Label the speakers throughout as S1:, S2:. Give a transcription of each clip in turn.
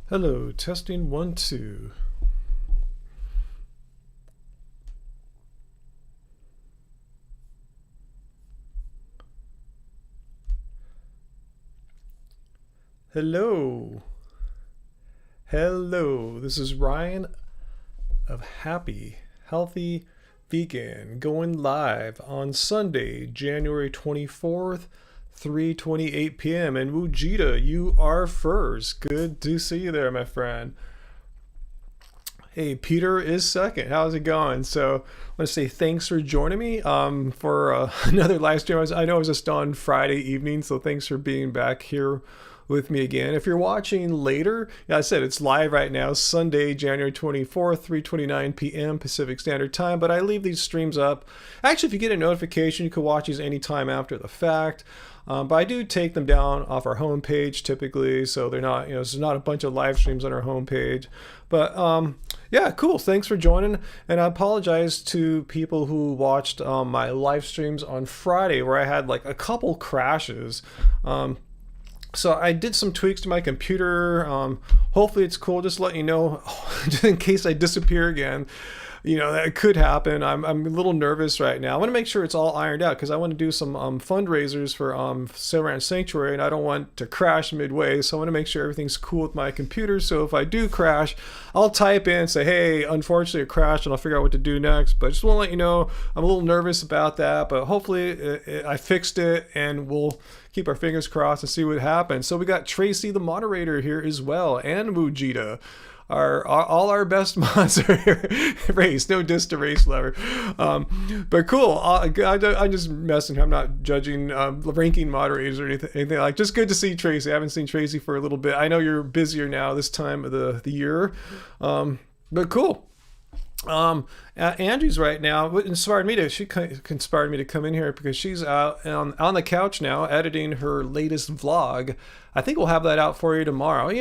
S1: Hello, testing 1 2. Hello. Hello. This is Ryan of Happy, Healthy Vegan going live on Sunday, January 24th, 3:28 p.m. And Wujita, you are first. Good to see you there, my friend. Hey, Peter is second. How's it going? So, I want to say thanks for joining me for another live stream. I know it was just on Friday evening, so thanks for being back here with me again. If you're watching later, yeah, I said it's live right now, Sunday, January 24th, 3:29 p.m. Pacific Standard Time, but I leave these streams up. Actually, if you get a notification, you can watch these anytime after the fact. But I do take them down off our homepage typically, so they're not, there's not a bunch of live streams on our homepage. But yeah, cool. Thanks for joining. And I apologize to people who watched my live streams on Friday where I had like a couple crashes. So I did some tweaks to my computer. Hopefully it's cool. Just letting you know, just in case I disappear again. That could happen. I'm a little nervous right now. I want to make sure it's all ironed out because I want to do some fundraisers for Sail Ranch Sanctuary, and I don't want to crash midway. So I want to make sure everything's cool with my computer. So if I do crash, I'll type in and say, hey, unfortunately it crashed, and I'll figure out what to do next. But I just want to let you know I'm a little nervous about that, but hopefully I fixed it, and we'll keep our fingers crossed and see what happens. So we got Tracy, the moderator, here as well, and Mujita. All our best mods are here. Race, no diss to Race Lover. But cool. I'm just messing. I'm not judging ranking moderators or anything like. Just good to see Tracy. I haven't seen Tracy for a little bit. I know you're busier now this time of the year, but cool. Angie's right now. What inspired me to? She inspired me to come in here because she's out on the couch now editing her latest vlog. I think we'll have that out for you tomorrow. If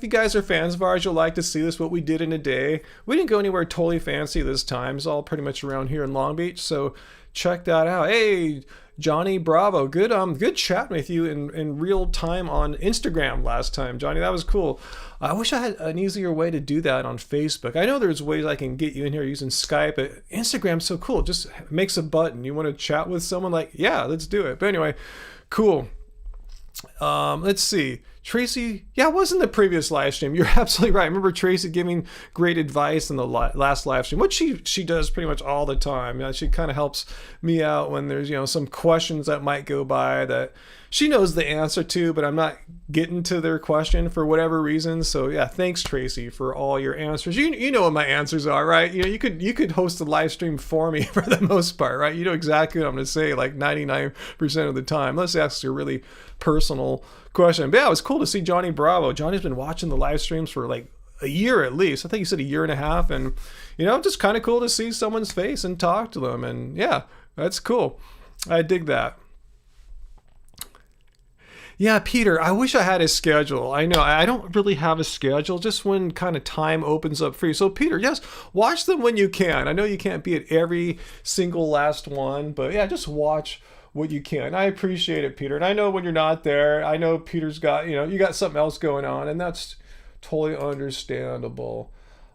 S1: you guys are fans of ours, you'll like to see this. What we did in a day. We didn't go anywhere totally fancy this time. It's all pretty much around here in Long Beach. So check that out. Hey, Johnny Bravo, good chatting with you in real time on Instagram last time, Johnny. That was cool. I wish I had an easier way to do that on Facebook. I know there's ways I can get you in here using Skype, but Instagram's so cool. It just makes a button. You want to chat with someone, like, yeah, let's do it. But anyway, cool. Let's see. Tracy, yeah, it wasn't the previous live stream. You're absolutely right. I remember Tracy giving great advice in the last live stream, which she does pretty much all the time. She kind of helps me out when there's some questions that might go by that she knows the answer to, but I'm not getting to their question for whatever reason. So yeah, thanks Tracy for all your answers. You know what my answers are, right? You could host a live stream for me for the most part, right? You know exactly what I'm going to say like 99% of the time. Let's ask your really personal question. But yeah, it was cool to see Johnny Bravo. Johnny's been watching the live streams for like a year at least. I think he said a year and a half, and just kind of cool to see someone's face and talk to them. And yeah, that's cool. I dig that. Yeah, Peter, I wish I had a schedule. I know I don't really have a schedule, just when kind of time opens up for you. So Peter, yes, watch them when you can. I know you can't be at every single last one, but yeah, just watch what you can. I appreciate it, Peter. And I know when you're not there, I know Peter's got, you got something else going on, and that's totally understandable.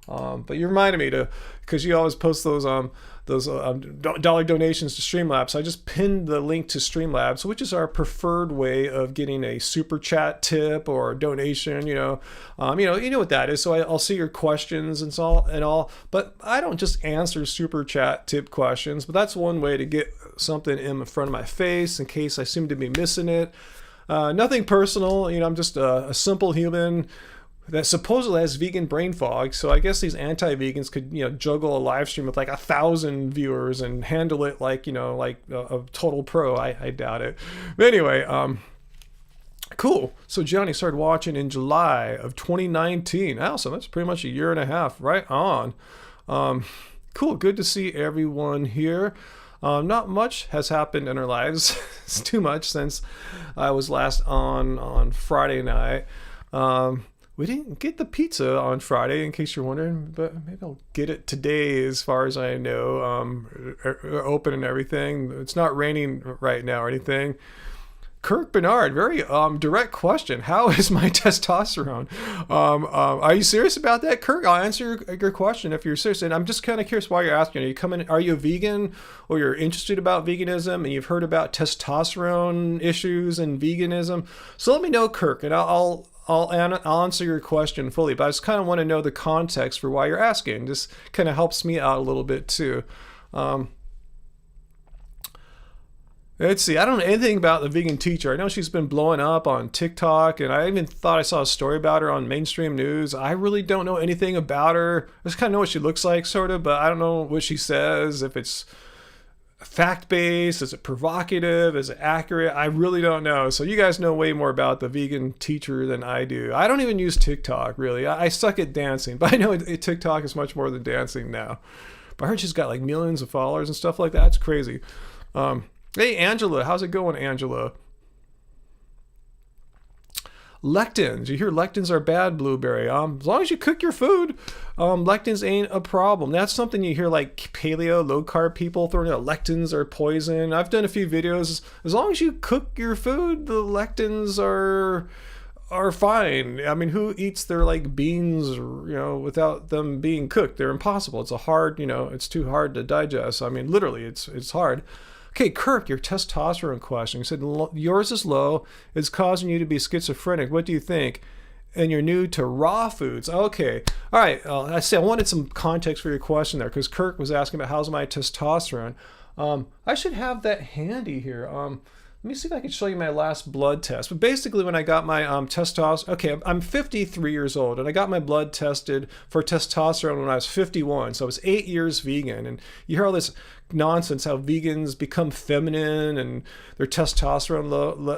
S1: But you reminded me because you always post those dollar donations to Streamlabs. So I just pinned the link to Streamlabs, which is our preferred way of getting a super chat tip or a donation. You know what that is. So I'll see your questions and all. But I don't just answer super chat tip questions. But that's one way to get something in front of my face in case I seem to be missing it. Nothing personal. I'm just a simple human that supposedly has vegan brain fog. So I guess these anti-vegans could, juggle a live stream with like 1,000 viewers and handle it like a total pro. I doubt it. But anyway, cool. So Johnny started watching in July of 2019. Awesome. That's pretty much a year and a half. Right on. Cool. Good to see everyone here. Not much has happened in our lives. It's too much since I was last on Friday night. We didn't get the pizza on Friday, in case you're wondering, but maybe I'll get it today as far as I know. Open and everything. It's not raining right now or anything. Kirk Bernard, very direct question. How is my testosterone? Are you serious about that, Kirk? I'll answer your question if you're serious. And I'm just kind of curious why you're asking. Are you a vegan, or you're interested about veganism and you've heard about testosterone issues and veganism? So let me know, Kirk, and I'll answer your question fully. But I just kind of want to know the context for why you're asking. This kind of helps me out a little bit too. Let's see. I don't know anything about the vegan teacher. I know she's been blowing up on TikTok, and I even thought I saw a story about her on mainstream news. I really don't know anything about her. I just kind of know what she looks like, sort of, but I don't know what she says, if it's fact-based, is it provocative, is it accurate? I really don't know. So you guys know way more about the vegan teacher than I do. I don't even use TikTok, really. I suck at dancing, but I know TikTok is much more than dancing now. But I heard she's got like millions of followers and stuff like that. It's crazy. Hey, Angela. How's it going, Angela? Lectins. You hear lectins are bad, Blueberry. As long as you cook your food, lectins ain't a problem. That's something you hear like paleo, low-carb people throwing out lectins are poison. I've done a few videos. As long as you cook your food, the lectins are fine. I mean, who eats their like beans, without them being cooked? They're impossible. It's it's too hard to digest. I mean, literally, it's hard. Okay, Kirk, your testosterone question. You said yours is low. It's causing you to be schizophrenic. What do you think? And you're new to raw foods. Okay. All right. I wanted some context for your question there, because Kirk was asking about how's my testosterone. I should have that handy here. Let me see if I can show you my last blood test. But basically, when I got my testosterone, okay, I'm 53 years old, and I got my blood tested for testosterone when I was 51. So I was 8 years vegan. And you hear all this nonsense, how vegans become feminine and their testosterone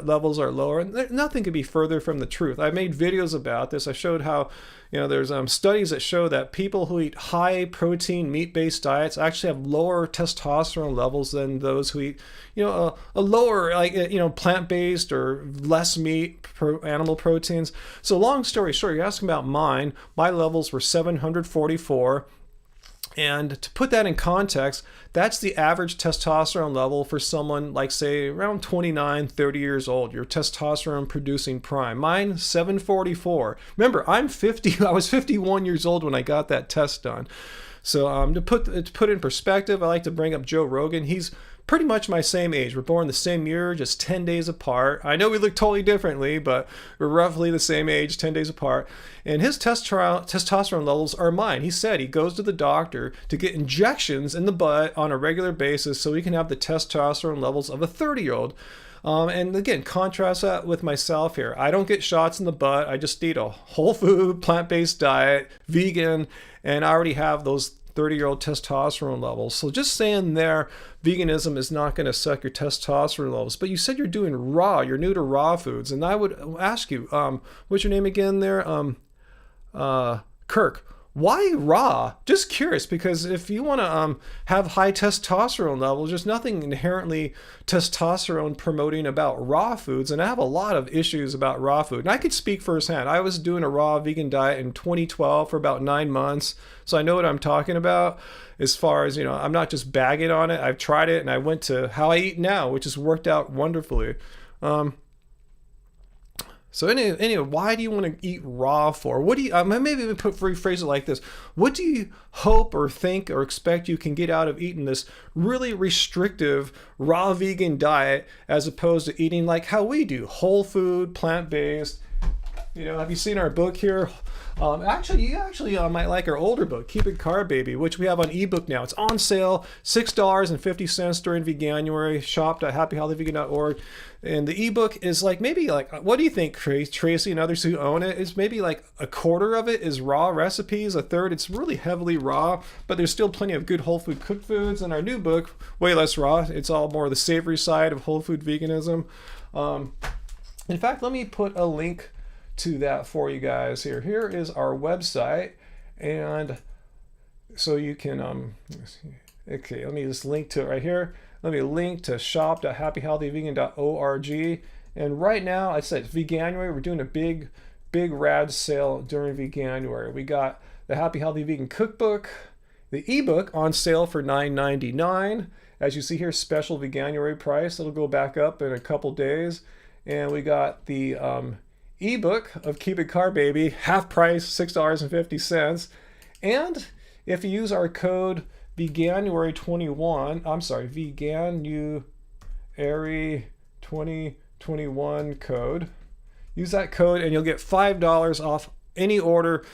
S1: levels are lower. And nothing could be further from the truth. I made videos about this. I showed how there's studies that show that people who eat high protein meat-based diets actually have lower testosterone levels than those who eat a lower plant-based or less meat animal proteins. So long story short, you're asking about mine. My levels were 744. And to put that in context, that's the average testosterone level for someone like, say, around 29, 30 years old, your testosterone producing prime. Mine, 744. Remember, I'm 50. I was 51 years old when I got that test done. So to put it in perspective, I like to bring up Joe Rogan. He's pretty much my same age. We're born the same year, just 10 days apart. I know we look totally differently, but we're roughly the same age, 10 days apart. And his testosterone levels are mine. He said he goes to the doctor to get injections in the butt on a regular basis so he can have the testosterone levels of a 30-year-old. And again, contrast that with myself here. I don't get shots in the butt. I just eat a whole food, plant-based diet, vegan, and I already have those 30-year-old testosterone levels. So just saying there, veganism is not going to suck your testosterone levels. But you said you're doing raw. You're new to raw foods. And I would ask you, what's your name again there? Kirk. Why raw? Just curious, because if you want to have high testosterone levels, there's nothing inherently testosterone promoting about raw foods, and I have a lot of issues about raw food. And I could speak firsthand. I was doing a raw vegan diet in 2012 for about 9 months, so I know what I'm talking about as far as, I'm not just bagging on it. I've tried it, and I went to how I eat now, which has worked out wonderfully. So anyway, why do you want to eat raw for? What do you, maybe rephrase it like this. What do you hope or think or expect you can get out of eating this really restrictive raw vegan diet as opposed to eating like how we do, whole food, plant-based? Have you seen our book here? You might like our older book, Keep It Carb Baby, which we have on ebook now. It's on sale, $6.50 during Veganuary. Shop.happyhealthyvegan.org. And the ebook is what do you think, Tracy and others who own it? It's maybe like a quarter of it is raw recipes, a third it's really heavily raw, but there's still plenty of good whole food cooked foods. And our new book, way less raw. It's all more the savory side of whole food veganism. In fact, let me put a link to that for you guys here. Here is our website, and so you can okay, let me just link to it right here. Let me link to shop.happyhealthyvegan.org. And right now, I said Veganuary, we're doing a big rad sale during Veganuary. We got the Happy Healthy Vegan Cookbook, the ebook on sale for $9.99. As you see here, special Veganuary price. It'll go back up in a couple days. And we got the ebook of Keep It Car Baby, half price, $6.50. And if you use our code VEGANUARY21, I'm sorry, VEGANUARY 2021 code, use that code and you'll get $5 off any order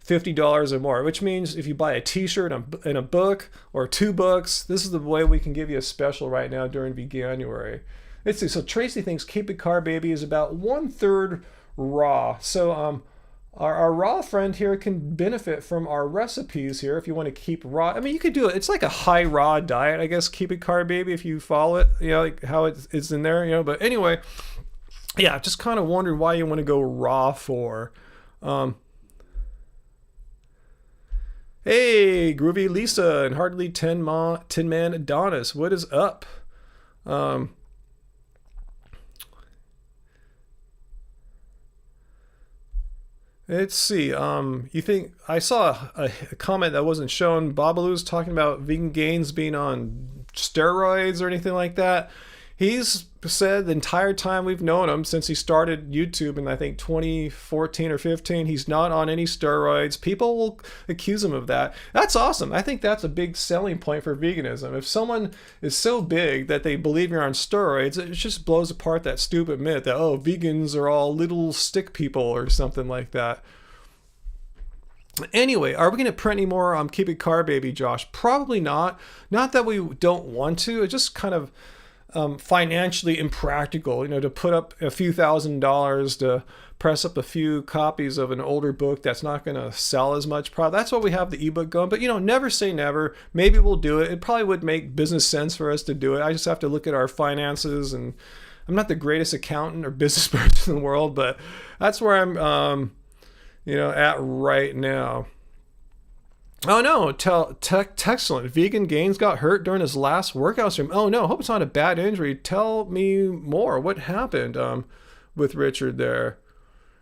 S1: $50 or more, which means if you buy a t-shirt and a book or 2 books, this is the way we can give you a special right now during Veganuary. Let's see, so Tracy thinks Keep It Car Baby is about 1/3 raw. So our raw friend here can benefit from our recipes here if you want to keep raw. I mean, you could do it. It's like a high raw diet, I guess, Keep It Car Baby, if you follow it, you know, like how it's in there, you know. But anyway, yeah, just kind of wondering why you want to go raw for. Hey, Groovy Lisa and Hardly Tin Man Adonis, what is up? Let's see. You think I saw a comment that wasn't shown? Babalu's talking about Vegan Gains being on steroids or anything like that. He's said the entire time we've known him, since he started YouTube in I think 2014 or 15, he's not on any steroids. People will accuse him of that. That's awesome. I think that's a big selling point for veganism. If someone is so big that they believe you're on steroids, it just blows apart that stupid myth that, oh, vegans are all little stick people or something like that. Anyway, are we going to print any more Keep It Car Baby, Josh? Probably not. Not that we don't want to. It's just kind of financially impractical, you know, to put up a few $1,000s to press up a few copies of an older book that's not going to sell as much. That's why we have the ebook going. But, you know, never say never. Maybe we'll do it. It probably would make business sense for us to do it. I just have to look at our finances, and I'm not the greatest accountant or business person in the world, but that's where I'm, you know, at right now. Oh no, Texcellent. Vegan Gains got hurt during his last workout stream. Oh no, hope it's not a bad injury. Tell me more. What happened with Richard there?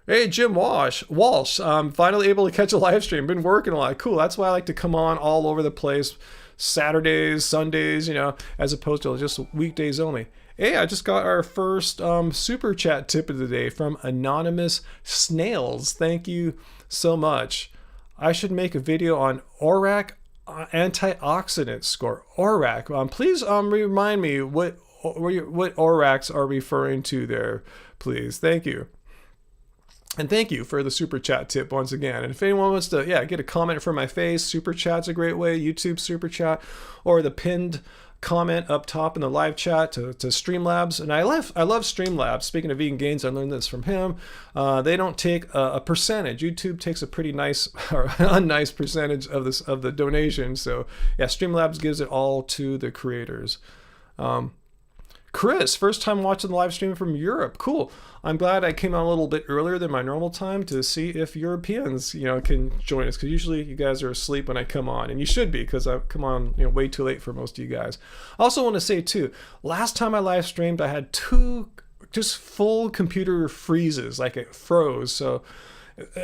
S1: Hey, Jim Walsh. Finally able to catch a live stream. Been working a lot. Cool. That's why I like to come on all over the place. Saturdays, Sundays, you know, as opposed to just weekdays only. Hey, I just got our first super chat tip of the day from Anonymous Snails. Thank you so much. I should make a video on ORAC antioxidant score. ORAC. Please remind me what ORACs are referring to there, please. Thank you. And thank you for the super chat tip once again. And if anyone wants to, get a comment from my face, super chat's a great way. YouTube super chat, or the pinned comment up top in the live chat to Streamlabs. And I love Streamlabs. Speaking of Vegan Gains, I learned this from him. They don't take a percentage. YouTube takes a pretty nice or unnice percentage of the donation. So yeah, Streamlabs gives it all to the creators. Chris, first time watching the live stream from Europe. Cool. I'm glad I came on a little bit earlier than my normal time to see if Europeans, you know, can join us, because usually you guys are asleep when I come on, and you should be, because I come on, you know, way too late for most of you guys. I also want to say too, last time I live streamed, I had 2 just full computer freezes, like it froze, so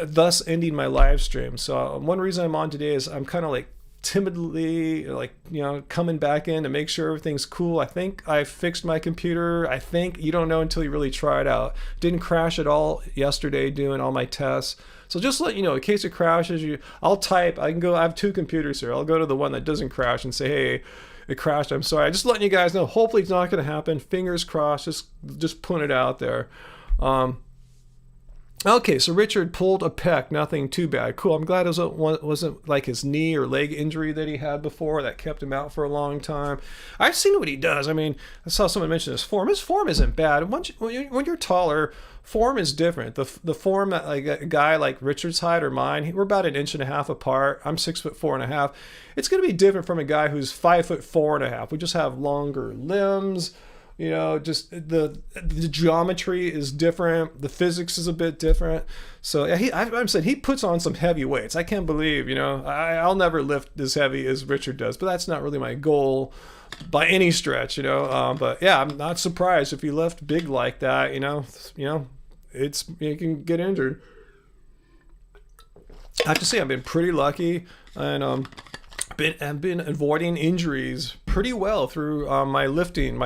S1: thus ending my live stream. So one reason I'm on today is I'm kind of like timidly, like, you know, coming back in to make sure everything's cool. I think I fixed my computer. I think you don't know until you really try it out. Didn't crash at all yesterday doing all my tests. So just let you know, in case it crashes, I'll type. I have 2 computers here. I'll go to the one that doesn't crash and say, hey, it crashed. I'm sorry. I'm just letting you guys know. Hopefully it's not going to happen. Fingers crossed. Just putting it out there. Okay, so Richard pulled a pec, nothing too bad. Cool, I'm glad it wasn't like his knee or leg injury that he had before that kept him out for a long time. I've seen what he does. I mean, I saw someone mention his form. His form isn't bad. When you're taller, form is different. The form that like a guy like Richard's height or mine, we're about 1.5 inches apart. I'm 6'4.5". It's going to be different from a guy who's 5'4.5". We just have longer limbs. You know, just the geometry is different. The physics is a bit different. So yeah, I'm saying he puts on some heavy weights. I can't believe, you know, I'll never lift as heavy as Richard does, but that's not really my goal by any stretch, you know. But yeah, I'm not surprised if you lift big like that, you know, you can get injured. I have to say I've been pretty lucky, and I've been avoiding injuries pretty well through my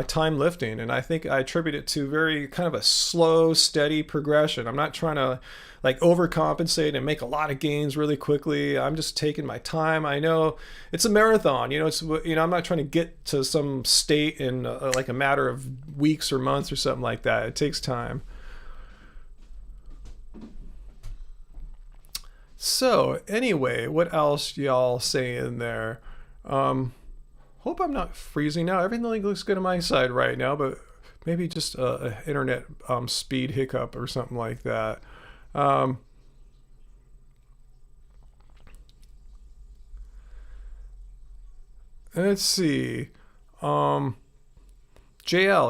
S1: time lifting, and I think I attribute it to very kind of a slow, steady progression. I'm not trying to like overcompensate and make a lot of gains really quickly. I'm just taking my time. I know it's a marathon. I'm not trying to get to some state in like a matter of weeks or months or something like that. It takes time. So anyway, what else y'all saying there? Hope I'm not freezing now. Everything looks good on my side right now, but maybe just a internet speed hiccup or something like that. Let's see. JL,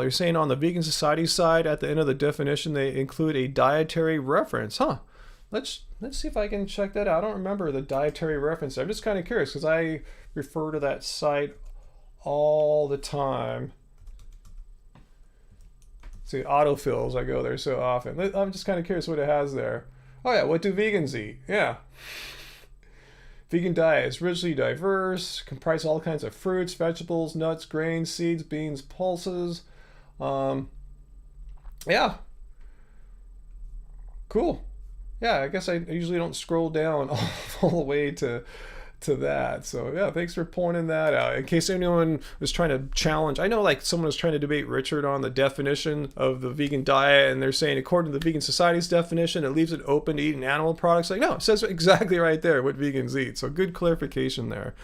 S1: you're saying on the Vegan Society side, at the end of the definition, they include a dietary reference, huh? Let's see if I can check that out. I don't remember the dietary reference. I'm just kind of curious because I refer to that site all the time. See, autofills, I go there so often. I'm just kind of curious what it has there. Oh yeah, what do vegans eat? Yeah. Vegan diet is richly diverse, comprises all kinds of fruits, vegetables, nuts, grains, seeds, beans, pulses. Yeah. Cool. Yeah, I guess I usually don't scroll down all the way to that. So yeah, thanks for pointing that out. In case anyone was trying to challenge, I know like someone was trying to debate Richard on the definition of the vegan diet, and they're saying according to the Vegan Society's definition, it leaves it open to eating animal products. Like no, it says exactly right there what vegans eat. So good clarification there.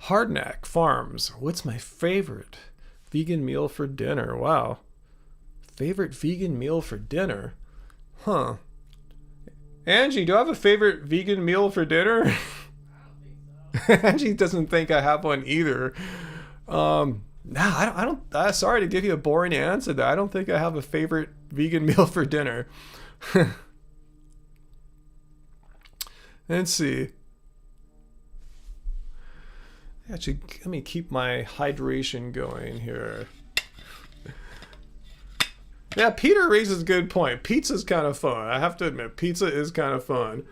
S1: Hardneck Farms. What's my favorite vegan meal for dinner? Wow. Favorite vegan meal for dinner? Huh. Angie, do I have a favorite vegan meal for dinner? I don't think so. Angie doesn't think I have one either. Nah, I don't sorry to give you a boring answer there. I don't think I have a favorite vegan meal for dinner. Let's see. Actually, let me keep my hydration going here. Yeah, Peter raises a good point. Pizza's kind of fun. I have to admit, pizza is kind of fun.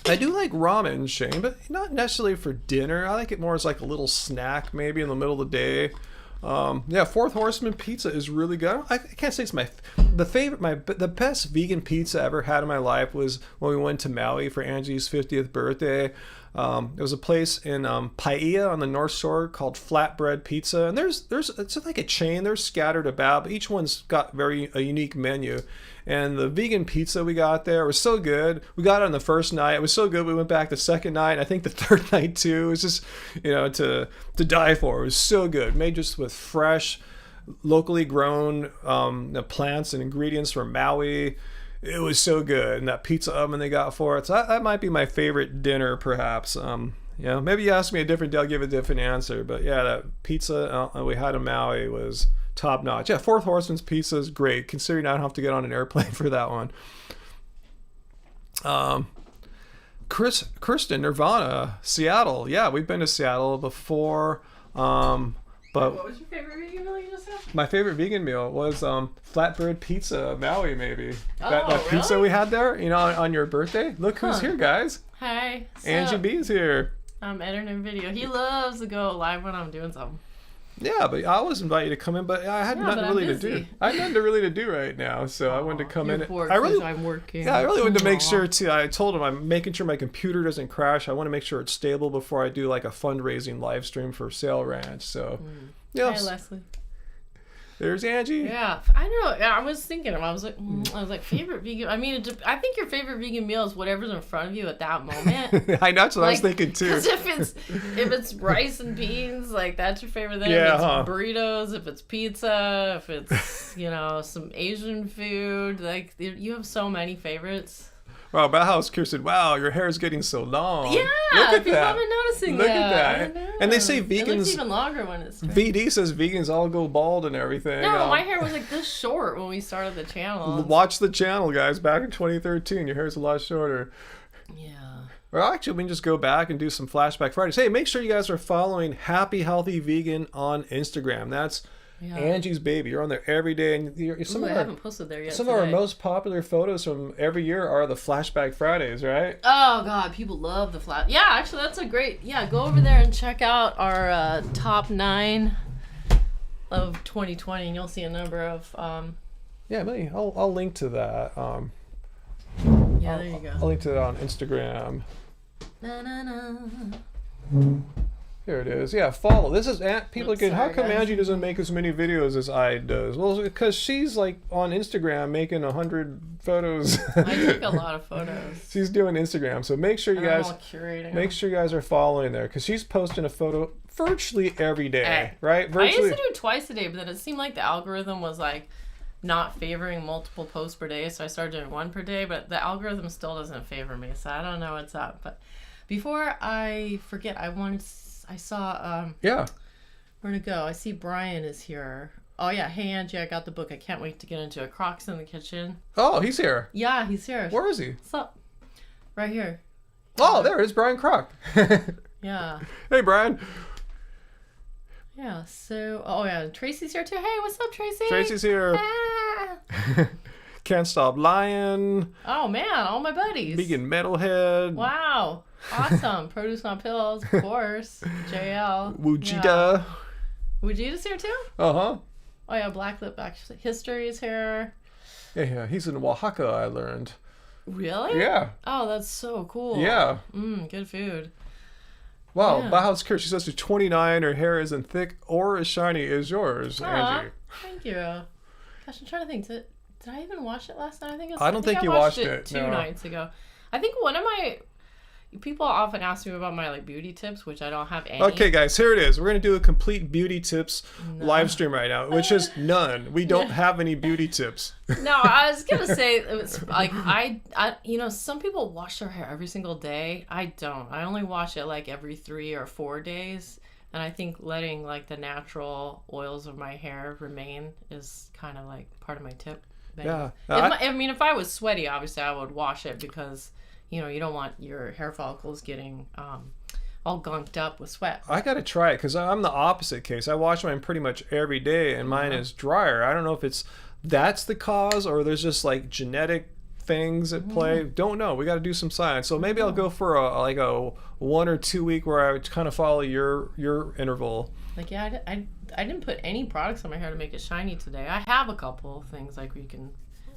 S1: I do like ramen, Shane, but not necessarily for dinner. I like it more as like a little snack, maybe in the middle of the day. Yeah, Fourth Horseman pizza is really good. I can't say it's the best vegan pizza I ever had in my life was when we went to Maui for Angie's 50th birthday. It was a place in Paia on the North Shore called Flatbread Pizza, and it's like a chain. They're scattered about, but each one's got a unique menu. And the vegan pizza we got there was so good. We got it on the first night. It was so good. We went back the second night. I think the third night too. It was just, to die for. It was so good. Made just with fresh, locally grown plants and ingredients from Maui. It was so good. And that pizza oven they got for it. So that might be my favorite dinner, perhaps. Maybe you ask me a different day, I'll give a different answer. But yeah, that pizza we had in Maui was top notch. Yeah, Fourth Horseman's pizza is great, considering I don't have to get on an airplane for that one. Kristen, Nirvana, Seattle. Yeah, we've been to Seattle before. But
S2: what was your favorite vegan meal you just had?
S1: My favorite vegan meal was flatbread pizza, Maui maybe. That
S2: really?
S1: Pizza we had there, on your birthday. Look who's here, guys.
S2: Hi.
S1: Angie B's here.
S2: I'm editing video. He loves to go live when I'm doing something.
S1: Yeah, but I always invite you to come in, but I had nothing really to do. I had nothing really to do right now, so I wanted to come in.
S2: I'm working.
S1: Yeah, I really wanted to make sure too. I told him I'm making sure my computer doesn't crash. I want to make sure it's stable before I do like a fundraising live stream for Sail Ranch. So,
S2: Hi, Leslie.
S1: There's Angie.
S2: Yeah, I know. Yeah, I was thinking. I was like, favorite vegan. I mean, I think your favorite vegan meal is whatever's in front of you at that moment.
S1: I know. That's what I was thinking too.
S2: Because if it's rice and beans, like that's your favorite thing.
S1: Yeah,
S2: if it's burritos, if it's pizza, if it's some Asian food, like you have so many favorites.
S1: Wow, Bauhaus Kirsten, wow, your hair is getting so long.
S2: Yeah,
S1: look at
S2: people
S1: that.
S2: have been noticing
S1: look
S2: that.
S1: at that. And they say vegans.
S2: It looks even longer when it's straight.
S1: VD says vegans all go bald and everything.
S2: No, my hair was like this short when we started the channel.
S1: Watch the channel, guys. Back in 2013, your hair's a lot shorter.
S2: Yeah.
S1: Or actually, we can just go back and do some Flashback Fridays. Hey, make sure you guys are following Happy Healthy Vegan on Instagram. That's
S2: Yeah.
S1: Angie's Baby. You're on there every day, and
S2: Ooh, I haven't posted there yet.
S1: some of our
S2: today.
S1: most popular photos from every year are the Flashback Fridays, right?
S2: Oh God, people love the flat. Yeah, actually, that's a great. Yeah, go over there and check out our top 9 of 2020, and you'll see a number of.
S1: Yeah, maybe I'll link to that.
S2: Yeah, there you go.
S1: I'll link to that on Instagram.
S2: Na, na, na.
S1: Here it is. Yeah, follow. This is people
S2: Oops,
S1: again. How
S2: sorry,
S1: come
S2: guys.
S1: Angie doesn't make as many videos as I does? Well, because she's like on Instagram making 100 photos.
S2: I take a lot of photos.
S1: She's doing Instagram, so make sure you
S2: And I'm
S1: guys
S2: all curating
S1: make
S2: them.
S1: sure you guys are following there because she's posting a photo virtually every day,
S2: Hey,
S1: right?
S2: I
S1: Virtually.
S2: used to do it twice a day, but then it seemed like the algorithm was like not favoring multiple posts per day, so I started doing 1 per day. But the algorithm still doesn't favor me, so I don't know what's up. But before I forget, I saw
S1: Yeah.
S2: where to go. I see Brian is here. Oh yeah, hey Angie, I got the book. I can't wait to get into it. Croc's in the kitchen.
S1: Oh, he's here.
S2: Yeah, he's here.
S1: Where is he?
S2: What's up? Right here.
S1: Oh, there it is, Brian Kroc.
S2: Yeah.
S1: Hey, Brian.
S2: Yeah. So, oh yeah, Tracy's here too. Hey, what's up, Tracy?
S1: Tracy's here.
S2: Ah.
S1: Can't Stop Lying.
S2: Oh man, all my buddies.
S1: Vegan Metalhead.
S2: Wow. Awesome. Produce on Pills, of course. JL.
S1: Wujita.
S2: Yeah. Wujita's here too?
S1: Uh-huh.
S2: Oh yeah, Black Lip actually. History is here.
S1: Yeah, he's in Oaxaca, I learned.
S2: Really?
S1: Yeah.
S2: Oh, that's so cool.
S1: Yeah.
S2: Good food.
S1: Wow,
S2: Yeah.
S1: Bauhaus Kurt, she says she's 29, her hair isn't thick or as shiny as yours,
S2: Aw,
S1: Angie.
S2: thank you. Gosh, I'm trying to think. Did I even watch it last night?
S1: I don't think you
S2: watched
S1: watched it,
S2: two
S1: no.
S2: nights ago. I think one of my people often ask me about my like beauty tips, which I don't have any.
S1: Okay, guys, here it is. We're going to do a complete beauty tips live stream right now, which is none. We don't have any beauty tips.
S2: No, I was gonna say it was like I some people wash their hair every single day. I don't. I only wash it like every 3 or 4 days, and I think letting like the natural oils of my hair remain is kind of like part of my tip. But
S1: Yeah.
S2: if I was sweaty, obviously I would wash it because you don't want your hair follicles getting all gunked up with sweat.
S1: I got to try it because I'm the opposite case. I wash mine pretty much every day, and mine is drier. I don't know if that's the cause or there's just like genetic things at play. Don't know. We got to do some science. So maybe I'll go for a 1 or 2 week where I would kind of follow your interval.
S2: Like yeah, I didn't put any products on my hair to make it shiny today. I have a couple of things like where you can,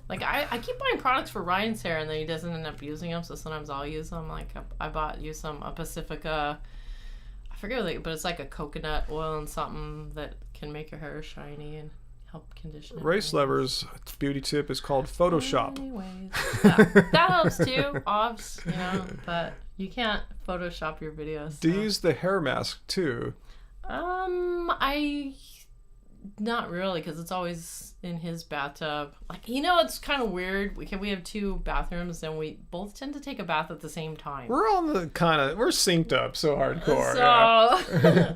S2: like I keep buying products for Ryan's hair and then he doesn't end up using them. So sometimes I'll use them. Like I use a Pacifica. I forget what but it's like a coconut oil and something that can make your hair shiny and help condition it.
S1: Race Lever's beauty tip is called Photoshop.
S2: Anyways, yeah, that helps too. Offs, but you can't Photoshop your videos.
S1: Do
S2: so.
S1: you use the hair mask too?
S2: I not really because it's always in his bathtub. Like it's kind of weird. We have 2 bathrooms and we both tend to take a bath at the same time.
S1: We're on the we're synced up so hardcore.
S2: So,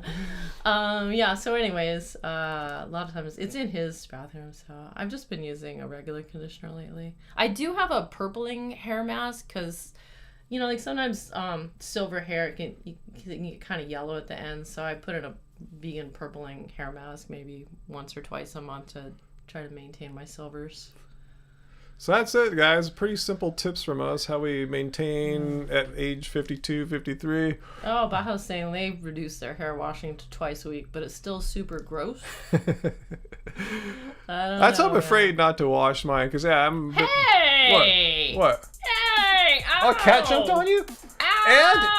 S1: yeah.
S2: yeah. So, anyways, a lot of times it's in his bathroom. So I've just been using a regular conditioner lately. I do have a purpling hair mask because, like sometimes silver hair can get kind of yellow at the end. So I put in a vegan purpling hair mask maybe once or twice a month to try to maintain my silvers.
S1: So that's it, guys. Pretty simple tips from us, how we maintain at age 52, 53.
S2: Oh, Bauhaus saying they reduced their hair washing to twice a week, but it's still super gross. I don't
S1: That's
S2: know,
S1: I'm afraid not to wash mine, because I'm...
S2: Hey!
S1: What?
S2: Hey!
S1: Oh, a cat jumped on you?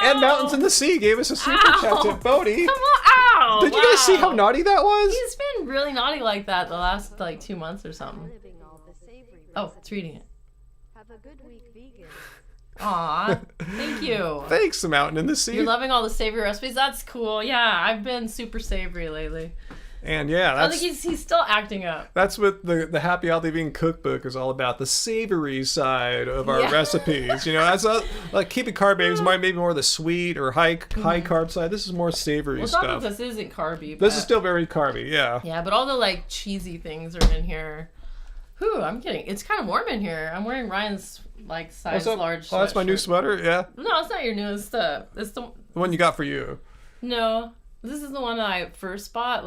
S1: And Mountains in the Sea gave us a super chat to Bodie.
S2: Come on! Ow!
S1: Did you guys see how naughty that was?
S2: He's been really naughty like that the last 2 months or something. Oh, it's reading it.
S3: Have a good week, vegan.
S2: Aw, thank you.
S1: Thanks, Mountain in the Sea.
S2: You're loving all the savory recipes. That's cool. Yeah, I've been super savory lately.
S1: And yeah,
S2: I
S1: that's
S2: think he's still acting up.
S1: that's what the Happy Healthy Vegan Cookbook is all about. The savory side of our
S2: Yeah.
S1: recipes. That's like Keeping Carb Babies might be more the sweet or high carb side. This is more savory
S2: Well, some
S1: stuff.
S2: of this isn't carby.
S1: This
S2: but-
S1: is still very carby. Yeah.
S2: Yeah, but all the cheesy things are in here. Whew, I'm kidding. It's kind of warm in here. I'm wearing Ryan's size
S1: What's up?
S2: large.
S1: Oh, that's my new
S2: sweatshirt.
S1: sweater. Yeah,
S2: No, it's not your new. It's the
S1: the one you got for you.
S2: no. This is the one that I first bought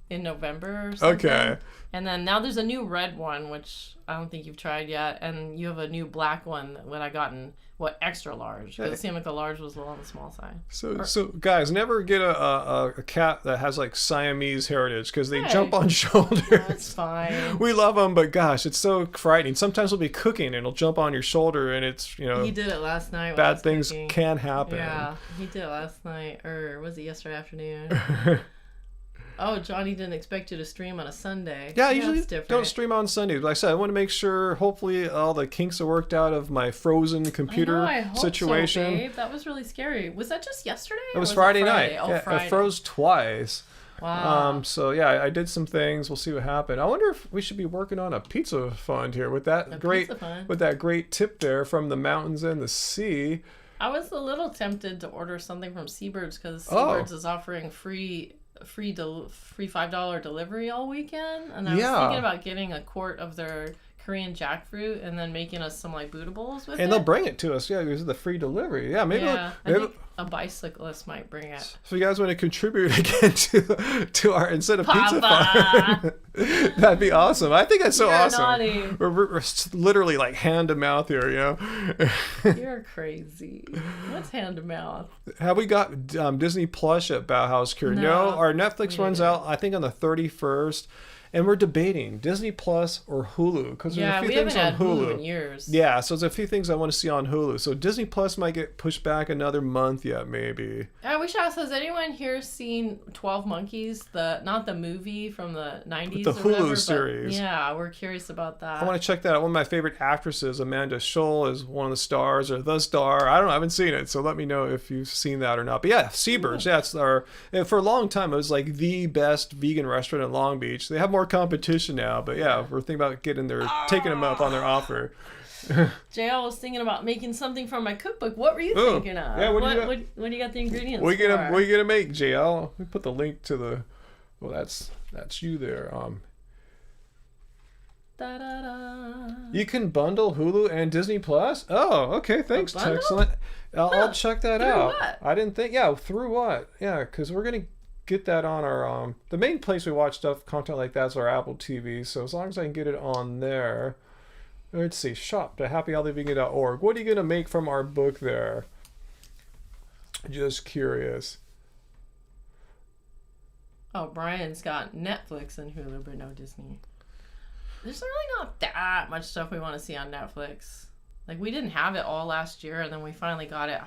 S2: in November or something.
S1: Okay.
S2: And then now there's a new red one, which I don't think you've tried yet. And you have a new black one that I got in, extra large. Because it seemed like the large was a little on the small side.
S1: So guys, never get a cat that has like Siamese heritage because they jump on shoulders.
S2: That's fine.
S1: We love them, but gosh, it's so frightening. Sometimes we'll be cooking and it'll jump on your shoulder, and it's
S2: He did it last night. When I
S1: bad
S2: was
S1: things
S2: cooking.
S1: can happen.
S2: Yeah, he did it last night, or was it yesterday afternoon? Oh, Johnny didn't expect you to stream on a Sunday.
S1: Yeah, I usually
S2: that's different.
S1: don't stream on Sundays. Like I said, I want to make sure, hopefully, all the kinks are worked out of my frozen computer
S2: I hope
S1: situation.
S2: So, babe. That was really scary. Was that just yesterday?
S1: It was Friday night.
S2: Oh,
S1: yeah,
S2: Friday.
S1: I froze twice.
S2: Wow.
S1: So yeah, I did some things. We'll see what happened. I wonder if we should be working on a pizza fund here with that with that great tip there from the mountains and the sea.
S2: I was a little tempted to order something from Seabirds because
S1: Oh.
S2: Seabirds is offering free $5 delivery all weekend, and I was thinking about getting a quart of their Korean jackfruit and then making us some like bootables with it.
S1: And they'll bring it to us. Yeah, because of the free delivery. Yeah, maybe.
S2: I think a bicyclist might bring it.
S1: So you guys want to contribute again to our instead of pizza
S2: Papa!
S1: fund? That'd be awesome. I think that's so
S2: You're
S1: awesome.
S2: naughty.
S1: We're literally like hand to mouth here, you know.
S2: You're crazy. What's hand to mouth?
S1: Have we got Disney Plus at Bauhaus Cure? No, our Netflix runs out, I think, on the 31st. And we're debating Disney Plus or Hulu because there's a few
S2: we
S1: things
S2: haven't
S1: on
S2: had
S1: Hulu.
S2: Hulu in years.
S1: Yeah, so there's a few things I want to see on Hulu. So Disney Plus might get pushed back another month yet, maybe.
S2: I wish I asked, has anyone here seen 12 Monkeys? Not the movie from the 90s
S1: The
S2: or
S1: Hulu
S2: whatever,
S1: series.
S2: But yeah, we're curious about that.
S1: I want to check that out. One of my favorite actresses, Amanda Scholl, is one of the stars or the star. I don't know. I haven't seen it, so let me know if you've seen that or not. But yeah, Seabirds. Yeah, it's for a long time it was like the best vegan restaurant in Long Beach. They have more competition now, but yeah, we're thinking about taking them up on their offer.
S2: JL was thinking about making something from my cookbook. What were you
S1: Oh,
S2: thinking of?
S1: yeah, what
S2: do you got the ingredients
S1: What
S2: for?
S1: are you gonna make, JL? We put the link to the. Well, that's you there.
S2: Da-da-da.
S1: You can bundle Hulu and Disney Plus. Oh, okay. Thanks,
S2: bundle?
S1: excellent. I'll check that
S2: Through
S1: out.
S2: what?
S1: I didn't think. Yeah, through what? Yeah, because we're gonna get that on our the main place we watch content like that's our Apple TV. So as long as I can get it on there. Let's see. Shop.happyhealthyvegan.org. What are you gonna make from our book there? Just curious.
S2: Oh, Brian's got Netflix and Hulu, but no Disney. There's really not that much stuff we want to see on Netflix. Like, we didn't have it all last year, and then we finally got it.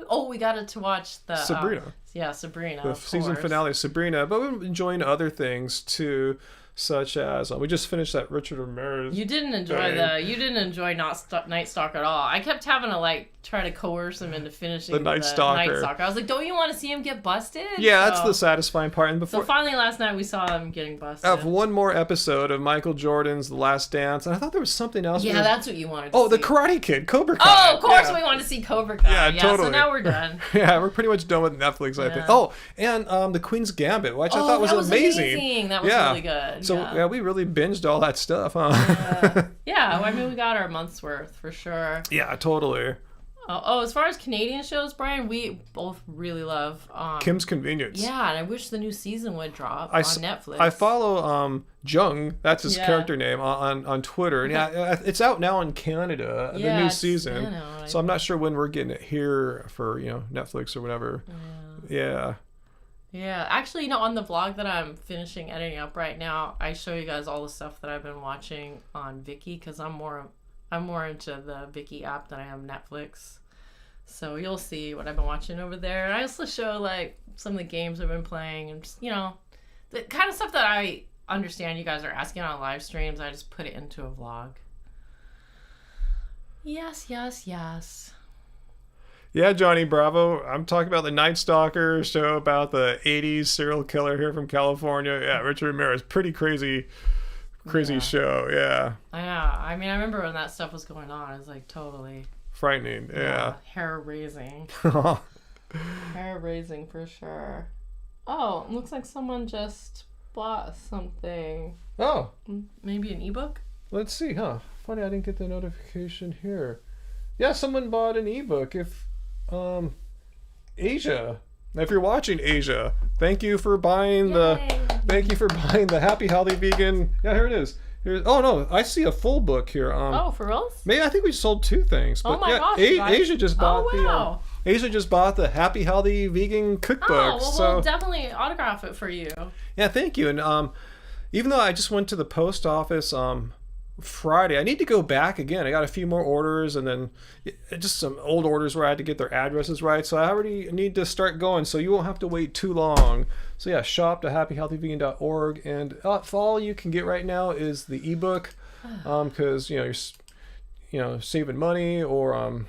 S2: Oh, we got it to watch the...
S1: Sabrina.
S2: Sabrina,
S1: The season finale of Sabrina. But we've been enjoying other things, too, such as... we just finished that Richard Ramirez...
S2: You didn't enjoy Night Stalker at all. I kept having to, try to coerce him into finishing
S1: The Night Stalker.
S2: I was like, don't you want to see him get busted?
S1: Yeah, that's the satisfying part. And
S2: So
S1: before...
S2: finally last night we saw him getting busted.
S1: I have one more episode of Michael Jordan's The Last Dance, and I thought there was something else.
S2: Yeah, that's what you wanted to see.
S1: The Karate Kid, Cobra Kai.
S2: Oh, of course
S1: Yeah.
S2: we wanted to see Cobra Kai.
S1: Yeah, totally.
S2: So now we're done.
S1: Yeah, we're pretty much done with Netflix, I think.
S2: Yeah.
S1: Oh, and The Queen's Gambit, which I thought was
S2: that was
S1: amazing.
S2: That was really good.
S1: So,
S2: yeah,
S1: we really binged all that stuff, huh?
S2: yeah. I mean, we got our month's worth for sure.
S1: Yeah, totally.
S2: As far as Canadian shows, Brian, we both really love
S1: Kim's Convenience.
S2: Yeah, and I wish the new season would drop on Netflix.
S1: I follow Jung, that's his character name, on Twitter. And yeah, it's out now in Canada, the new season. So I'm not sure when we're getting it here for, Netflix or whatever. Yeah.
S2: Yeah, actually, on the vlog that I'm finishing editing up right now, I show you guys all the stuff that I've been watching on Viki because I'm more into the Viki app than I am Netflix. So you'll see what I've been watching over there. And I also show some of the games I've been playing and just, the kind of stuff that I understand you guys are asking on live streams. I just put it into a vlog. Yes.
S1: Yeah, Johnny Bravo. I'm talking about the Night Stalker show about the 80s serial killer here from California. Yeah, Richard Ramirez. Pretty crazy show. Yeah.
S2: Yeah. I mean, I remember when that stuff was going on. It was totally
S1: frightening. Yeah.
S2: Hair raising. Hair raising for sure. Oh, it looks like someone just bought something.
S1: Oh.
S2: Maybe an ebook?
S1: Let's see, huh? Funny, I didn't get the notification here. Yeah, someone bought an ebook. Asia. If you're watching, Asia, thank you for buying the Thank you for buying the Happy Healthy Vegan. Yeah, here it is. Oh no, I see a full book here.
S2: Oh, for reals?
S1: Maybe I think we sold 2 things. But
S2: Oh my
S1: yeah,
S2: gosh, you guys.
S1: Asia just bought
S2: wow.
S1: Asia just bought the Happy Healthy Vegan cookbook.
S2: Oh, well,
S1: so
S2: we'll definitely autograph it for you.
S1: yeah, thank you. And even though I just went to the post office Friday, I need to go back again. I got a few more orders, and then just some old orders where I had to get their addresses right. So I already need to start going, so you won't have to wait too long. So yeah, shop.happyhealthyvegan.org, and all you can get right now is the ebook, because you're saving money, or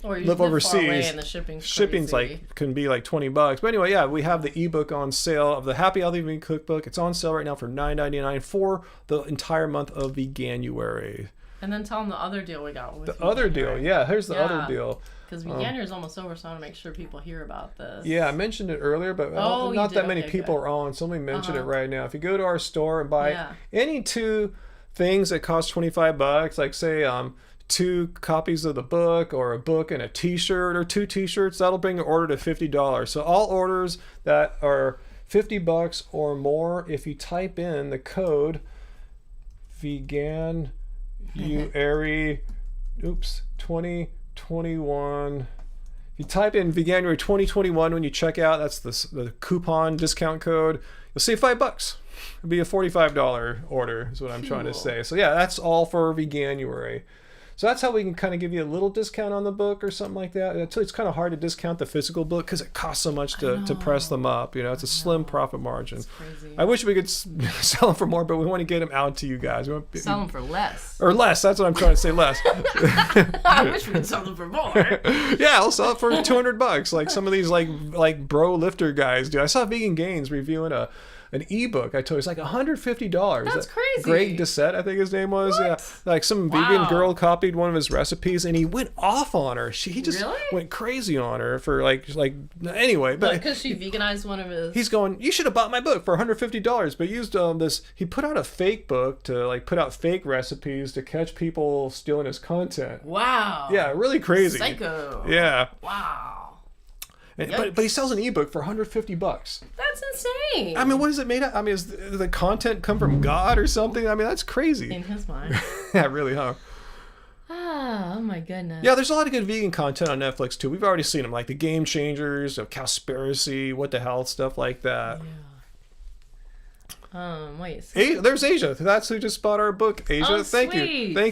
S2: you
S1: live
S2: far
S1: overseas.
S2: away and the shipping's crazy.
S1: Can be like $20. But anyway, yeah, we have the ebook on sale of the Happy Healthy Vegan Cookbook. It's on sale right now for $9.99 for the entire month of Veganuary.
S2: And then tell them the other deal we got with
S1: The other deal, yeah. Here's the other
S2: Yeah.
S1: deal.
S2: Because Veganuary is almost over, so I want to make sure people hear about this.
S1: Yeah, I mentioned it earlier, but
S2: Oh, you
S1: not
S2: did?
S1: that many
S2: Okay,
S1: people
S2: good.
S1: are on, so let me mention it
S2: Uh-huh.
S1: right now. If you go to our store and buy
S2: Yeah.
S1: any 2 things that cost $25, like say 2 copies of the book, or a book and a t-shirt, or 2 t-shirts, that'll bring your order to $50. So all orders that are $50 or more, if you type in the code Veganuary 2021, if you type in Veganuary 2021 when you check out, that's the coupon discount code, you'll save $5. It'll be a $45 order is what I'm trying to
S2: Cool.
S1: say. So yeah, that's all for Veganuary. So that's how we can kind of give you a little discount on the book or something like that. It's kind of hard to discount the physical book because it costs so much to press them up. It's a slim profit margin.
S2: It's crazy.
S1: I wish we could sell them for more, but we want to get them out to you guys. We want,
S2: Sell them for less.
S1: or less. That's what I'm trying to say. Less.
S2: I wish we could sell them for more.
S1: Yeah, I'll sell it for $200, like some of these like bro lifter guys do. I saw Vegan Gains reviewing an ebook. I told you it's like $150.
S2: That's crazy.
S1: Greg Doucette, I think his name was.
S2: What?
S1: Yeah, like some
S2: Wow.
S1: vegan girl copied one of his recipes, and he went off on her. He just
S2: Really?
S1: went crazy on her for like anyway. But
S2: Because she veganized one of his.
S1: he's going, you should have bought my book for $150, but used this. He put out a fake book to put out fake recipes to catch people stealing his content.
S2: Wow.
S1: Yeah, really crazy.
S2: Psycho.
S1: Yeah.
S2: Wow.
S1: But he sells an ebook for $150.
S2: That's insane.
S1: I mean, what is it made of? I mean, is the content come from God or something? I mean, that's crazy.
S2: In his mind.
S1: Yeah, really, huh?
S2: Oh my goodness.
S1: Yeah, there's a lot of good vegan content on Netflix too. We've already seen them, like the Game Changers, of Cowspiracy, What the Health, stuff like that.
S2: Wait. So
S1: There's Asia. That's who just bought our book. Asia,
S2: Oh,
S1: thank you.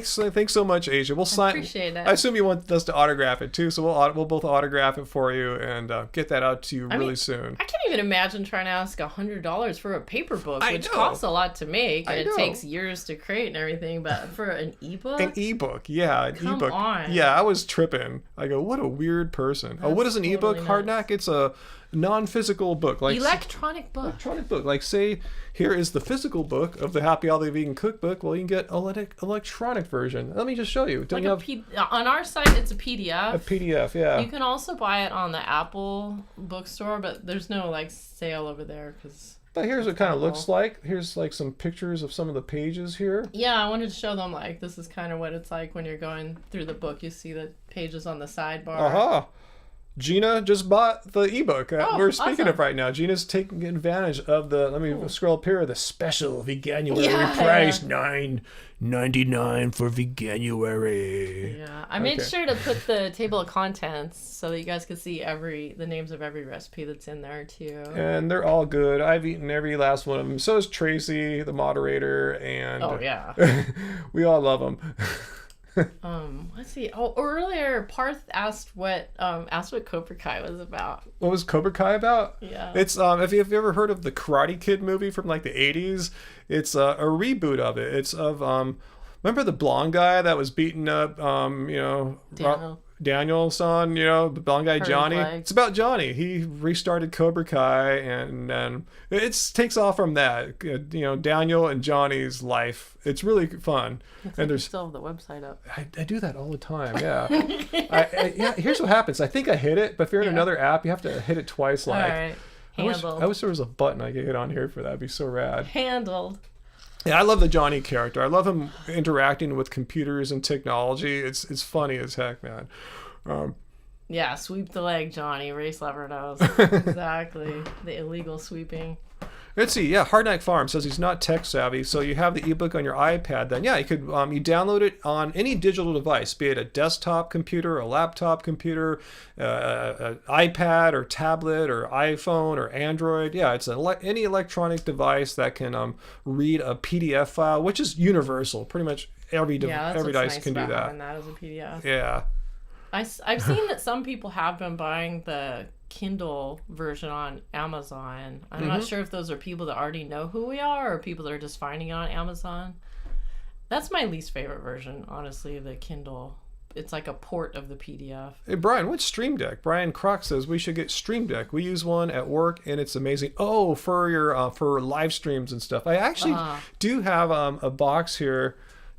S2: sweet.
S1: Thanks so much, Asia. We'll sign.
S2: appreciate it.
S1: I assume you want us to autograph it too, so we'll both autograph it for you and get that out to you really
S2: mean,
S1: soon.
S2: I can't even imagine trying to ask $100 for a paper book,
S1: I
S2: which
S1: know.
S2: costs a lot to make,
S1: I
S2: and
S1: know.
S2: it takes years to create and everything. But for an ebook,
S1: An ebook, yeah, an
S2: Come
S1: ebook.
S2: on.
S1: Yeah, I was tripping. I go, what a weird person. What is an
S2: That's
S1: ebook,
S2: totally
S1: Hardknack? It's a non-physical book, like
S2: electronic book.
S1: electronic book. Like, say, here is the physical book of the Happy Healthy Vegan Cookbook. Well, you can get electronic version. Let me just show you. Don't
S2: Like
S1: you
S2: a
S1: have
S2: on our site, it's a PDF.
S1: a PDF? Yeah.
S2: You can also buy it on the Apple bookstore, but there's no sale over there because.
S1: But here's what it kind of looks
S2: Apple.
S1: like. Here's some pictures of some of the pages here.
S2: Yeah, I wanted to show them this is kind of what it's like when you're going through the book. You see the pages on the sidebar.
S1: Aha. Gina just bought the ebook we're speaking
S2: awesome.
S1: of right now. Gina's taking advantage of the, let me scroll up here, the special Veganuary
S2: Yeah,
S1: price,
S2: yeah.
S1: $9.99 for Veganuary.
S2: Yeah, I made
S1: Okay.
S2: sure to put the table of contents so that you guys could see the names of every recipe that's in there too.
S1: And they're all good. I've eaten every last one of them. So is Tracy, the moderator, and
S2: Oh yeah.
S1: we all love them.
S2: Let's see. Oh, earlier Parth asked what Cobra Kai was about.
S1: What was Cobra Kai about?
S2: Yeah.
S1: It's if you've ever heard of the Karate Kid movie from the 80s, it's a reboot of it. It's of remember the blonde guy that was beating up
S2: Daniel.
S1: Daniel-san, the blonde guy
S2: Hurt his
S1: Johnny.
S2: leg.
S1: It's about Johnny. He restarted Cobra Kai, and it takes off from that. Daniel and Johnny's life. It's really fun. And there's
S2: Still have the website up.
S1: I do that all the time. Yeah. Yeah. Here's what happens. I think I hit it, but if you're in
S2: Yeah.
S1: another app, you have to hit it twice.
S2: All
S1: Like,
S2: right.
S1: I wish
S2: Handled.
S1: there was a button I could hit on here for that. It'd be so rad.
S2: Handled.
S1: Yeah, I love the Johnny character. I love him interacting with computers and technology. It's funny as heck, man.
S2: Yeah, sweep the leg, Johnny. Race lever nose. Exactly. The illegal sweeping.
S1: Let's see. Yeah, Hard Knight Farm says he's not tech savvy, so you have the ebook on your iPad. Then yeah, you could you download it on any digital device, be it a desktop computer, a laptop computer, an iPad or tablet or iPhone or Android. Yeah, it's any electronic device that can read a PDF file, which is universal. Pretty much every device can do that.
S2: Having that as a PDF.
S1: Yeah.
S2: I've seen that some people have been buying the Kindle version on Amazon. I'm not sure if those are people that already know who we are or people that are just finding it on Amazon. That's my least favorite version, honestly, the Kindle. It's like a port of the PDF.
S1: Hey, Brian, what's Stream Deck? Brian Croc says we should get Stream Deck. We use one at work, and it's amazing. Oh, for your for live streams and stuff. I actually do have a box here.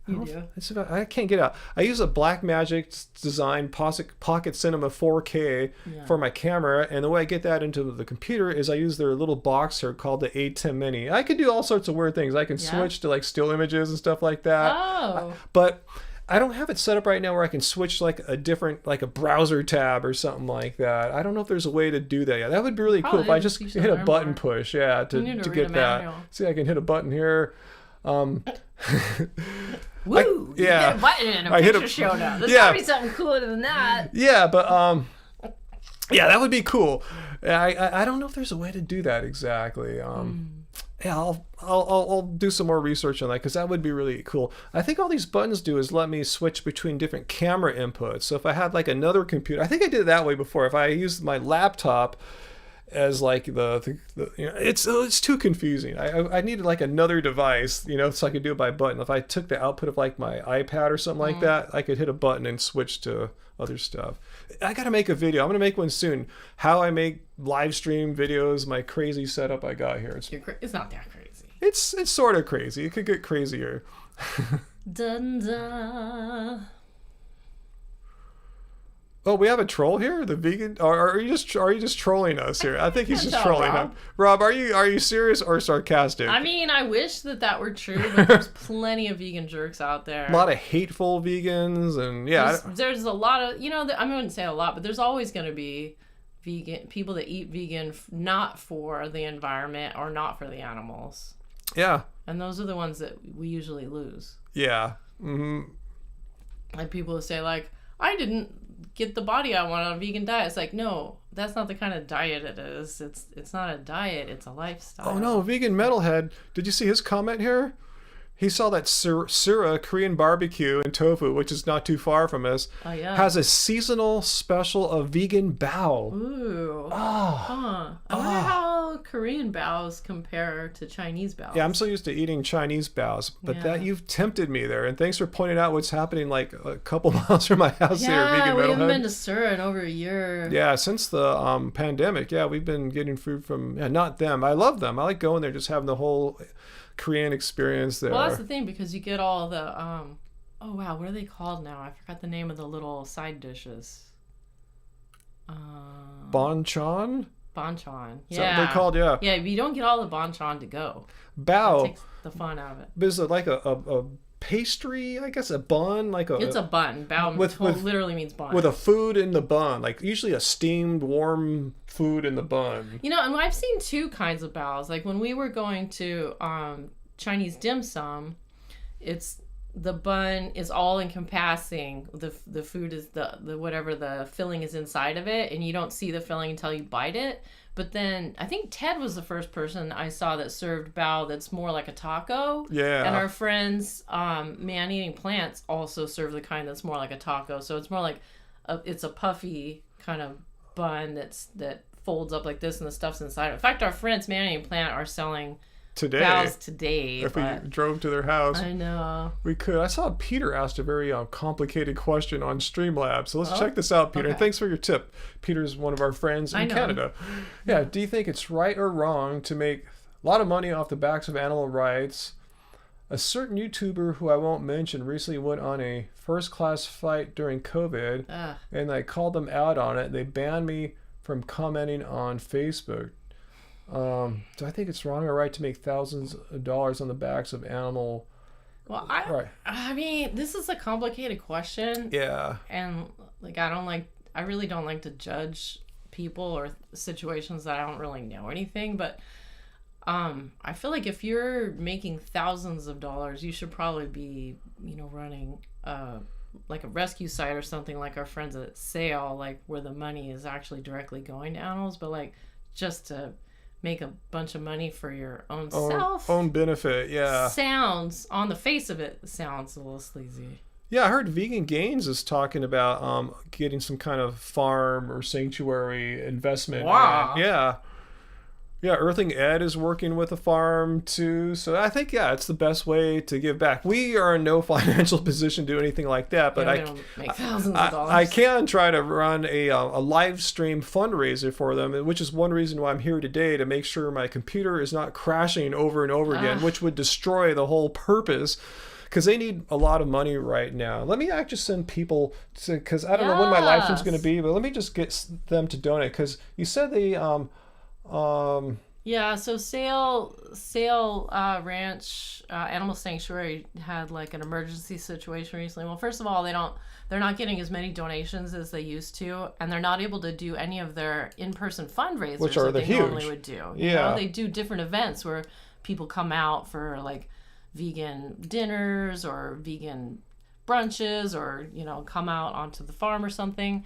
S2: You do?
S1: I can't get out. I use a Blackmagic Design Pocket Cinema 4K for my camera, and the way I get that into the computer is I use their little box here called the A10 Mini. I can do all sorts of weird things. I can switch to like still images and stuff like that.
S2: Oh.
S1: But I don't have it set up right now where I can switch like a different, like a browser tab or something like that. I don't know if there's a way to do that yet. That would be really cool if I just hit a button push, to get that. See, I can hit a button here.
S2: Woo! You hit a button and a picture showed up. There's gotta be something cooler than that.
S1: Yeah, but that would be cool. I don't know if there's a way to do that exactly. Yeah, I'll do some more research on that because that would be really cool. I think all these buttons do is let me switch between different camera inputs. So if I had like another computer, I think I did it that way before. If I used my laptop as like the it's too confusing. I needed like another device, so I could do it by button. If I took the output of like my iPad or something like that, I could hit a button and switch to other stuff. I gotta make a video. I'm gonna make one soon. How I make live stream videos, my crazy setup I got here.
S2: It's not that crazy.
S1: It's sort of crazy. It could get crazier.
S2: Dun, dun.
S1: Oh, we have a troll here, the vegan. Or are you just trolling us here? I think he's just trolling us. Rob, are you serious or sarcastic?
S2: I mean, I wish that were true, but there's plenty of vegan jerks out there.
S1: A lot of hateful vegans, and
S2: there's a lot of I wouldn't say a lot, but there's always going to be vegan people that eat vegan not for the environment or not for the animals.
S1: Yeah.
S2: And those are the ones that we usually lose.
S1: Yeah. Mm-hmm.
S2: Like people who say like, I didn't get the body I want on a vegan diet. It's like, no, that's not the kind of diet it is. It's not a diet, it's a lifestyle.
S1: Oh no, Vegan Metalhead, did you see his comment here? He saw that Sura Korean barbecue and tofu, which is not too far from us, has a seasonal special of vegan bao.
S2: Ooh.
S1: Oh.
S2: Huh. I wonder how Korean baos compare to Chinese baos.
S1: Yeah, I'm so used to eating Chinese baos, but that you've tempted me there. And thanks for pointing out what's happening like a couple miles from my house here, Vegan Metalhead.
S2: Yeah, we haven't been to Sura in over a year.
S1: Yeah, since the pandemic, we've been getting food from, not them. I love them. I like going there, just having the whole Korean experience there.
S2: Well, that's the thing, because you get all the oh wow, what are they called now? I forgot the name of the little side dishes.
S1: Banchan?
S2: Banchan.
S1: Is that what they're called? Yeah.
S2: Yeah, but you don't get all the banchan to go.
S1: Bao.
S2: It takes the fun out of it.
S1: But is it like a pastry, I guess, a bun?
S2: It's a bun. Bao literally means bun.
S1: With a food in the bun, like usually a steamed, warm food in the bun.
S2: And I've seen two kinds of baos. Like when we were going to Chinese dim sum, the bun is all encompassing. The food is the whatever the filling is inside of it, and you don't see the filling until you bite it. But then I think Ted was the first person I saw that served bao that's more like a taco.
S1: Yeah.
S2: And our friends, Man Eating Plants, also serve the kind that's more like a taco. So it's more like it's a puffy kind of bun that folds up like this and the stuff's inside. In fact, our friends Man Eating Plant are selling baos today.
S1: If we drove to their house,
S2: I know
S1: we could. I saw Peter asked a very complicated question on Streamlabs, so let's check this out, Peter.
S2: Okay.
S1: And thanks for your tip. Peter's one of our friends in Canada. Yeah. Do you think it's right or wrong to make a lot of money off the backs of animal rights? A certain YouTuber who I won't mention recently went on a first-class fight during COVID, and I called them out on it. They banned me from commenting on Facebook. Do I think it's wrong or right to make thousands of dollars on the backs of animal?
S2: Well, I mean, this is a complicated question.
S1: Yeah.
S2: And I really don't like to judge people or situations that I don't really know anything. But I feel like if you're making thousands of dollars, you should probably be, running like a rescue site or something like our friends at Sale, like where the money is actually directly going to animals, but like just to make a bunch of money for your own self.
S1: Own benefit, yeah.
S2: Sounds, on the face of it, sounds a little sleazy.
S1: Yeah, I heard Vegan Gains is talking about getting some kind of farm or sanctuary investment.
S2: Wow.
S1: Yeah. Yeah, Earthing Ed is working with a farm too. So I think, it's the best way to give back. We are in no financial position to do anything like that, but
S2: We don't make thousands of dollars.
S1: I can try to run a live stream fundraiser for them, which is one reason why I'm here today, to make sure my computer is not crashing over and over again, which would destroy the whole purpose. Because they need a lot of money right now. Let me just send people to, because I don't know when my live stream's going to be, but let me just get them to donate. Because you said they,
S2: yeah, so Sale Ranch Animal Sanctuary had like an emergency situation recently. Well, first of all, they're not getting as many donations as they used to, and they're not able to do any of their in-person fundraisers
S1: which are
S2: that they
S1: huge.
S2: normally would do. You
S1: Yeah.
S2: know, they do different events where people come out for like vegan dinners or vegan brunches, or come out onto the farm or something,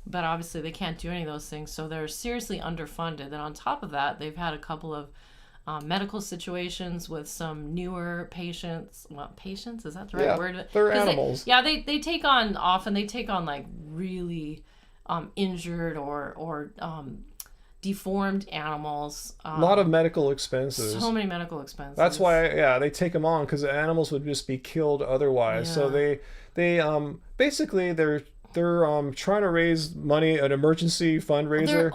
S2: but obviously they can't do any of those things, so they're seriously underfunded. And on top of that, they've had a couple of medical situations with some newer patients. Well, patients, is that the right word?
S1: They're animals.
S2: They take on like really injured or deformed animals.
S1: A lot of medical expenses.
S2: So many medical expenses.
S1: That's why, they take them on, because the animals would just be killed otherwise.
S2: Yeah.
S1: So they basically they're trying to raise money, an emergency fundraiser.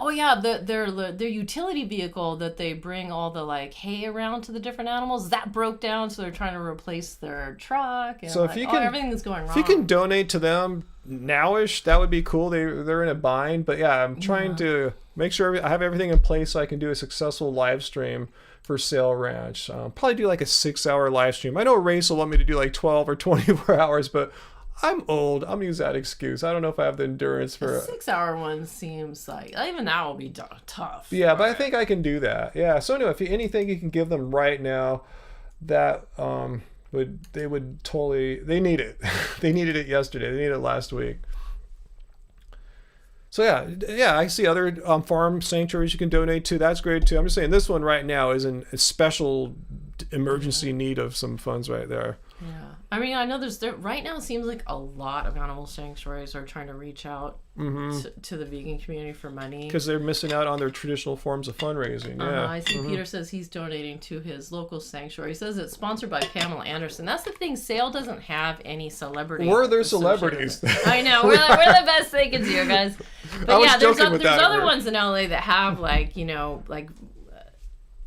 S2: Their utility vehicle that they bring all the like hay around to the different animals, that broke down, so they're trying to replace their truck. And
S1: So if you can,
S2: everything that's going wrong.
S1: if you can donate to them nowish, that would be cool. They're in a bind, but I'm trying to make sure I have everything in place so I can do a successful live stream for Sale Ranch. Probably do like a 6-hour live stream. I know Race will want me to do like 12 or 24 hours, but I'm old. I'm gonna use that excuse. I don't know if I have the endurance for
S2: a 6-hour one seems like even that will be tough.
S1: Yeah, but I think I can do that. Yeah. So anyway, if anything you can give them right now, that they need it. They needed it yesterday. They needed it last week. So I see other farm sanctuaries you can donate to. That's great too. I'm just saying this one right now is in a special emergency need of some funds right there.
S2: Yeah. I mean, I know right now it seems like a lot of animal sanctuaries are trying to reach out to the vegan community for money.
S1: Because they're missing out on their traditional forms of fundraising. Yeah.
S2: I see Peter says he's donating to his local sanctuary. He says it's sponsored by Pamela Anderson. That's the thing. Sale doesn't have any celebrity.
S1: We're their celebrities.
S2: I know. We're the best they can do, guys. But yeah, there's other ones in LA that have like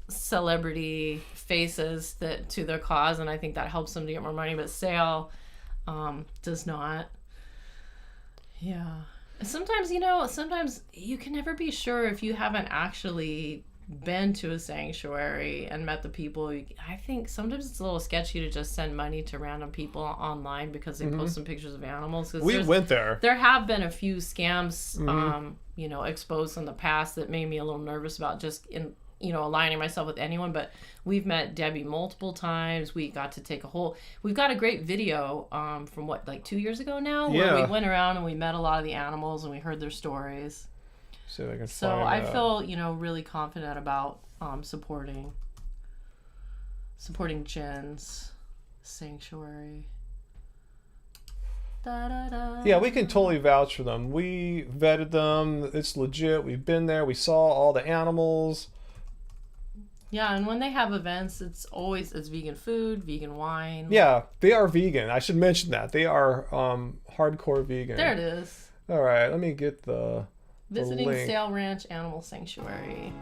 S2: celebrity faces to their cause, and I think that helps them to get more money, but Sale does not. Yeah. Sometimes you can never be sure if you haven't actually been to a sanctuary and met the people. I think sometimes it's a little sketchy to just send money to random people online because they post some pictures of animals.
S1: We went there.
S2: There have been a few scams exposed in the past that made me a little nervous about just aligning myself with anyone, but we've met Debbie multiple times. We got to take we've got a great video from 2 years ago now, where we went around and we met a lot of the animals and we heard their stories.
S1: So
S2: I feel really confident about supporting Jen's sanctuary.
S1: Yeah, we can totally vouch for them. We vetted them. It's legit. We've been there. We saw all the animals.
S2: Yeah, and when they have events, it's vegan food, vegan wine.
S1: Yeah, they are vegan. I should mention that. They are hardcore vegan.
S2: There it is.
S1: All right, let me get
S2: Visiting
S1: link.
S2: Sale Ranch Animal Sanctuary.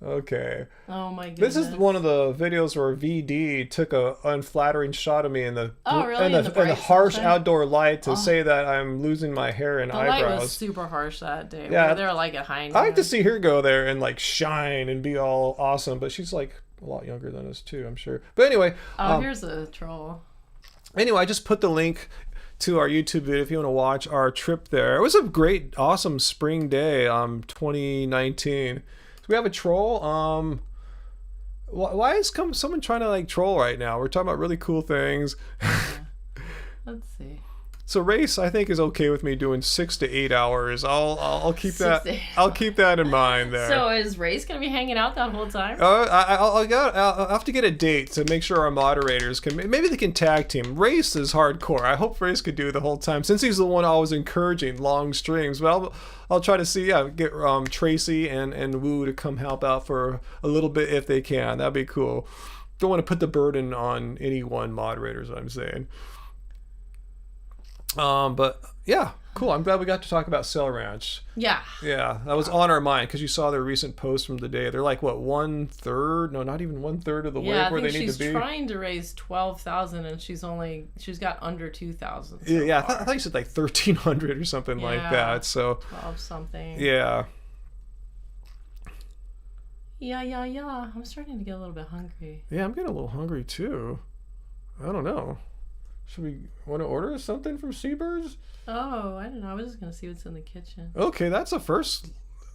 S1: Okay.
S2: Oh my goodness.
S1: This is one of the videos where VD took a unflattering shot of me in the harsh outdoor light to say that I'm losing my hair and eyebrows.
S2: The light was super harsh that day.
S1: Yeah,
S2: they were like at high noon.
S1: I like to see her go there and like shine and be all awesome, but she's like a lot younger than us too, I'm sure. But anyway.
S2: Here's a troll.
S1: Anyway, I just put the link to our YouTube video if you want to watch our trip there. It was a great, awesome spring day, 2019. So we have a troll. Why is someone trying to like troll right now? We're talking about really cool things.
S2: Let's see.
S1: So race, I think, is okay with me doing 6 to 8 hours. I'll keep
S2: 6
S1: that.
S2: to 8
S1: I'll keep that in mind there.
S2: So is Race gonna be hanging out that whole time?
S1: I'll have to get a date to make sure our moderators can. Maybe they can tag team. Race is hardcore. I hope Race could do the whole time since he's the one always encouraging long streams. But I'll try to see. Yeah, get Tracy and Woo to come help out for a little bit if they can. That'd be cool. Don't want to put the burden on any one moderator, is what I'm saying. But yeah, cool. I'm glad we got to talk about Cell Ranch.
S2: Yeah.
S1: Yeah, that was on our mind because you saw their recent post from the day. They're like, what, 1/3? No, not even 1/3 of the way
S2: Yeah, I
S1: where
S2: think
S1: they need
S2: she's
S1: to be.
S2: trying to raise 12,000 and she's got under 2,000. So
S1: Yeah, I
S2: far.
S1: thought you said like 1,300 or something like
S2: Yeah.
S1: that. So
S2: 12 something.
S1: yeah,
S2: Yeah. I'm starting to get a little bit hungry.
S1: I'm getting a little hungry too. I don't know. Should we want to order something from Seabirds?
S2: Oh, I don't know. I was just gonna see what's in the kitchen.
S1: Okay, that's the first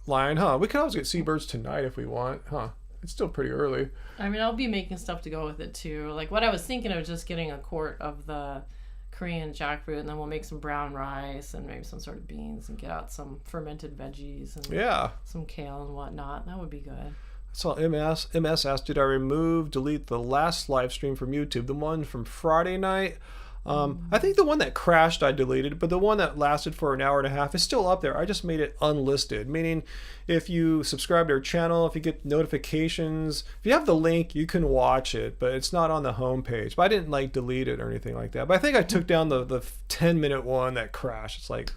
S1: line, huh? We can always get Seabirds tonight if we want, huh? It's still pretty early.
S2: I mean, I'll be making stuff to go with it too. Like what I was thinking of, just getting a quart of the Korean jackfruit, and then we'll make some brown rice and maybe some sort of beans, and get out some fermented veggies and
S1: Yeah.
S2: some kale and whatnot. That would be good.
S1: So MS asked, did I delete the last live stream from YouTube, the one from Friday night? I think the one that crashed I deleted, but the one that lasted for an hour and a half is still up there. I just made it unlisted, meaning if you subscribe to our channel, if you get notifications, if you have the link, you can watch it, but it's not on the homepage. But I didn't like delete it or anything like that. But I think I took down the 10-minute one that crashed. It's like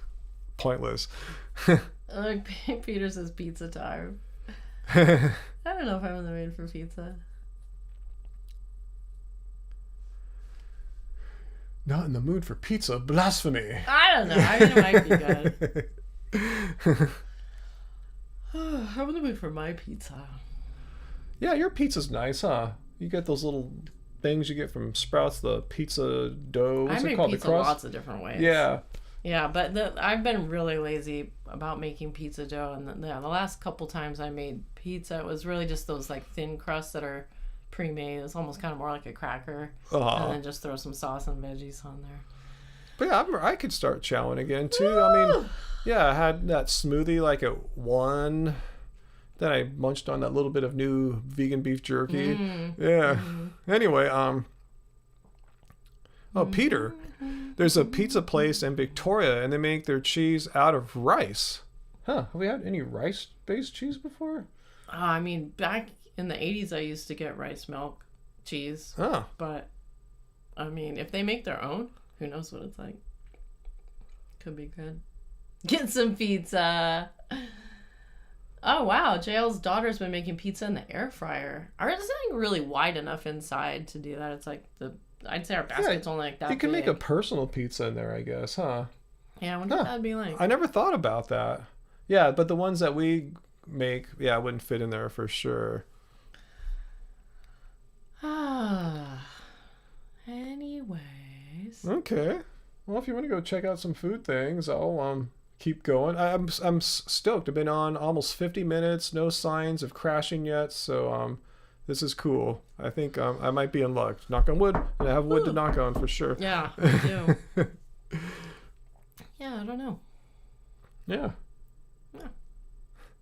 S1: pointless.
S2: Peter says pizza time. I don't know if I'm in the mood for pizza.
S1: Not in the mood for pizza. Blasphemy.
S2: I don't know. I mean, it might be good. I'm in the mood for my pizza.
S1: Yeah, your pizza's nice, huh? You get those little things you get from Sprouts, the pizza dough. What's
S2: I
S1: it
S2: make
S1: called?
S2: pizza
S1: The crust?
S2: lots of different ways.
S1: Yeah.
S2: Yeah, but I've been really lazy about making pizza dough, and the last couple times I made pizza, it was really just those like thin crusts that are pre-made. It's almost kind of more like a cracker, and then just throw some sauce and veggies on there.
S1: But yeah, I could start chowing again too. I mean, yeah, I had that smoothie like at 1. Then I munched on that little bit of new vegan beef jerky. Yeah. Anyway, Peter, there's a pizza place in Victoria, and they make their cheese out of rice. Huh? Have we had any rice-based cheese before?
S2: I mean, back in the 80s, I used to get rice milk cheese.
S1: Oh.
S2: But, I mean, if they make their own, who knows what it's like. Could be good. Get some pizza. Oh, wow. JL's daughter's been making pizza in the air fryer. Ours isn't really wide enough inside to do that. It's like I'd say our basket's only like that
S1: You can make a
S2: big.
S1: personal pizza in there, I guess, huh?
S2: Yeah, I wonder what that'd be like.
S1: I never thought about that. Yeah, but the ones that we make, wouldn't fit in there for sure.
S2: Anyways.
S1: Okay. Well, if you want to go check out some food things, I'll keep going. I'm stoked. I've been on almost 50 minutes, no signs of crashing yet, so this is cool. I think I might be in luck. Knock on wood. And I have wood to knock on for sure.
S2: Yeah, I do. Yeah, I don't know.
S1: Yeah.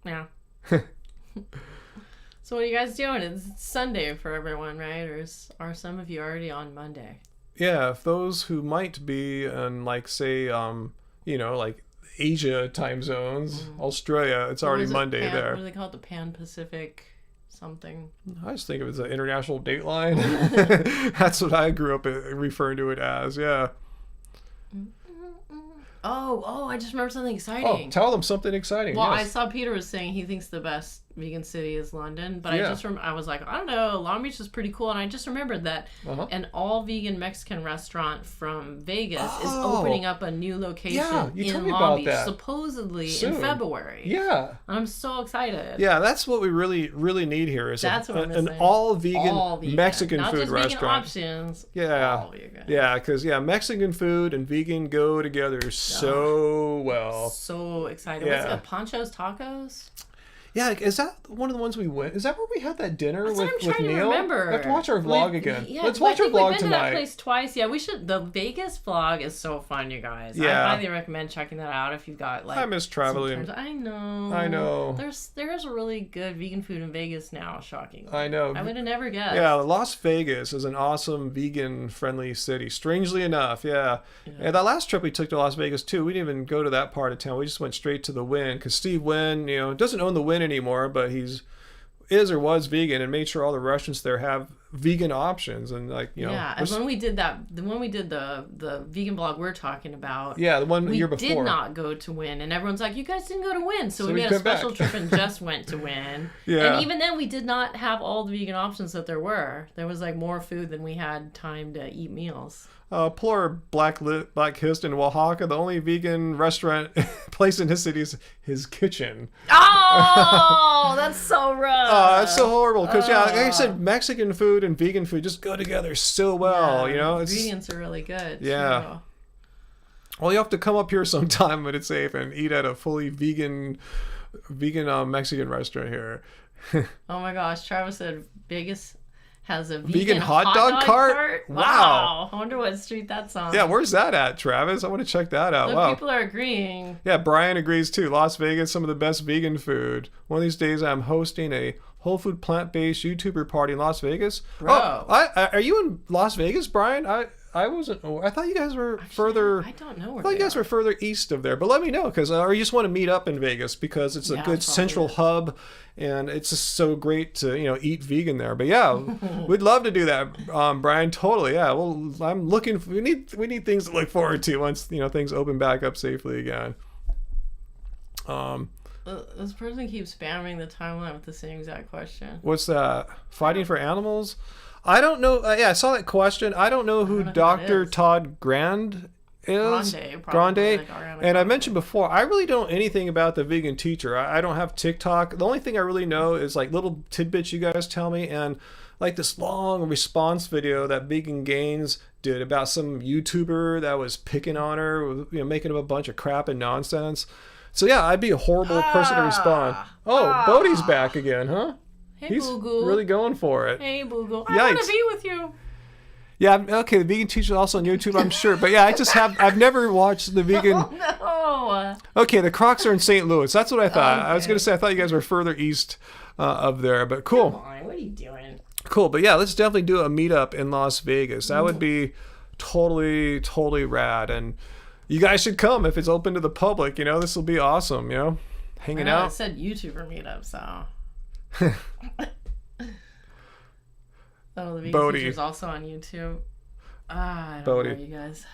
S2: Yeah. So what are you guys doing? It's Sunday for everyone, right? Or are some of you already on Monday?
S1: Yeah, if those who might be in, like, say, like Asia time zones, Australia, it's already Monday there.
S2: What do they call it? The Pan-Pacific something.
S1: I just think of it as an international dateline. That's what I grew up referring to it as, yeah.
S2: Oh, I just remembered something
S1: Oh,
S2: exciting.
S1: tell them something exciting.
S2: Well, I
S1: yes.
S2: saw Peter was saying he thinks the best vegan city is London, but
S1: Yeah.
S2: I was like, I don't know, Long Beach is pretty cool, and I just remembered that
S1: Uh-huh.
S2: an all vegan Mexican restaurant from Vegas is
S1: Oh.
S2: opening up a new location
S1: Yeah, you told
S2: in
S1: me
S2: Long
S1: about
S2: Beach,
S1: that.
S2: supposedly
S1: Soon.
S2: in February.
S1: Yeah.
S2: I'm so excited.
S1: Yeah, that's what we really, really need here is
S2: That's what I'm
S1: an
S2: missing.
S1: all vegan,
S2: All vegan.
S1: Mexican
S2: Not
S1: food
S2: just
S1: restaurant.
S2: vegan options.
S1: Yeah.
S2: All vegan.
S1: Yeah, because Mexican food and vegan go together so well.
S2: So excited.
S1: Yeah.
S2: What's it? Poncho's Tacos?
S1: Yeah, like, is that one of the ones we went? Is that where we had that dinner
S2: That's
S1: with,
S2: what I'm
S1: with
S2: trying to
S1: Neil?
S2: remember.
S1: We have to watch our vlog again. Let's watch
S2: I
S1: our
S2: think we've
S1: vlog
S2: been to that
S1: tonight.
S2: place twice. Yeah, we should. The Vegas vlog is so fun, you guys.
S1: Yeah.
S2: I highly recommend checking that out if you've got like.
S1: I miss traveling.
S2: I know.
S1: I know.
S2: There's really good vegan food in Vegas now. Shocking.
S1: I know.
S2: I would have never guessed.
S1: Yeah, Las Vegas is an awesome vegan-friendly city. Strangely enough, yeah. And that last trip we took to Las Vegas too, we didn't even go to that part of town. We just went straight to the Wynn because Steve Wynn, doesn't own the Wynn anymore, but he's is or was vegan and made sure all the restaurants there have vegan options and
S2: Yeah, and when we did the vegan blog we're talking about,
S1: the one year before,
S2: we did not go to Wynn, and everyone's like, you guys didn't go to Wynn, so we
S1: we
S2: made a
S1: came back.
S2: special trip and just went to Wynn.
S1: Yeah.
S2: And even then we did not have all the vegan options that there were. There was like more food than we had time to eat meals.
S1: Poor Black Hist in Oaxaca, the only vegan restaurant place in his city is his kitchen.
S2: Oh, that's so rough.
S1: Oh, that's so horrible. Because, like I said, Mexican food and vegan food just go together so well,
S2: Ingredients are really good.
S1: Yeah.
S2: Too.
S1: Well, you have to come up here sometime when it's safe and eat at a fully vegan Mexican restaurant here.
S2: Oh my gosh, Travis said Vegas has a
S1: vegan hot dog cart? Wow.
S2: I wonder what street that's on.
S1: Yeah, where's that at, Travis? I want to check that out.
S2: Look,
S1: Wow.
S2: people are agreeing.
S1: Yeah, Brian agrees too. Las Vegas, some of the best vegan food. One of these days I'm hosting a whole food plant-based YouTuber party in Las Vegas.
S2: Bro.
S1: Oh, are you in Las Vegas, Brian? I wasn't. I thought you guys were further.
S2: I don't know where
S1: I thought you
S2: they
S1: guys
S2: are.
S1: were further east of there, but let me know because or you just want to meet up in Vegas because it's a
S2: Yeah,
S1: good
S2: probably
S1: central
S2: is.
S1: hub, and it's just so great to eat vegan there. But yeah, we'd love to do that, Brian. Totally, yeah. Well, I'm looking. We need things to look forward to once things open back up safely again.
S2: This person keeps spamming the timeline with the same exact question.
S1: What's that? Fighting for animals? I don't know. I saw that question. I don't know who
S2: know who that
S1: Dr.
S2: is.
S1: Todd Grande is.
S2: Grande, probably,
S1: Grande.
S2: like Ariana
S1: And I
S2: Grande.
S1: mentioned before, I really don't know anything about the vegan teacher. I don't have TikTok. The only thing I really know is like little tidbits you guys tell me and like this long response video that Vegan Gains did about some YouTuber that was picking on her, making up a bunch of crap and nonsense. So yeah, I'd be a horrible person to respond. Oh, Bodhi's back again, huh?
S2: Hey,
S1: He's
S2: Boo-Goo.
S1: really going for it.
S2: Hey, Boogle. I want
S1: Yikes.
S2: to be with you.
S1: Yeah, okay, the vegan teacher is also on YouTube, I'm sure. But yeah, I've never watched the vegan.
S2: No.
S1: Okay, the Crocs are in St. Louis. That's what I thought. I was
S2: Okay.
S1: going to say, I thought you guys were further east of there, but
S2: Come
S1: cool.
S2: on, what are you doing?
S1: Cool, but yeah, let's definitely do a meetup in Las Vegas. That would be totally, totally rad. And you guys should come if it's open to the public. This will be awesome, hanging
S2: I know,
S1: out.
S2: it said YouTuber meetup, so. Oh, the vegan
S1: Bodhi.
S2: teacher's also on YouTube. I don't
S1: Bodhi.
S2: know, you guys.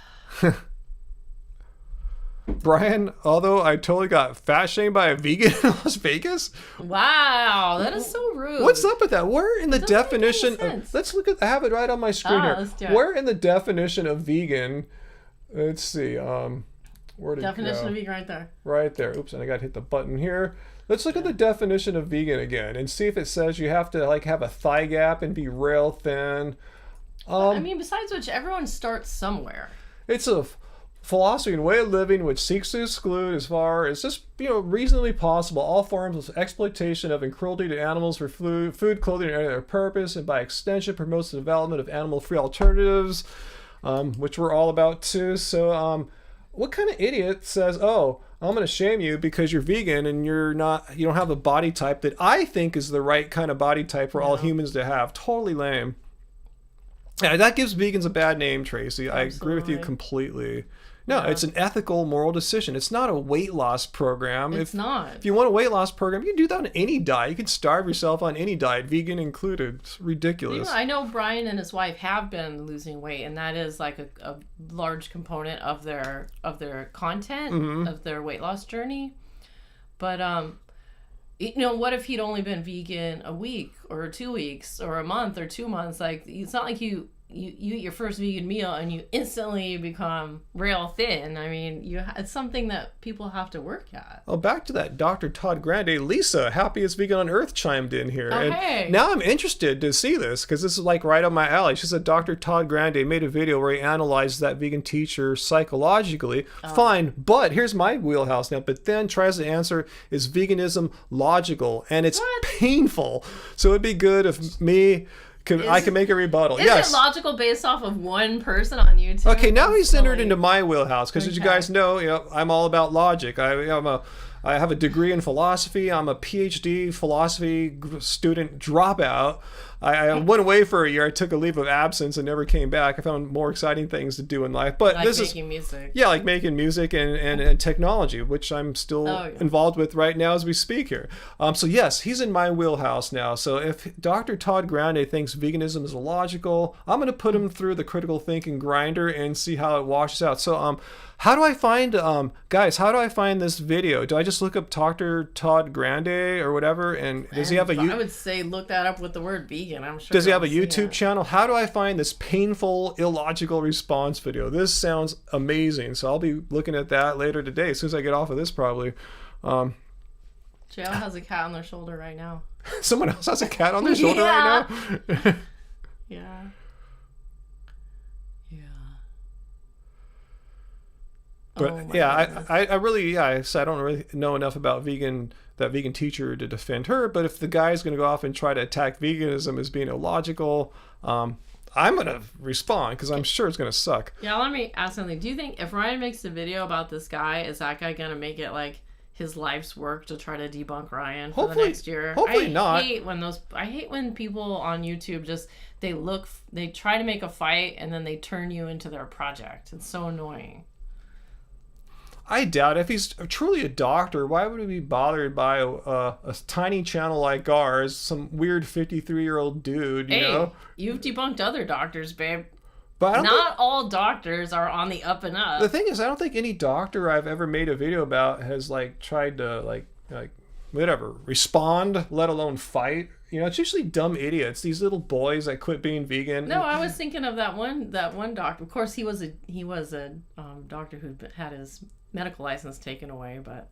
S1: Brian, although I totally got fat shamed by a vegan in Las Vegas,
S2: Wow, that is so rude.
S1: what's up with that? Where in the
S2: doesn't make any
S1: definition of,
S2: sense.
S1: let's look at, I have it right on my screen here.
S2: Let's do it.
S1: Where in the definition of vegan, let's see, where did it
S2: Definition
S1: go?
S2: of vegan right there.
S1: Right there. Oops, and I got to hit the button here. Let's look at the definition of vegan again and see if it says you have to have a thigh gap and be rail thin.
S2: I mean, besides which, everyone starts somewhere.
S1: It's a philosophy and way of living which seeks to exclude, as far as just reasonably possible, all forms of exploitation of and cruelty to animals for food, clothing, and any other purpose, and by extension promotes the development of animal-free alternatives, which we're all about too. So, what kind of idiot says, "Oh, I'm going to shame you because you're vegan and you don't have a body type that I think is the right kind of body type for all humans to have"? Totally lame. Yeah, that gives vegans a bad name, Tracy. I agree with you
S2: Absolutely.
S1: completely. No, it's an ethical, moral decision. It's not a weight loss program.
S2: It's not.
S1: If you want a weight loss program, you can do that on any diet. You can starve yourself on any diet, vegan included. It's ridiculous.
S2: I know Brian and his wife have been losing weight, and that is like a large component of their content,
S1: Mm-hmm.
S2: of their weight loss journey. But what if he'd only been vegan a week or 2 weeks or a month or 2 months? Like, it's not like you you eat your first vegan meal and you instantly become rail thin. I mean, it's something that people have to work at.
S1: Oh, back to that Dr. Todd Grande. Lisa, happiest vegan on earth, chimed in here.
S2: Oh,
S1: and
S2: hey.
S1: now I'm interested to see this because this is like right up my alley. She said Dr. Todd Grande made a video where he analyzed that vegan teacher psychologically. Fine, but here's my wheelhouse now. But then tries to answer, is veganism logical? And it's painful. So it'd be good if I can make a rebuttal.
S2: Is
S1: Yes.
S2: it logical based off of one person on YouTube?
S1: Okay, now he's
S2: Silly.
S1: entered into my wheelhouse because, as you
S2: Okay.
S1: guys know, I'm all about logic. I have a degree in philosophy. I'm a PhD philosophy student dropout. I went away for a year. I took a leave of absence and never came back. I found more exciting things to do in life. But
S2: Like
S1: this
S2: making music.
S1: yeah, like making music and technology, which I'm still involved with right now as we speak here. So yes, he's in my wheelhouse now. So if Dr. Todd Grande thinks veganism is illogical, I'm going to put him through the critical thinking grinder and see how it washes out. So how do I find guys? How do I find this video? Do I just look up Dr. Todd Grande or whatever? And does he have a
S2: I would say look that up with the word vegan. I'm sure.
S1: does he have a
S2: you'll see
S1: YouTube
S2: it.
S1: channel? How do I find this painful, illogical response video? This sounds amazing. So I'll be looking at that later today, as soon as I get off of this, probably.
S2: JL has a cat on their shoulder right now.
S1: Someone else has a cat on their shoulder
S2: Yeah.
S1: right now?
S2: Yeah. Yeah.
S1: But
S2: Oh my
S1: yeah,
S2: goodness.
S1: I really, I don't really know enough about that vegan teacher to defend her. But if the guy's going to go off and try to attack veganism as being illogical, I'm going to respond because I'm sure it's going to suck.
S2: Yeah, let me ask something. Do you think if Ryan makes a video about this guy, is that guy going to make it like his life's work to try to debunk Ryan for
S1: Hopefully-
S2: the next year?
S1: hopefully not.
S2: I hate when people on YouTube just they try to make a fight and then they turn you into their project. It's so annoying.
S1: I doubt if he's truly a doctor, why would he be bothered by a tiny channel like ours, some weird 53-year-old dude, you know?
S2: You've debunked other doctors, babe.
S1: But I don't
S2: Not all doctors are on the up and up.
S1: the thing is, I don't think any doctor I've ever made a video about has like tried to like whatever respond, let alone fight. You know, it's usually dumb idiots, these little boys that quit being vegan.
S2: No, I was thinking of that one doctor. Of course, he was a doctor who had his medical license taken away, but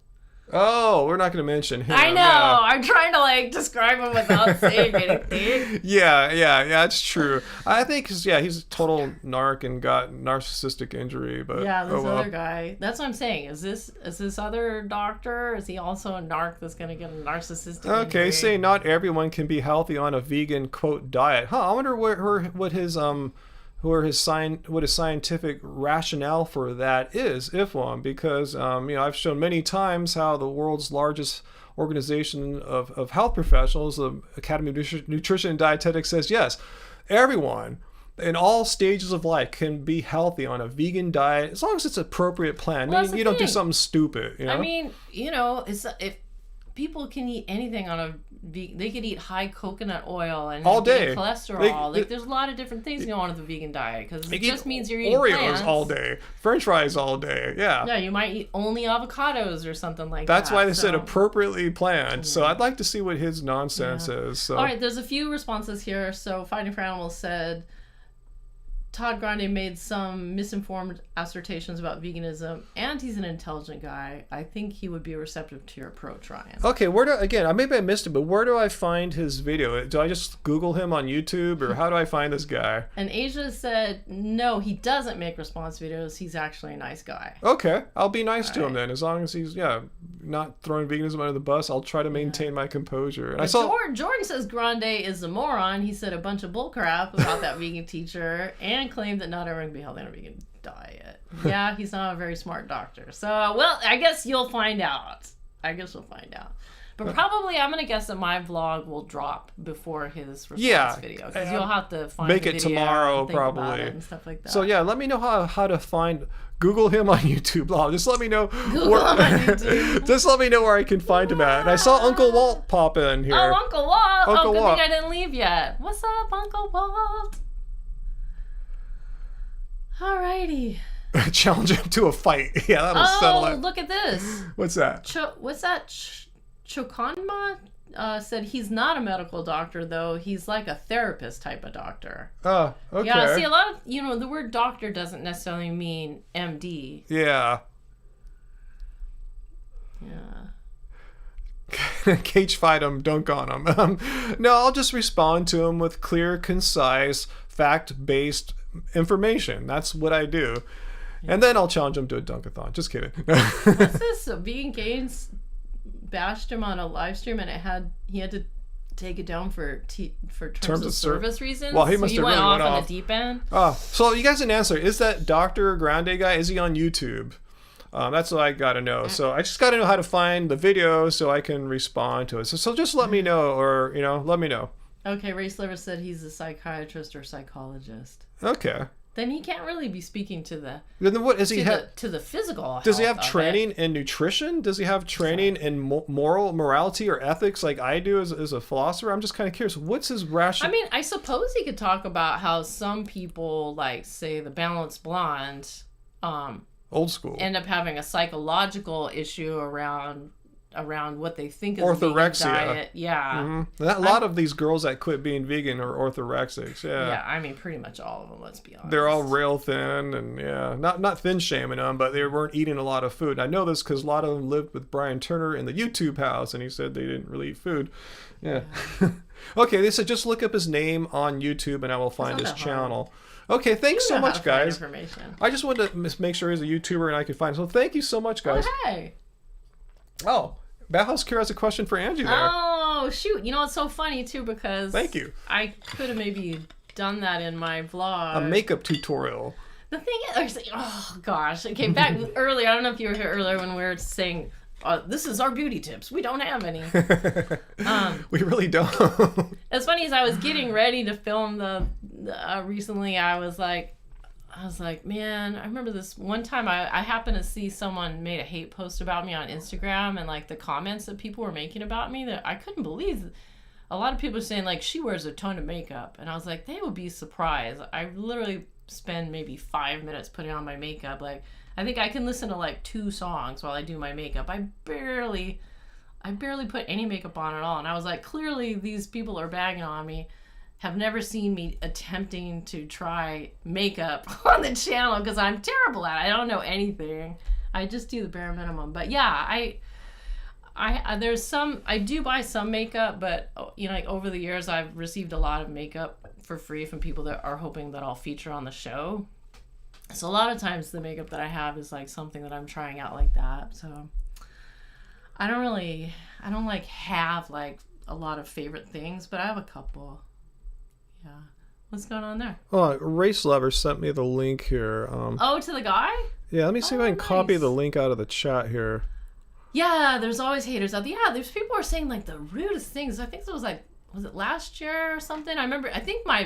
S1: Oh, we're not going to mention him.
S2: I know.
S1: Yeah.
S2: I'm trying to like describe him without saying anything.
S1: Yeah, it's true. I think, he's a total narc and got narcissistic injury, but
S2: Yeah, this
S1: oh well.
S2: other guy. That's what I'm saying. Is this other doctor? Is he also a narc that's gonna get a narcissistic
S1: Okay,
S2: injury?
S1: say not everyone can be healthy on a vegan quote diet. Huh? I wonder what his scientific rationale for that is, if one, because I've shown many times how the world's largest organization of health professionals, the Academy of Nutrition and Dietetics, says yes, everyone in all stages of life can be healthy on a vegan diet as long as it's an appropriate plan.
S2: Well,
S1: I
S2: that's
S1: mean,
S2: the
S1: you don't do
S2: thing.
S1: something stupid. You know?
S2: I mean, if people can eat anything on a they could eat high coconut oil and
S1: All
S2: not get
S1: day.
S2: cholesterol. There's a lot of different things going on with the vegan diet because it
S1: You
S2: just
S1: eat
S2: means you're eating
S1: Oreos
S2: plants.
S1: all day, French fries all day. Yeah.
S2: Yeah, you might eat only avocados or something like
S1: That's
S2: that.
S1: why they said
S2: so-
S1: appropriately planned. So I'd like to see what his nonsense is. So.
S2: All right, there's a few responses here. So Fighting for Animals said Todd Grande made some misinformed assertions about veganism, and he's an intelligent guy. I think he would be receptive to your approach, Ryan.
S1: Okay, maybe I missed it, but where do I find his video? Do I just Google him on YouTube, or how do I find this guy?
S2: And Asia said, no, he doesn't make response videos. He's actually a nice guy.
S1: Okay, I'll be nice to him
S2: right.
S1: then, as long as he's not throwing veganism under the bus. I'll try to maintain my composure. And I saw.
S2: Jordan says Grande is a moron. He said a bunch of bullcrap about that vegan teacher and claimed that not everyone can be healthy on a vegan diet. Yeah, he's not a very smart doctor. So, well, I guess you'll find out. But probably I'm going to guess that my vlog will drop before his response video. Because you'll have to find
S1: make
S2: the
S1: it
S2: video
S1: tomorrow,
S2: and think about
S1: probably.
S2: it and stuff like that.
S1: So yeah, let me know how to find. Google him on YouTube. Just let me know.
S2: Google him on YouTube.
S1: Just let me know where I can find him at. And I saw Uncle Walt pop in here.
S2: Oh, Uncle Walt.
S1: Uncle
S2: good
S1: Walt.
S2: thing I didn't leave yet. What's up, Uncle Walt? Alrighty.
S1: Challenge him to a fight. Yeah, that'll settle
S2: Oh,
S1: it.
S2: look at this.
S1: What's that?
S2: What's that? Chokanma? said he's not a medical doctor, though. He's like a therapist type of doctor.
S1: Oh, okay.
S2: Yeah, see, a lot of, the word doctor doesn't necessarily mean MD.
S1: Yeah.
S2: Yeah.
S1: Cage fight him, dunk on him. No, I'll just respond to him with clear, concise, fact-based information. That's what I do. And then I'll challenge him to a dunkathon. Just kidding.
S2: What's this? Vegan Gains bashed him on a live stream, and he had to take it down for terms of service reasons.
S1: Well, he
S2: so
S1: must
S2: he
S1: have
S2: went
S1: really
S2: off
S1: went
S2: on
S1: off.
S2: the deep end.
S1: Oh, so you guys didn't answer. Is that Dr. Grande guy? Is he on YouTube? That's what I gotta know. So I just gotta know how to find the video so I can respond to it. So just let me know, or let me know.
S2: Okay, Race Liver said he's a psychiatrist or psychologist.
S1: Okay.
S2: Then he can't really be speaking to the
S1: Then what is he
S2: to the physical.
S1: Does he
S2: health
S1: have
S2: of
S1: training
S2: it.
S1: in nutrition? Does he have training in morality or ethics like I do as a philosopher? I'm just kind of curious. What's his rational?
S2: I mean, I suppose he could talk about how some people, like say the Balanced Blonde,
S1: Old school.
S2: end up having a psychological issue around what they think is
S1: Orthorexia.
S2: a vegan diet. Yeah.
S1: A lot of these girls that quit being vegan are orthorexics. Yeah.
S2: Yeah, I mean, pretty much all of them, let's be honest.
S1: They're all rail thin, and not thin shaming them, but they weren't eating a lot of food. I know this because a lot of them lived with Brian Turner in the YouTube house, and he said they didn't really eat food. Yeah. Okay, they said just look up his name on YouTube, and I will find his
S2: not that hard.
S1: channel. Okay, thanks so
S2: You know how
S1: much,
S2: to find
S1: guys.
S2: information.
S1: I just wanted to make sure he's a YouTuber and I could find him. So thank you so much, guys.
S2: Oh, hey.
S1: Oh, Bauhaus Cure has a question for Angie there.
S2: Oh, shoot. It's so funny, too, because...
S1: Thank you.
S2: I could have maybe done that in my vlog.
S1: A makeup tutorial.
S2: The thing is, oh, gosh. Okay, back earlier, I don't know if you were here earlier when we were saying... this is our beauty tips. We don't have any.
S1: We really don't.
S2: As funny as I was getting ready to film recently, I was like, man, I remember this one time I happened to see someone made a hate post about me on Instagram, and like the comments that people were making about me, that I couldn't believe. A lot of people were saying like, she wears a ton of makeup, and I was like, they would be surprised. I literally spend maybe 5 minutes putting on my makeup. Like, I think I can listen to like 2 songs while I do my makeup. I barely put any makeup on at all. And I was like, clearly these people are bagging on me, have never seen me attempting to try makeup on the channel because I'm terrible at it. I don't know anything. I just do the bare minimum. But yeah, I do buy some makeup, but like over the years I've received a lot of makeup for free from people that are hoping that I'll feature on the show. So a lot of times the makeup that I have is like something that I'm trying out like that. So I don't like have like a lot of favorite things, but I have a couple. Yeah. What's going on there?
S1: Oh, Race Lover sent me the link here.
S2: To the guy?
S1: Yeah, let me see if I can
S2: nice.
S1: copy the link out of the chat here.
S2: Yeah, there's always haters out there. Yeah, there's people who are saying like the rudest things. I think it was like, was it last year or something? I remember, I think my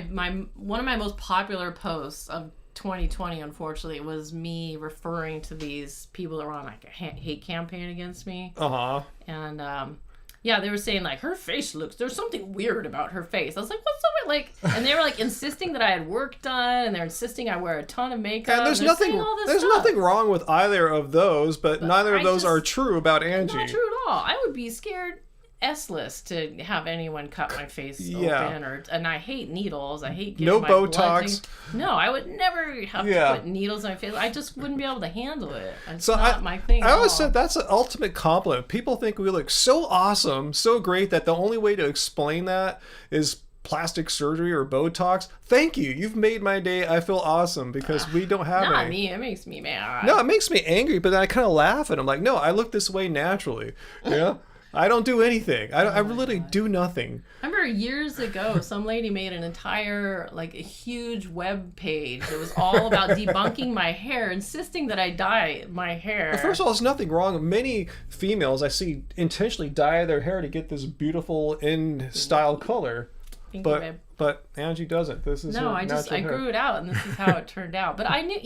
S2: one of my most popular posts of 2020, unfortunately, was me referring to these people that were on like a hate campaign against me.
S1: Uh-huh.
S2: And yeah, they were saying like, her face there's something weird about her face. I was like, what's so weird? Like, and they were like insisting that I had work done, and they're insisting I wear a ton of makeup.
S1: And there's
S2: they're
S1: nothing
S2: saying all this
S1: there's
S2: stuff.
S1: nothing wrong with either of those, but neither of
S2: I
S1: those
S2: just-
S1: are true about Angie.
S2: Not true at all. I would be scared S-less to have anyone cut my face
S1: Yeah.
S2: open, and I hate needles. I hate
S1: No
S2: getting my blood
S1: Botox.
S2: things. No, I would never have
S1: Yeah.
S2: to put needles in my face. I just wouldn't be able to handle it. It's
S1: So
S2: not my thing.
S1: I
S2: at
S1: always
S2: all.
S1: said that's an ultimate compliment. People think we look so awesome, so great, that the only way to explain that is plastic surgery or Botox. Thank you. You've made my day. I feel awesome because we don't have
S2: Not
S1: any.
S2: me. It makes me mad.
S1: No, it makes me angry, but then I kind of laugh and I'm like, no, I look this way naturally. You know? I don't do anything. I literally do nothing.
S2: I remember years ago, some lady made an entire, like, a huge web page that was all about debunking my hair, insisting that I dye my hair.
S1: First of all, there's nothing wrong. Many females I see intentionally dye their hair to get this beautiful in style color.
S2: Thank you, babe.
S1: But Angie doesn't. This is
S2: No,
S1: her
S2: I
S1: natural hair.
S2: grew it out, and this is how it turned out. But I knew,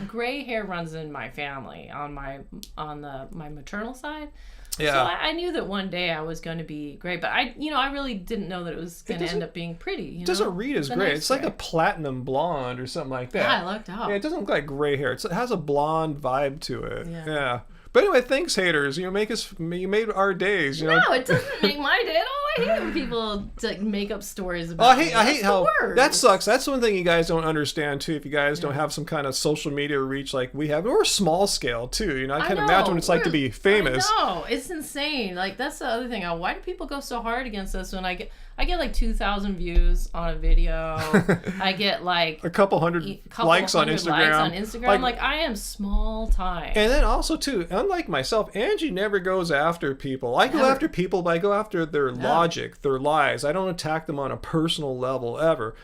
S2: gray hair runs in my family on my maternal side.
S1: Yeah.
S2: So I knew that one day I was going to be gray, but I really didn't know that it was going to end up being pretty.
S1: It doesn't read as
S2: The
S1: gray.
S2: nice
S1: It's like
S2: gray.
S1: a platinum blonde or something like that.
S2: Yeah, I lucked out.
S1: Yeah, it doesn't look like gray hair. It has a blonde vibe to it.
S2: Yeah.
S1: Yeah. But anyway, thanks, haters. You made our days. You know.
S2: No, it doesn't make my day at all. I hate when people make up stories
S1: Oh,
S2: about
S1: I
S2: me.
S1: hate
S2: That's
S1: how
S2: the worst.
S1: that sucks. That's one thing you guys don't understand too. If you guys don't have some kind of social media reach like we have, or small scale too. You know, I can't imagine what it's like to be famous.
S2: No, it's insane. Like that's the other thing. Why do people go so hard against us? When I get like 2,000 views on a video. I get like
S1: a couple hundred likes on Instagram.
S2: Like I am small time.
S1: And then also too, unlike myself, Angie never goes after people. I go after people, but I go after their logic, their lies. I don't attack them on a personal level ever.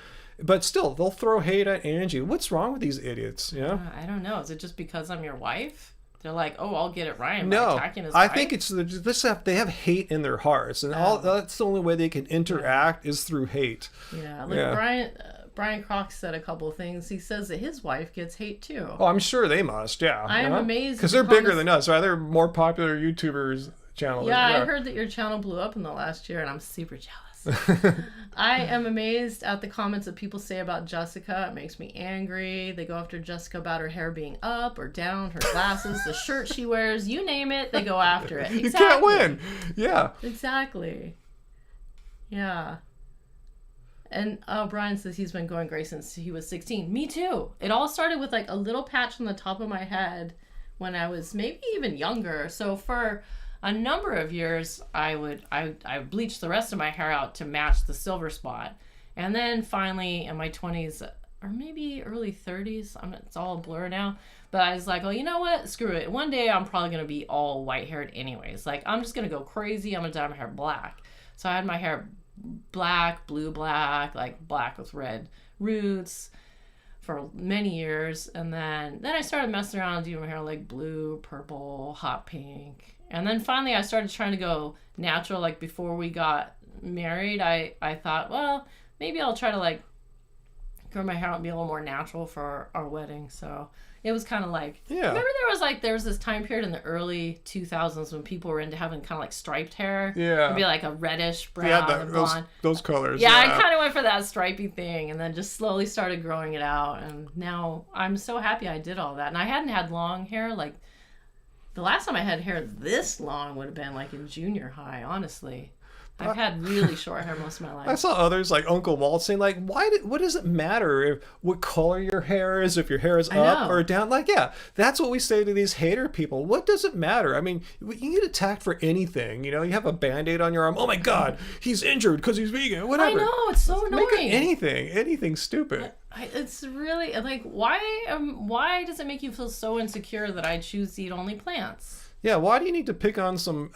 S1: But still, they'll throw hate at Angie. What's wrong with these idiots? You know?
S2: I don't know. Is it just because I'm your wife? They're like, oh, I'll get it Ryan
S1: no,
S2: by attacking his wife.
S1: I think it's they have hate in their hearts, and that's the only way they can interact is through hate.
S2: Yeah, like Brian Croc said a couple of things. He says that his wife gets hate too.
S1: Oh, I'm sure they must. Yeah,
S2: I am amazed
S1: because they're bigger than us, right? They're more popular YouTubers channel.
S2: Yeah, I heard that your channel blew up in the last year, and I'm super jealous. I am amazed at the comments that people say about Jessica. It makes me angry. They go after Jessica about her hair being up or down, her glasses, the shirt she wears, you name it, they go after it. Exactly.
S1: You can't win. Yeah.
S2: Exactly. Yeah. And Brian says he's been going gray since he was 16. Me too. It all started with like a little patch on the top of my head when I was maybe even younger. So for a number of years, I bleached the rest of my hair out to match the silver spot. And then finally in my 20s or maybe early 30s, it's all a blur now, but I was like, well, you know what? Screw it. One day I'm probably going to be all white haired anyways. Like I'm just going to go crazy. I'm going to dye my hair black. So I had my hair black, blue black, like black with red roots for many years. And then I started messing around doing my hair like blue, purple, hot pink. And then finally I started trying to go natural. Like before we got married, I thought, well, maybe I'll try to like grow my hair out and be a little more natural for our wedding. So it was kind of like, remember there was this time period in the early 2000s when people were into having kind of like striped hair.
S1: Yeah.
S2: It'd be like a reddish brown and blonde.
S1: Those colors.
S2: Yeah, I kind of went for that stripy thing and then just slowly started growing it out. And now I'm so happy I did all that. And I hadn't had long hair. Like the last time I had hair this long would have been like in junior high, honestly. I've had really short hair most of my life.
S1: I saw others like Uncle Walt saying like, what does it matter what color your hair is, if your hair is up or down? Like, yeah, that's what we say to these hater people. What does it matter? I mean, you get attacked for anything. You know, you have a Band-Aid on your arm. Oh my God, he's injured because he's vegan. Whatever.
S2: I know, it's so annoying.
S1: Make anything stupid.
S2: It's really like, why does it make you feel so insecure that I choose to eat only plants?
S1: Yeah, why do you need to pick on some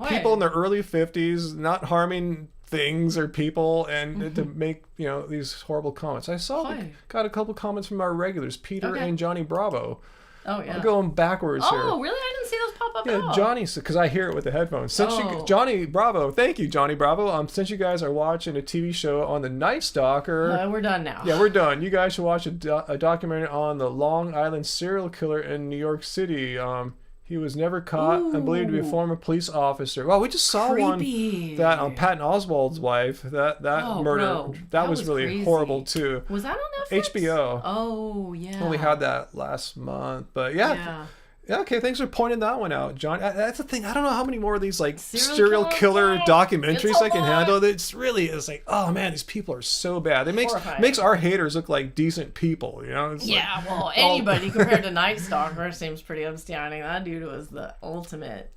S1: people in their early 50s not harming things or people and to make, these horrible comments? I got a couple comments from our regulars, Peter and Johnny Bravo.
S2: Oh, yeah.
S1: I'm going backwards here.
S2: Oh, really? I didn't see those pop up at all.
S1: Johnny, because I hear it with the headphones. Johnny Bravo, thank you, Johnny Bravo. Since you guys are watching a TV show on the Night Stalker.
S2: We're done now.
S1: Yeah, we're done. You guys should watch a documentary on the Long Island serial killer in New York City. He was never caught and believed to be a former police officer. Well, we just saw one that on Patton Oswalt's wife. That murder that was really crazy. Horrible too.
S2: Was that on Netflix?
S1: HBO.
S2: Oh yeah.
S1: We had that last month, but yeah. Okay, thanks for pointing that one out, John. That's the thing. I don't know how many more of these like serial killer documentaries I can handle. It's like, oh man, these people are so bad. It makes our haters look like decent people, It's
S2: well, anybody compared to Night Stalker seems pretty outstanding. That dude was the ultimate.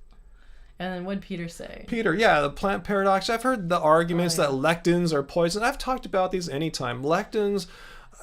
S2: And then what'd Peter say?
S1: The plant paradox. I've heard the arguments that lectins are poison. I've talked about these anytime. Lectins.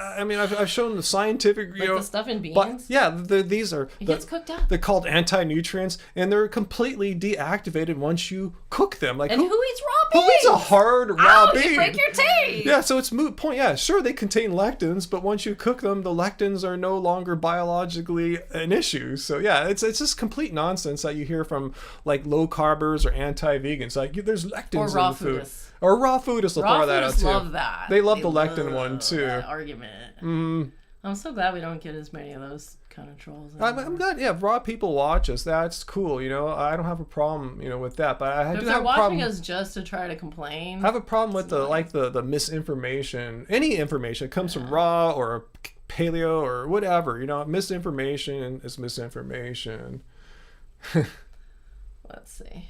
S1: I mean, I've shown the scientific,
S2: the stuff in beans.
S1: But these are
S2: it gets cooked up.
S1: They're called anti-nutrients, and they're completely deactivated once you cook them. Like
S2: who eats raw beans?
S1: Who eats a hard raw bean?
S2: You break your teeth.
S1: Yeah, so it's moot point. Yeah, sure, they contain lectins, but once you cook them, the lectins are no longer biologically an issue. So yeah, it's just complete nonsense that you hear from like low carbers or anti-vegans. Like there's lectins in the food. Or raw foodists will throw that out too.
S2: Love that.
S1: They love the lectin one too.
S2: That argument. I'm so glad we don't get as many of those kind of trolls.
S1: I'm glad. Yeah, raw people watch us. That's cool. I don't have a problem. With that. But I do have a problem.
S2: If they're watching us just to try to complain.
S1: I have a problem with the misinformation. Any information that comes from raw or paleo or whatever. Misinformation is misinformation.
S2: Let's see.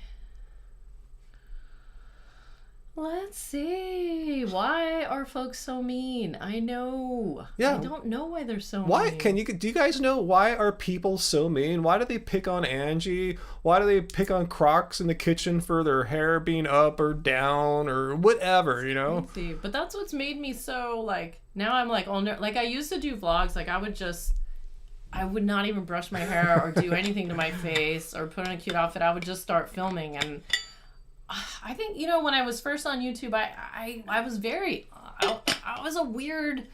S2: Let's see. Why are folks so mean? I know.
S1: Yeah.
S2: I don't know why they're so
S1: Why
S2: mean.
S1: do you guys know why are people so mean? Why do they pick on Angie? Why do they pick on Crocs in the kitchen for their hair being up or down or whatever, you know?
S2: Crazy. But that's what's made me so like now I'm like, oh no, like I used to do vlogs, like I would not even brush my hair or do anything to my face or put on a cute outfit. I would just start filming, and I think, you know, when I was first on YouTube, I was very I was a weird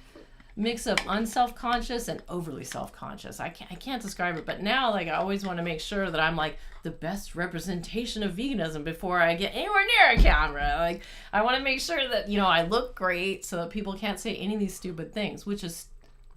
S2: mix of unself-conscious and overly self-conscious. I can't describe it, but now like I always want to make sure that I'm like the best representation of veganism before I get anywhere near a camera. Like I want to make sure that, you know, I look great so that people can't say any of these stupid things, which is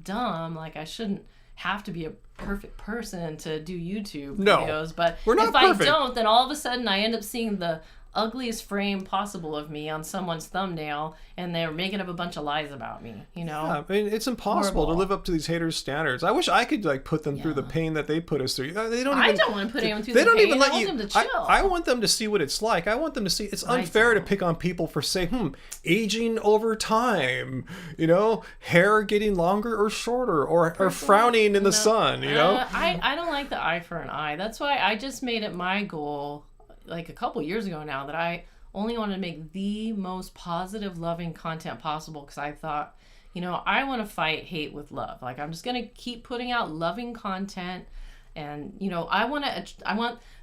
S2: dumb. Like I shouldn't have to be a perfect person to do YouTube videos, but
S1: we're not
S2: if
S1: perfect.
S2: I don't, then all of a sudden I end up seeing the ugliest frame possible of me on someone's thumbnail, and they're making up a bunch of lies about me, you know?
S1: Yeah, I mean, it's impossible
S2: Horrible.
S1: to live up to these haters' standards. I wish I could like put them through the pain that they put us through. They don't.
S2: I
S1: Even,
S2: don't want to put anyone through
S1: They
S2: the
S1: don't
S2: pain.
S1: even let
S2: I
S1: you.
S2: want them to chill.
S1: I want them to see what it's like. I want them to see. It's
S2: I
S1: unfair to
S2: don't.
S1: pick on people for saying, aging over time. You know, hair getting longer or shorter, or frowning in the sun. You know.
S2: I don't like the eye for an eye. That's why I just made it my goal, like a couple years ago now, that I only wanted to make the most positive, loving content possible, because I thought, you know, I want to fight hate with love. Like I'm just gonna keep putting out loving content, and you know, I want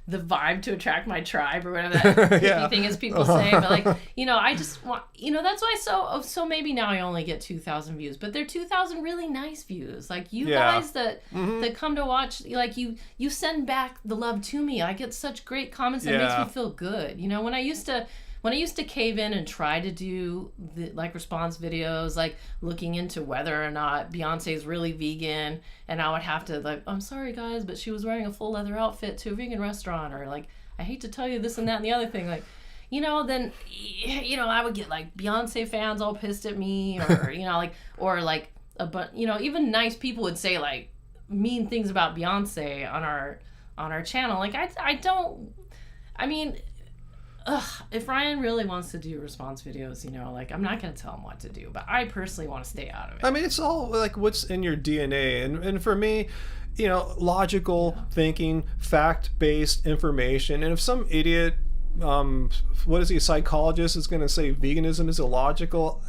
S2: the vibe to attract my tribe, or whatever that hippie thing is people say. But like, you know, I just want, you know, that's why so maybe now I only get 2,000 views, but they're 2,000 really nice views. Like you guys that come to watch, like you send back the love to me. I get such great comments that makes me feel good. You know, when I used to cave in and try to do the like response videos, like looking into whether or not Beyonce is really vegan, and I would have to like, I'm sorry guys, but she was wearing a full leather outfit to a vegan restaurant, or like, I hate to tell you this and that and the other thing, like, you know, then, you know, I would get like Beyonce fans all pissed at me, or, you know, like, or like, you know, even nice people would say like mean things about Beyonce on our channel. Like I mean, if Ryan really wants to do response videos, you know, like I'm not going to tell him what to do, but I personally want to stay out of it.
S1: I mean, it's all like what's in your DNA, and for me, you know, logical thinking, fact-based information. And if some idiot, what is he, a psychologist, is going to say veganism is illogical,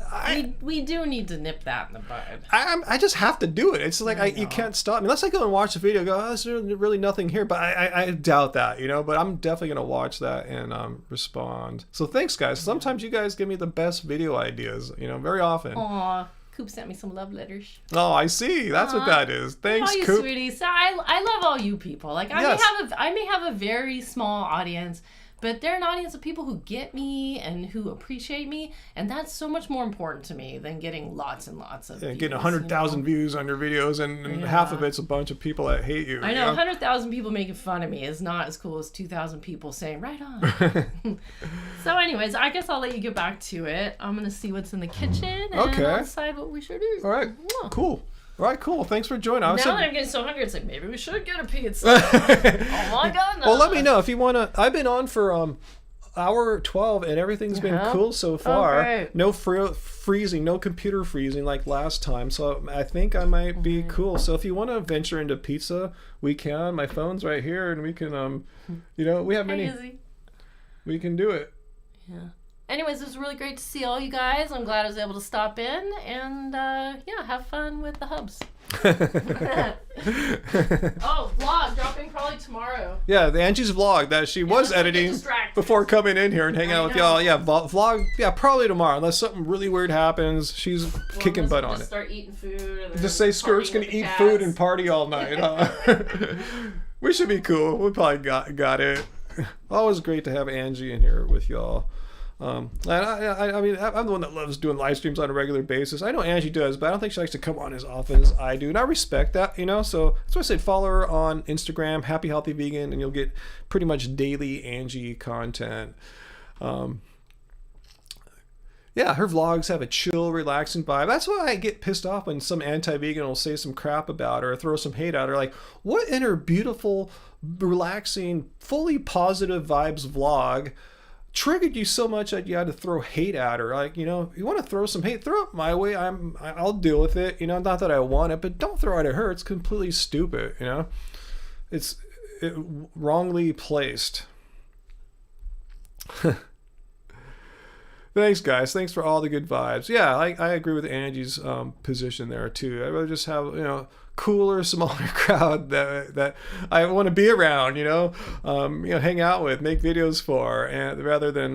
S2: we do need to nip that in the bud.
S1: I just have to do it. It's like you can't stop me unless I go and watch the video and go, oh, there's really nothing here. But I doubt that, you know. But I'm definitely gonna watch that and respond. So thanks, guys. Sometimes you guys give me the best video ideas, you know, very often.
S2: Aw, Coop sent me some love letters.
S1: Oh, I see. That's what that is. Thanks,
S2: Oh, you
S1: Coop.
S2: sweeties. So I love all you people. Like I may have a very small audience, but they're an audience of people who get me and who appreciate me, and that's so much more important to me than getting lots and lots of views,
S1: Getting 100,000 views on your videos, and half of it's a bunch of people that hate you.
S2: I know, 100,000 people making fun of me is not as cool as 2,000 people saying, right on. So anyways, I guess I'll let you get back to it. I'm going to see what's in the kitchen, and I'll decide what we should do.
S1: All right, cool. All right, cool. Thanks for joining.
S2: Now that I'm getting so hungry, it's like, maybe we should get a pizza. Oh my god, no.
S1: Well, let me know if you want to. I've been on for hour 12, and everything's been cool so far.
S2: Okay.
S1: No freezing, no computer freezing like last time. So I think I might be cool. So if you want to venture into pizza, we can. My phone's right here, and we can. You know, we have many.
S2: Izzy.
S1: We can do it.
S2: Yeah. Anyways, it was really great to see all you guys. I'm glad I was able to stop in and yeah, have fun with the hubs. Oh, vlog dropping probably tomorrow.
S1: Yeah, the Angie's vlog that she was
S2: let's not get
S1: editing
S2: distracted.
S1: before coming in here and hanging out with
S2: know.
S1: y'all. Yeah, vlog. Yeah, probably tomorrow, unless something really weird happens. She's kicking butt on it.
S2: Start eating food. And
S1: Just say Skirt's
S2: partying
S1: gonna
S2: with the
S1: eat
S2: cats.
S1: food and party all night. Huh? We should be cool. We probably got it. Always great to have Angie in here with y'all. And I mean, I'm the one that loves doing live streams on a regular basis. I know Angie does, but I don't think she likes to come on as often as I do, and I respect that, you know. So that's why I said follow her on Instagram, Happy Healthy Vegan, and you'll get pretty much daily Angie content. Yeah, her vlogs have a chill, relaxing vibe. That's why I get pissed off when some anti-vegan will say some crap about her or throw some hate at her. Like, what in her beautiful, relaxing, fully positive vibes vlog triggered you so much that you had to throw hate at her? Like, you want to throw some hate, throw it my way. I'll deal with it. Not that I want it, but don't throw it at her. It's completely stupid. It's wrongly placed. Thanks, guys. Thanks for all the good vibes. Yeah, I agree with Angie's position there too. I'd rather just have cooler, smaller crowd that I want to be around. Hang out with, make videos for, and rather than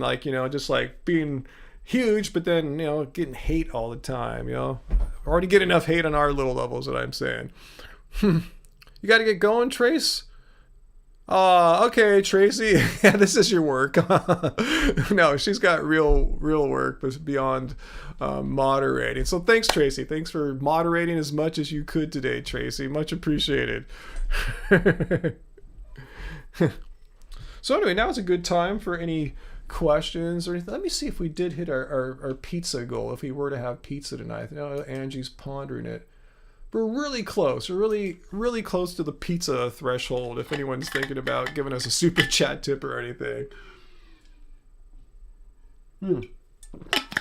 S1: just like being huge, but then getting hate all the time. Already get enough hate on our little levels. That I'm saying. You got to get going, Trace. Okay, Tracy. Yeah, this is your work. No, she's got real work beyond moderating. So thanks, Tracy. Thanks for moderating as much as you could today, Tracy. Much appreciated. So anyway, now is a good time for any questions or anything. Let me see if we did hit our pizza goal, if we were to have pizza tonight. I know Angie's pondering it. We're really close. We're really, really close to the pizza threshold if anyone's thinking about giving us a super chat tip or anything.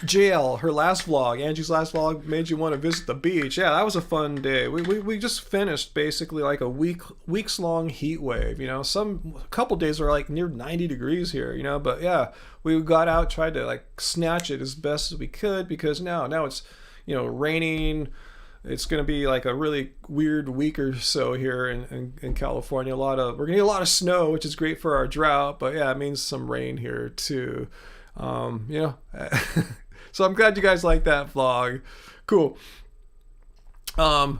S1: JL, her last vlog, Angie's last vlog, made you want to visit the beach. Yeah, that was a fun day. We just finished basically like a weeks long heat wave. A couple days were like near 90 degrees here. But yeah, we got out, tried to like snatch it as best as we could, because now it's raining. It's going to be like a really weird week or so here in California. We're going to get a lot of snow, which is great for our drought, but yeah, it means some rain here too. So I'm glad you guys like that vlog. Cool. Let's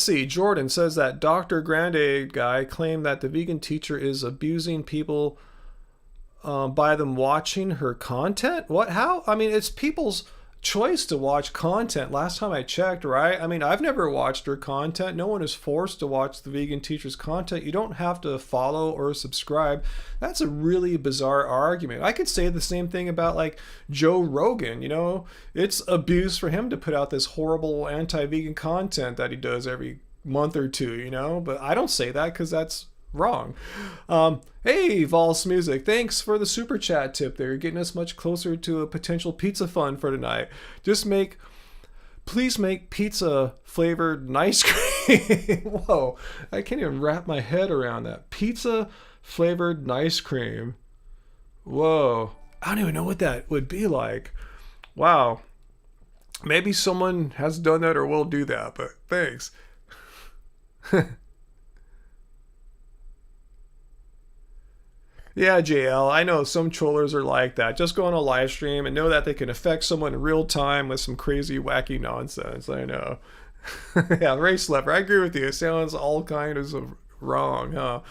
S1: see. Jordan says that Dr. Grande guy claimed that the vegan teacher is abusing people by them watching her content. What? How? I mean, it's people's choice to watch content. Last time I checked, right? I mean, I've never watched her content. No one is forced to watch the vegan teacher's content. You don't have to follow or subscribe. That's a really bizarre argument. I could say the same thing about like Joe Rogan. It's abuse for him to put out this horrible anti-vegan content that he does every month or two, but I don't say that because that's wrong. Hey, Vols Music, thanks for the super chat tip there. You're getting us much closer to a potential pizza fund for tonight. Please make pizza flavored ice cream. Whoa, I can't even wrap my head around that. Pizza flavored ice cream. Whoa, I don't even know what that would be like. Wow, maybe someone has done that or will do that, but thanks. Yeah, JL, I know some trollers are like that. Just go on a live stream and know that they can affect someone in real time with some crazy, wacky nonsense. I know. Yeah, Race Lever, I agree with you. It sounds all kinds of wrong, huh?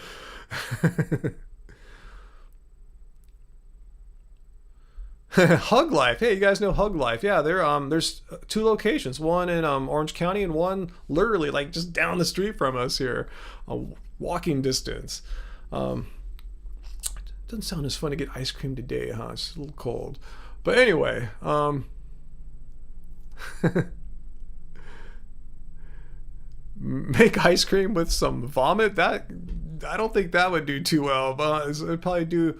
S1: Hug Life. Hey, you guys know Hug Life? Yeah, there's two locations. One in Orange County and one literally like just down the street from us here. A walking distance. Doesn't sound as fun to get ice cream today, huh? It's a little cold. But anyway, make ice cream with some vomit. That I don't think that would do too well, but it'd probably do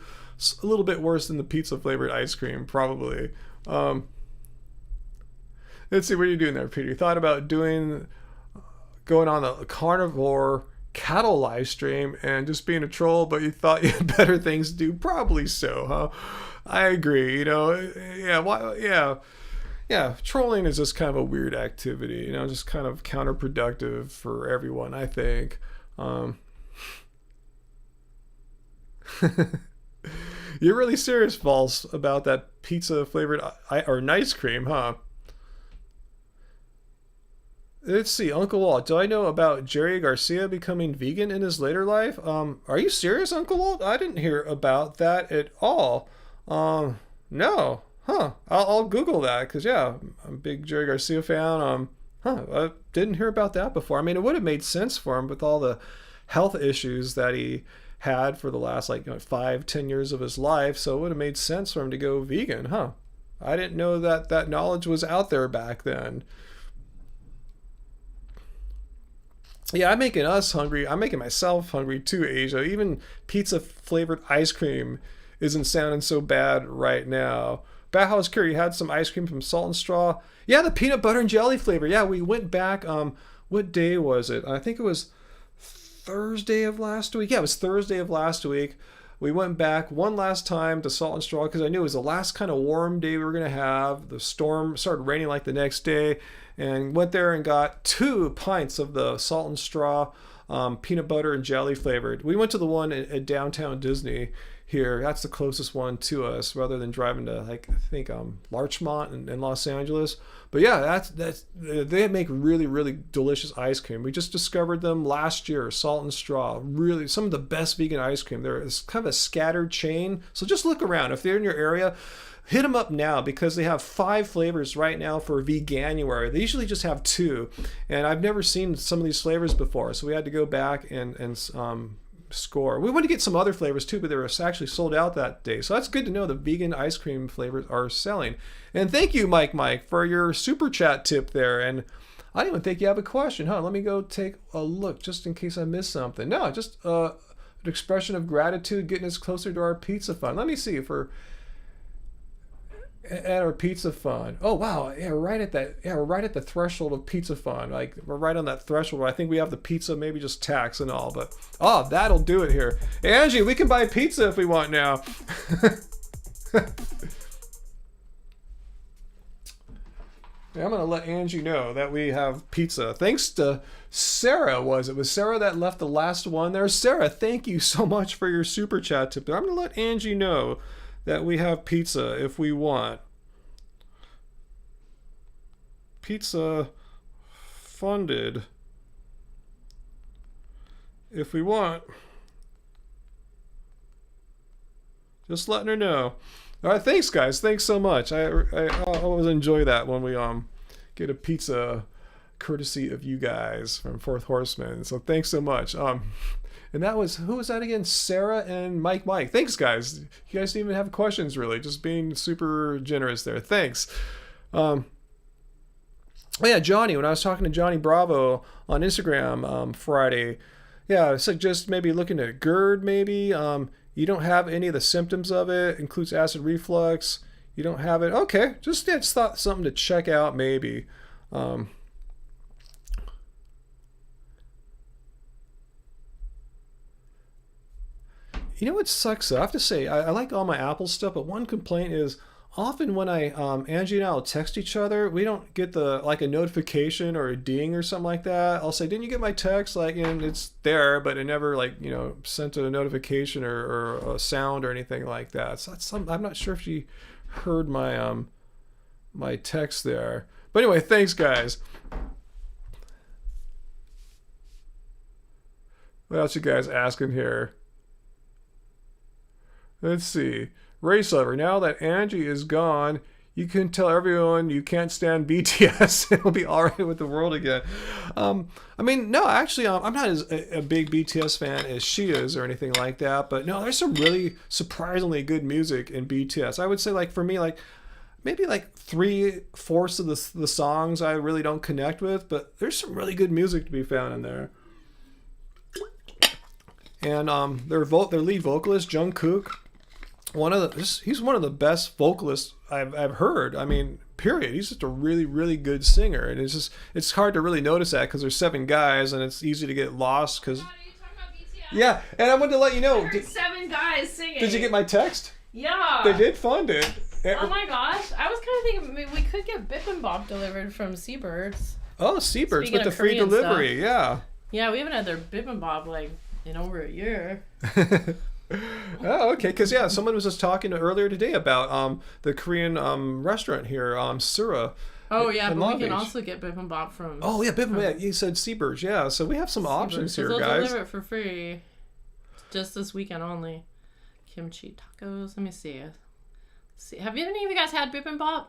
S1: a little bit worse than the pizza flavored ice cream, probably. Let's see, what are you doing there, Peter? You thought about going on the carnivore cattle live stream and just being a troll, but you thought you had better things to do. Probably so, huh? I agree. Yeah, trolling is just kind of a weird activity, just kind of counterproductive for everyone, I think. You're really serious, False, about that pizza flavored or ice cream, huh? Let's see, Uncle Walt, do I know about Jerry Garcia becoming vegan in his later life? Are you serious, Uncle Walt? I didn't hear about that at all. No. Huh. I'll Google that, because, yeah, I'm a big Jerry Garcia fan. I didn't hear about that before. I mean, it would have made sense for him with all the health issues that he had for the last, 5-10 years of his life, so it would have made sense for him to go vegan, huh? I didn't know that that knowledge was out there back then. Yeah, I'm making us hungry. I'm making myself hungry too, Asia. Even pizza flavored ice cream isn't sounding so bad right now. Bauhaus Curry, you had some ice cream from Salt and Straw. Yeah, the peanut butter and jelly flavor. Yeah, we went back. What day was it? I think it was Thursday of last week. Yeah, it was Thursday of last week. We went back one last time to Salt and Straw because I knew it was the last kind of warm day we were going to have. The storm started raining like the next day, and went there and got 2 pints of the Salt and Straw peanut butter and jelly flavored. We went to the one at downtown Disney here. That's the closest one to us rather than driving to, like, I think Larchmont in Los Angeles. But yeah, that's they make really, really delicious ice cream. We just discovered them last year, Salt and Straw. Really, some of the best vegan ice cream. It's kind of a scattered chain. So just look around. If they're in your area, hit them up now because they have 5 flavors right now for Veganuary. They usually just have 2. And I've never seen some of these flavors before. So we had to go back and score. We want to get some other flavors too, but they were actually sold out that day. So that's good to know the vegan ice cream flavors are selling. And thank you, Mike, for your super chat tip there. And I don't even think you have a question, huh? Let me go take a look just in case I missed something. No, just an expression of gratitude getting us closer to our pizza fund. Let me see if we're at our pizza fund. Oh wow, yeah, we're right at that. Yeah, we're right at the threshold of pizza fund. Like we're right on that threshold where I think we have the pizza, maybe just tax and all. But that'll do it here. Hey, Angie, we can buy pizza if we want now. Yeah, I'm gonna let Angie know that we have pizza. Thanks to Sarah. It was Sarah that left the last one there. Sarah, thank you so much for your super chat tip. I'm gonna let Angie know that we have pizza if we want. Pizza funded if we want. Just letting her know. All right, thanks guys. Thanks so much. I always enjoy that when we get a pizza courtesy of you guys from Fourth Horseman. So thanks so much. And that was, who was that again? Sarah and Mike. Thanks, guys. You guys didn't even have questions, really. Just being super generous there. Thanks. Oh, yeah, Johnny. When I was talking to Johnny Bravo on Instagram Friday, yeah, I suggest maybe looking at GERD, maybe. You don't have any of the symptoms of it. Includes acid reflux. You don't have it. Okay, just thought something to check out, maybe. You know what sucks? I have to say, I like all my Apple stuff, but one complaint is often when Angie and I will text each other, we don't get a notification or a ding or something like that. I'll say, didn't you get my text? And it's there, but it never sent a notification or a sound or anything like that. So I'm not sure if she heard my my text there. But anyway, thanks guys. What else you guys asking here? Let's see. Race Lover, now that Angie is gone, you can tell everyone you can't stand BTS. It'll be all right with the world again. No, actually, I'm not as a big BTS fan as she is or anything like that. But no, there's some really surprisingly good music in BTS. I would say, for me, maybe 3/4 of the songs I really don't connect with. But there's some really good music to be found in there. And their lead vocalist, Jungkook, he's one of the best vocalists I've heard. Period. He's just a really, really good singer, and it's hard to really notice that because there's 7 guys, and it's easy to get lost. Because
S2: God, are you talking about BTS?
S1: Yeah, and I wanted to let you know.
S2: I heard 7 guys singing.
S1: Did you get my text?
S2: Yeah.
S1: They did fund it.
S2: Oh my gosh, I was kind of thinking we could get Bibimbap delivered from Seabirds.
S1: Oh, Seabirds
S2: Speaking
S1: with the
S2: of
S1: free
S2: Korean
S1: delivery.
S2: stuff.
S1: Yeah.
S2: Yeah, we haven't had their Bibimbap in over a year.
S1: Oh, okay. Because someone was just talking earlier today about the Korean restaurant here, Sura.
S2: Oh yeah,
S1: in
S2: but
S1: Long
S2: we can
S1: Beach.
S2: also get Bibimbap from.
S1: Oh yeah, Bibimbap. Yeah, you said Seabirds. Yeah, so we have some options here,
S2: they'll
S1: guys.
S2: deliver it for free, just this weekend only. Kimchi tacos. Let me see. Have any of you guys had Bibimbap?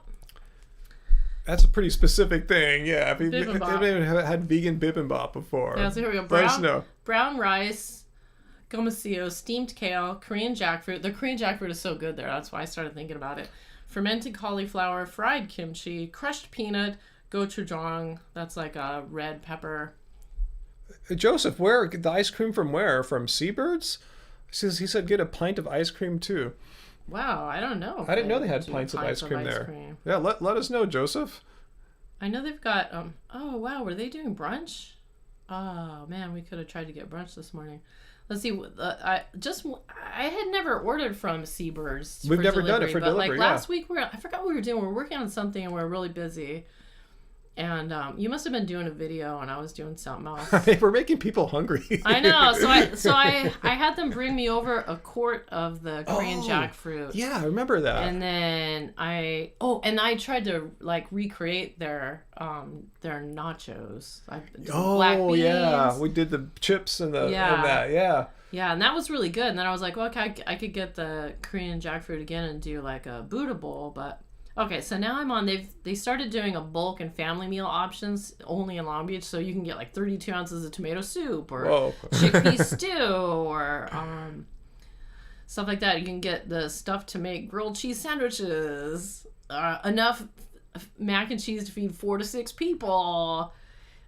S1: That's a pretty specific thing. Yeah, if you've
S2: Bibimbap.
S1: never had vegan bibimbap before.
S2: Yeah, so here we go.
S1: Let us know.
S2: Brown rice. Gomasio, steamed kale, Korean jackfruit. The Korean jackfruit is so good there. That's why I started thinking about it. fermented cauliflower, fried kimchi, crushed peanut, gochujang. That's like a red pepper.
S1: Joseph, where the ice cream from? Where? From Seabirds? He said get a pint of ice cream too.
S2: Wow, I don't know.
S1: I didn't know they had pints of ice cream there. Yeah, let us know, Joseph.
S2: I know they've got oh wow, were they doing brunch? Oh man, we could have tried to get brunch this morning. Let's see. I had never ordered from Seabirds.
S1: We've never done it for delivery.
S2: Like last week, I forgot what we were doing. We were working on something and we were really busy. And you must have been doing a video and I was doing something else.
S1: We're making people hungry.
S2: I know. So I had them bring me over a quart of the Korean jackfruit.
S1: Yeah, I remember that.
S2: And then I tried to like recreate their nachos. Black beans.
S1: Yeah, we did the chips and and that.
S2: Yeah, and that was really good. And then I was like, well, okay, I could get the Korean jackfruit again and do like a Buddha bowl, but. Okay, so now I'm on. They started doing a bulk and family meal options only in Long Beach, so you can get like 32 ounces of tomato soup or chickpea stew or stuff like that. You can get the stuff to make grilled cheese sandwiches, enough mac and cheese to feed 4 to 6 people,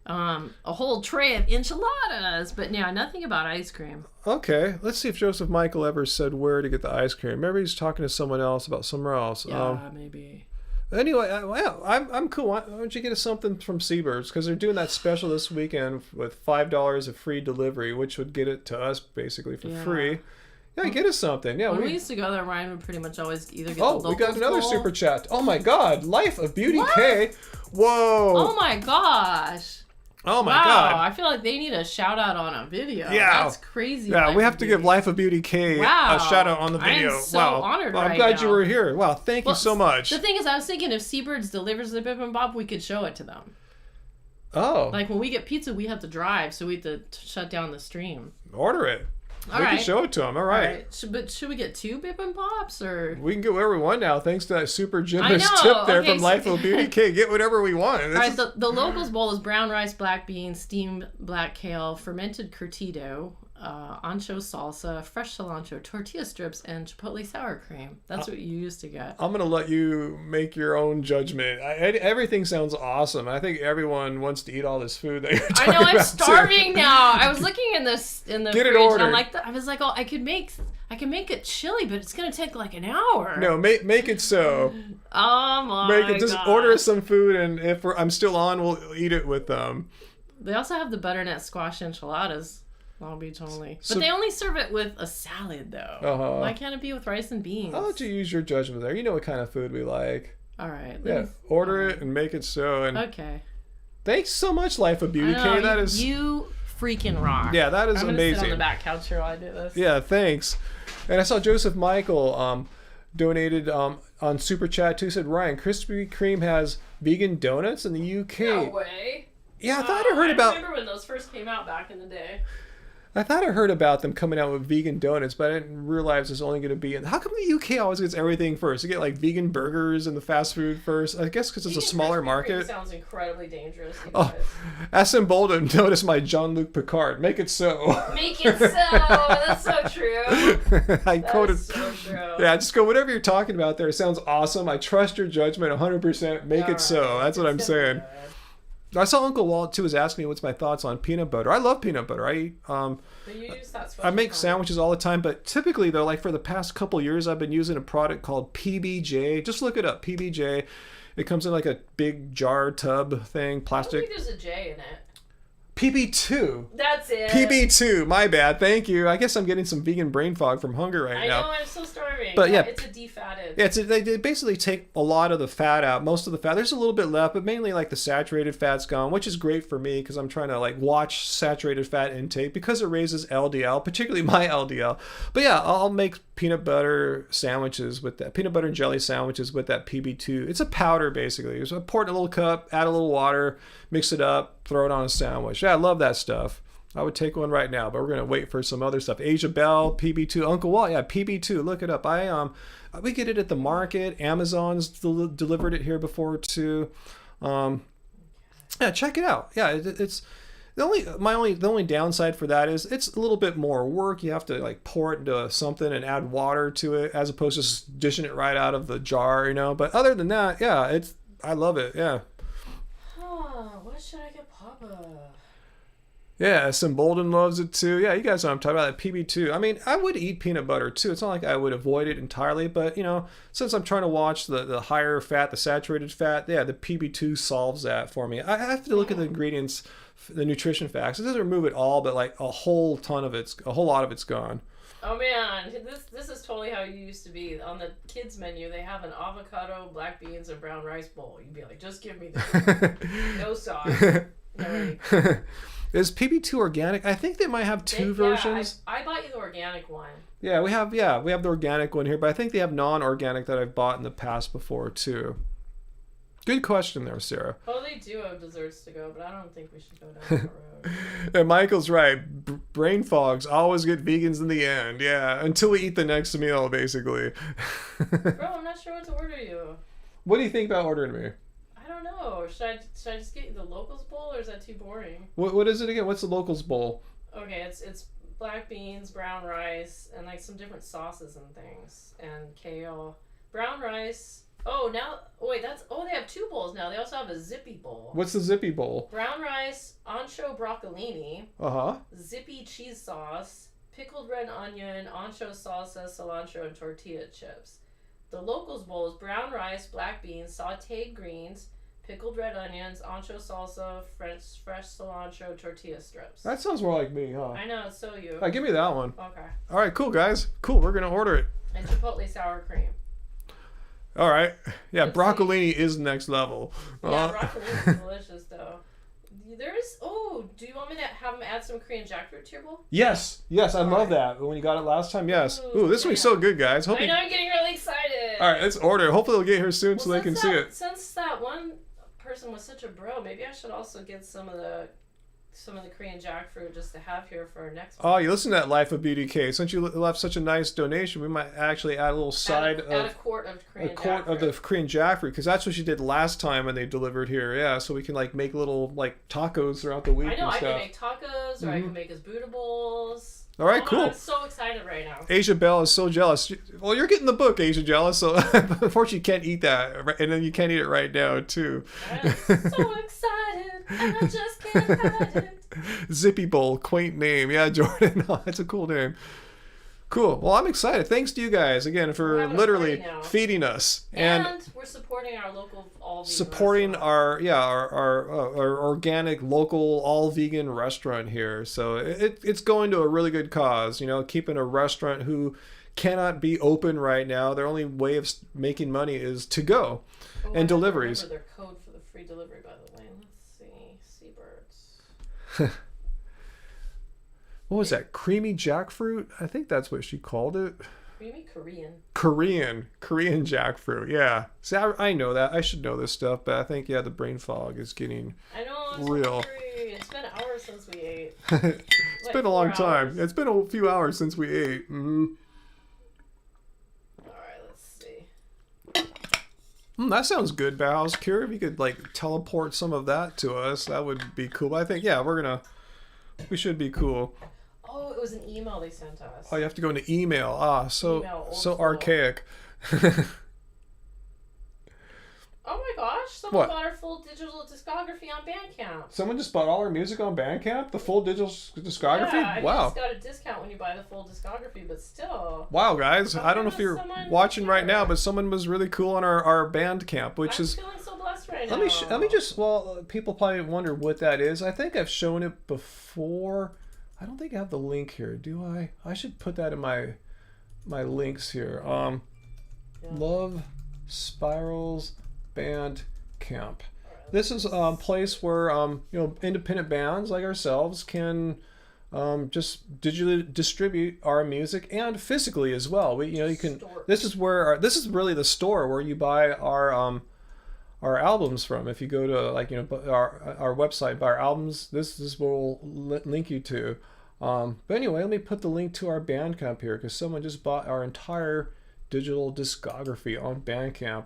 S2: a whole tray of enchiladas. But yeah, nothing about ice cream.
S1: Okay, let's see if Joseph Michael ever said where to get the ice cream. Maybe he's talking to someone else about somewhere else.
S2: Yeah, maybe.
S1: Anyway, I'm cool. Why don't you get us something from Seabirds? Because they're doing that special this weekend with $5 of free delivery, which would get it to us basically for free. Yeah, get us something. Yeah,
S2: when we used to go there, Ryan would pretuld much always either get the locals
S1: we got another
S2: bowl.
S1: super chat. Oh my God, Life of Beauty
S2: What?
S1: K. Whoa.
S2: Oh my gosh.
S1: Oh my
S2: wow,
S1: God.
S2: I feel like they need a shout out on a video.
S1: Yeah.
S2: That's crazy.
S1: Yeah, we have to give Life of Beauty K a shout out on the video.
S2: I'm so honored
S1: well, I'm
S2: right
S1: glad
S2: now.
S1: you were here. Wow, thank you so much.
S2: The thing is, I was thinking if Seabirds delivers the bibimbap, we could show it to them.
S1: Oh.
S2: Like when we get pizza, we have to drive, so we have to shut down the stream.
S1: Order it.
S2: All
S1: we
S2: right.
S1: can show it to them. All right.
S2: Should we get 2 bibimbaps or?
S1: We can get whatever we want now, thanks to that super generous tip there from Life of Beauty K. Get whatever we want.
S2: All right, the locals bowl is brown rice, black beans, steamed black kale, fermented curtido, ancho salsa, fresh cilantro, tortilla strips, and chipotle sour cream. That's what you used to get.
S1: I'm gonna let you make your own judgment. Everything sounds awesome. I think everyone wants to eat all this food that you're talking about.
S2: I know, I'm starving now. I was looking in the
S1: Get it
S2: fridge.
S1: ordered.
S2: And I was like, oh, I can make it chili, but it's gonna take like an hour.
S1: No, make it so.
S2: Oh my
S1: Make it. Just
S2: God.
S1: order us some food, and if I'm still on, we'll eat it with them.
S2: They also have the butternut squash enchiladas. Long Beach only.
S1: So-
S2: But they only serve it with a salad, though.
S1: Uh-huh.
S2: Why can't it be with rice and beans?
S1: I'll let you use your judgment there. You know what kind of food we like.
S2: All right.
S1: Order it and make it so. And
S2: Okay.
S1: thanks so much, Life of Beauty
S2: I know,
S1: K. That is.
S2: You freaking rock.
S1: Yeah, that is
S2: I'm gonna
S1: amazing.
S2: sit on the back couch here while I do this.
S1: Yeah, thanks. And I saw Joseph Michael donated on Super Chat too. Said Ryan, Krispy Kreme has vegan donuts in the UK.
S2: No way.
S1: Yeah, I thought I heard about.
S2: I remember when those first came out back in the day.
S1: I thought I heard about them coming out with vegan donuts, but I didn't realize it's only going to be in. How come the UK always gets everything first? You get like vegan burgers and the fast food first. I guess because it's a smaller
S2: Krispy Kreme
S1: market.
S2: Sounds incredibly dangerous. You
S1: Oh,
S2: guys.
S1: SM Bolden, notice my Jean-Luc Picard. Make it so.
S2: Make it so. That's so true.
S1: I
S2: That
S1: quoted.
S2: is so true.
S1: Yeah, just go whatever you're talking about there. It sounds awesome. I trust your judgment 100%. Make it so. That's what I'm saying. I saw Uncle Walt too was asking me what's my thoughts on peanut butter. I love peanut butter. I
S2: But you use that
S1: I make
S2: special
S1: sandwiches all the time, but typically though, like for the past couple years, I've been using a product called PBJ. Just look it up, PBJ. It comes in like a big jar tub thing,
S2: I
S1: plastic.
S2: think there's a J in it.
S1: PB2.
S2: That's it.
S1: PB2. My bad. Thank you. I guess I'm getting some vegan brain fog from hunger right
S2: I
S1: now.
S2: know, I'm so starving.
S1: But yeah,
S2: it's a defatted.
S1: Yeah, they basically take a lot of the fat out, most of the fat. There's a little bit left, but mainly like the saturated fat's gone, which is great for me because I'm trying to like watch saturated fat intake because it raises LDL, particularly my LDL. But yeah, I'll make peanut butter sandwiches with that, peanut butter and jelly sandwiches with that PB2. It's a powder basically. So I pour it in a little cup, add a little water, mix it up, throw it on a sandwich. Yeah, I love that stuff. I would take one right now, but we're gonna wait for some other stuff. Asia Bell, PB2, Uncle Walt, yeah, PB2. Look it up. We get it at the market. Amazon's delivered it here before too. Yeah, check it out. Yeah, it's The only downside for that is it's a little bit more work. You have to like pour it into something and add water to it as opposed to just dishing it right out of the jar, you know. But other than that, yeah, I love it. Yeah.
S2: What should I get Papa?
S1: Yeah, Bolden loves it too. Yeah, you guys know what I'm talking about, that PB2. I mean, I would eat peanut butter too. It's not like I would avoid it entirely, but, you know, since I'm trying to watch the higher fat, the saturated fat, yeah, the PB2 solves that for me. I have to look at the ingredients, the nutrition facts. It doesn't remove it all, but like a whole lot of it's gone.
S2: Oh man, this is totally how you used to be. On the kids menu, they have an avocado, black beans, and brown rice bowl. You'd be like, just give me this. No sauce. No.
S1: Is PB2 organic? I think they might have two versions.
S2: I bought you the organic one.
S1: Yeah, we have the organic one here, but I think they have non-organic that I've bought in the past before too. Good question there, Sarah.
S2: Well, they do have desserts to go, but I don't think we should go down that road.
S1: And Michael's right. Brain fogs always get vegans in the end. Yeah, until we eat the next meal, basically.
S2: Bro, I'm not sure what to order you.
S1: What do you think about ordering me?
S2: I don't know. Should I just get you the locals bowl, or is that too boring?
S1: What is it again? What's the locals bowl?
S2: Okay, it's black beans, brown rice, and like some different sauces and things, and kale. Brown rice. They have two bowls now. They also have a zippy bowl.
S1: What's the zippy bowl?
S2: Brown rice, ancho broccolini, zippy cheese sauce, pickled red onion, ancho salsa, cilantro, and tortilla chips. The locals bowl is brown rice, black beans, sautéed greens, pickled red onions, ancho salsa, fresh cilantro, tortilla strips.
S1: That sounds more like me, huh?
S2: I know, it's so you.
S1: Give me that one.
S2: Okay.
S1: All right, cool, guys. Cool, we're going to order it.
S2: And chipotle sour cream.
S1: All right. Yeah,
S2: Let's
S1: broccolini is next level.
S2: Yeah, broccolini is delicious, though. Do you want me to have them add some Korean jackfruit to your bowl?
S1: Yes, I love that. When you got it last time, yes. Ooh, this will be so good, guys.
S2: I know, I'm getting really excited.
S1: All right, let's order. Hopefully they'll get here soon so they can see it.
S2: Since that one person was such a bro, maybe I should also get some of the Korean jackfruit just to have here for our next one.
S1: Oh, you listen to that Life of BDK. Since you left such a nice donation, we might actually add a little side
S2: add a quart of Korean
S1: of the Korean jackfruit, because that's what she did last time when they delivered here. Yeah, so we can like make little like tacos throughout the week.
S2: I know,
S1: and
S2: I
S1: stuff.
S2: can make tacos, or I can make us Buddha bowls.
S1: All right, cool.
S2: I'm so excited right now.
S1: Asia Bell is so jealous. Well, you're getting the book, Asia Jealous, so unfortunately you can't eat that, and then you can't eat it right now, too.
S2: I'm so excited, and I just can't hide it.
S1: Zippy Bowl, quaint name. Yeah, Jordan, that's a cool name. Cool. Well, I'm excited. Thanks to you guys again for literally feeding us,
S2: and we're supporting our local
S1: our organic local all vegan restaurant here. So it's going to a really good cause. You know, keeping a restaurant who cannot be open right now. Their only way of making money is to go and deliveries.
S2: I remember their code for the free delivery, by the way. Let's see, Seabirds.
S1: What was that? Creamy jackfruit? I think that's what she called it.
S2: Creamy
S1: Korean jackfruit. Yeah. See, I know that. I should know this stuff, but I think the brain fog is getting real.
S2: It's been hours since we ate.
S1: It's been a long time. It's been a few hours since we ate. Mm-hmm.
S2: All right, let's see.
S1: That sounds good, Bow's Cure. If you could like teleport some of that to us, that would be cool. I think we should be cool.
S2: Oh, it was an email they sent us.
S1: Oh, you have to go into email. So archaic.
S2: Oh my gosh! Someone bought our full digital discography on Bandcamp.
S1: Someone just bought all our music on Bandcamp? The full digital discography?
S2: Yeah,
S1: wow.
S2: I just got a discount when you buy the full discography, but still.
S1: Wow, guys! I don't know if you're watching right now, but someone was really cool on our Bandcamp, which
S2: I'm feeling so blessed right now.
S1: Let me just. Well, people probably wonder what that is. I think I've shown it before. I don't think I have the link here, do I? I should put that in my links here. Love Spirals Bandcamp. This is a place where independent bands like ourselves can just digitally distribute our music, and physically as well. You can. This is really the store where you buy our albums from. If you go to our website, buy our albums, this is what we'll link you to. But anyway, let me put the link to our Bandcamp here, because someone just bought our entire digital discography on Bandcamp.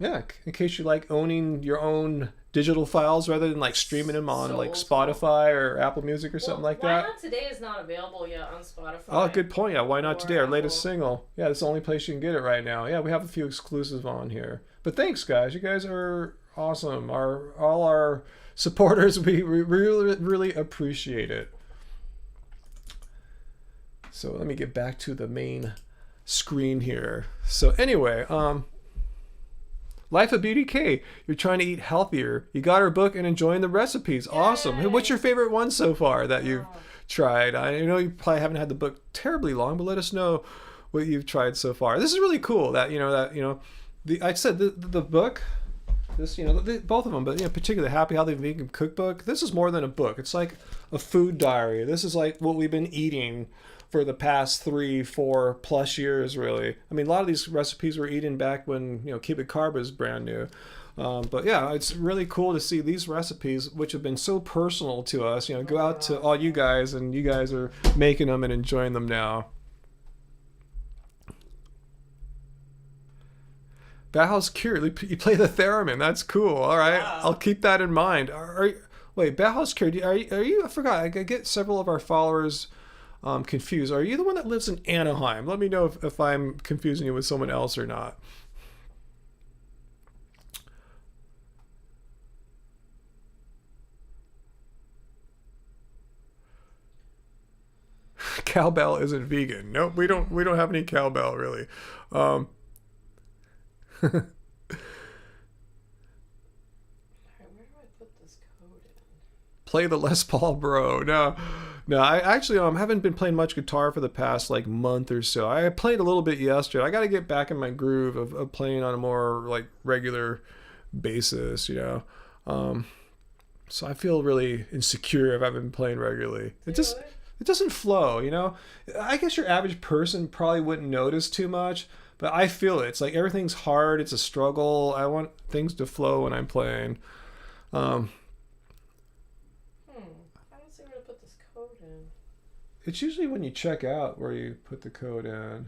S1: In case you like owning your own digital files rather than like streaming them on
S2: So
S1: like
S2: old school.
S1: Spotify or Apple Music or something like
S2: Why
S1: that?
S2: Not Today is not available yet on Spotify.
S1: Oh, good point. Yeah, Why Not
S2: Or
S1: Today, our latest
S2: Apple.
S1: single. Yeah, it's the only place you can get it right now. Yeah, we have a few exclusives on here. But thanks, guys. You guys are awesome. All our supporters, we really, really appreciate it. So let me get back to the main screen here. So anyway, Life of Beauty K. You're trying to eat healthier. You got our book and enjoying the recipes. Awesome. Hey, what's your favorite one so far that you've tried? I know you probably haven't had the book terribly long, but let us know what you've tried so far. This is really cool that I said the book, this both of them, but particularly the Happy Healthy Vegan Cookbook. This is more than a book. It's like a food diary. This is like what we've been eating for the past 3-4 plus years, really. I mean, a lot of these recipes were eaten back when Keep It Carb was brand new. But yeah, it's really cool to see these recipes, which have been so personal to us, go out to all you guys, and you guys are making them and enjoying them now. Bauhaus Cure, you play the theremin. That's cool. All right, wow. I'll keep that in mind. Wait, Bauhaus Cure, are you? I forgot. I get several of our followers confused. Are you the one that lives in Anaheim? Let me know if I'm confusing you with someone else or not. Cowbell isn't vegan. Nope, we don't have any cowbell really.
S2: Where do I put this code in?
S1: Play the Les Paul, bro. No, I actually haven't been playing much guitar for the past like month or so. I played a little bit yesterday. I got to get back in my groove of playing on a more like regular basis, so I feel really insecure if I've been playing regularly. It doesn't flow, I guess your average person probably wouldn't notice too much, but I feel it. It's like everything's hard. It's a struggle. I want things to flow when I'm playing.
S2: I don't see where to put this code in.
S1: It's usually when you check out where you put the code in.
S2: Alright.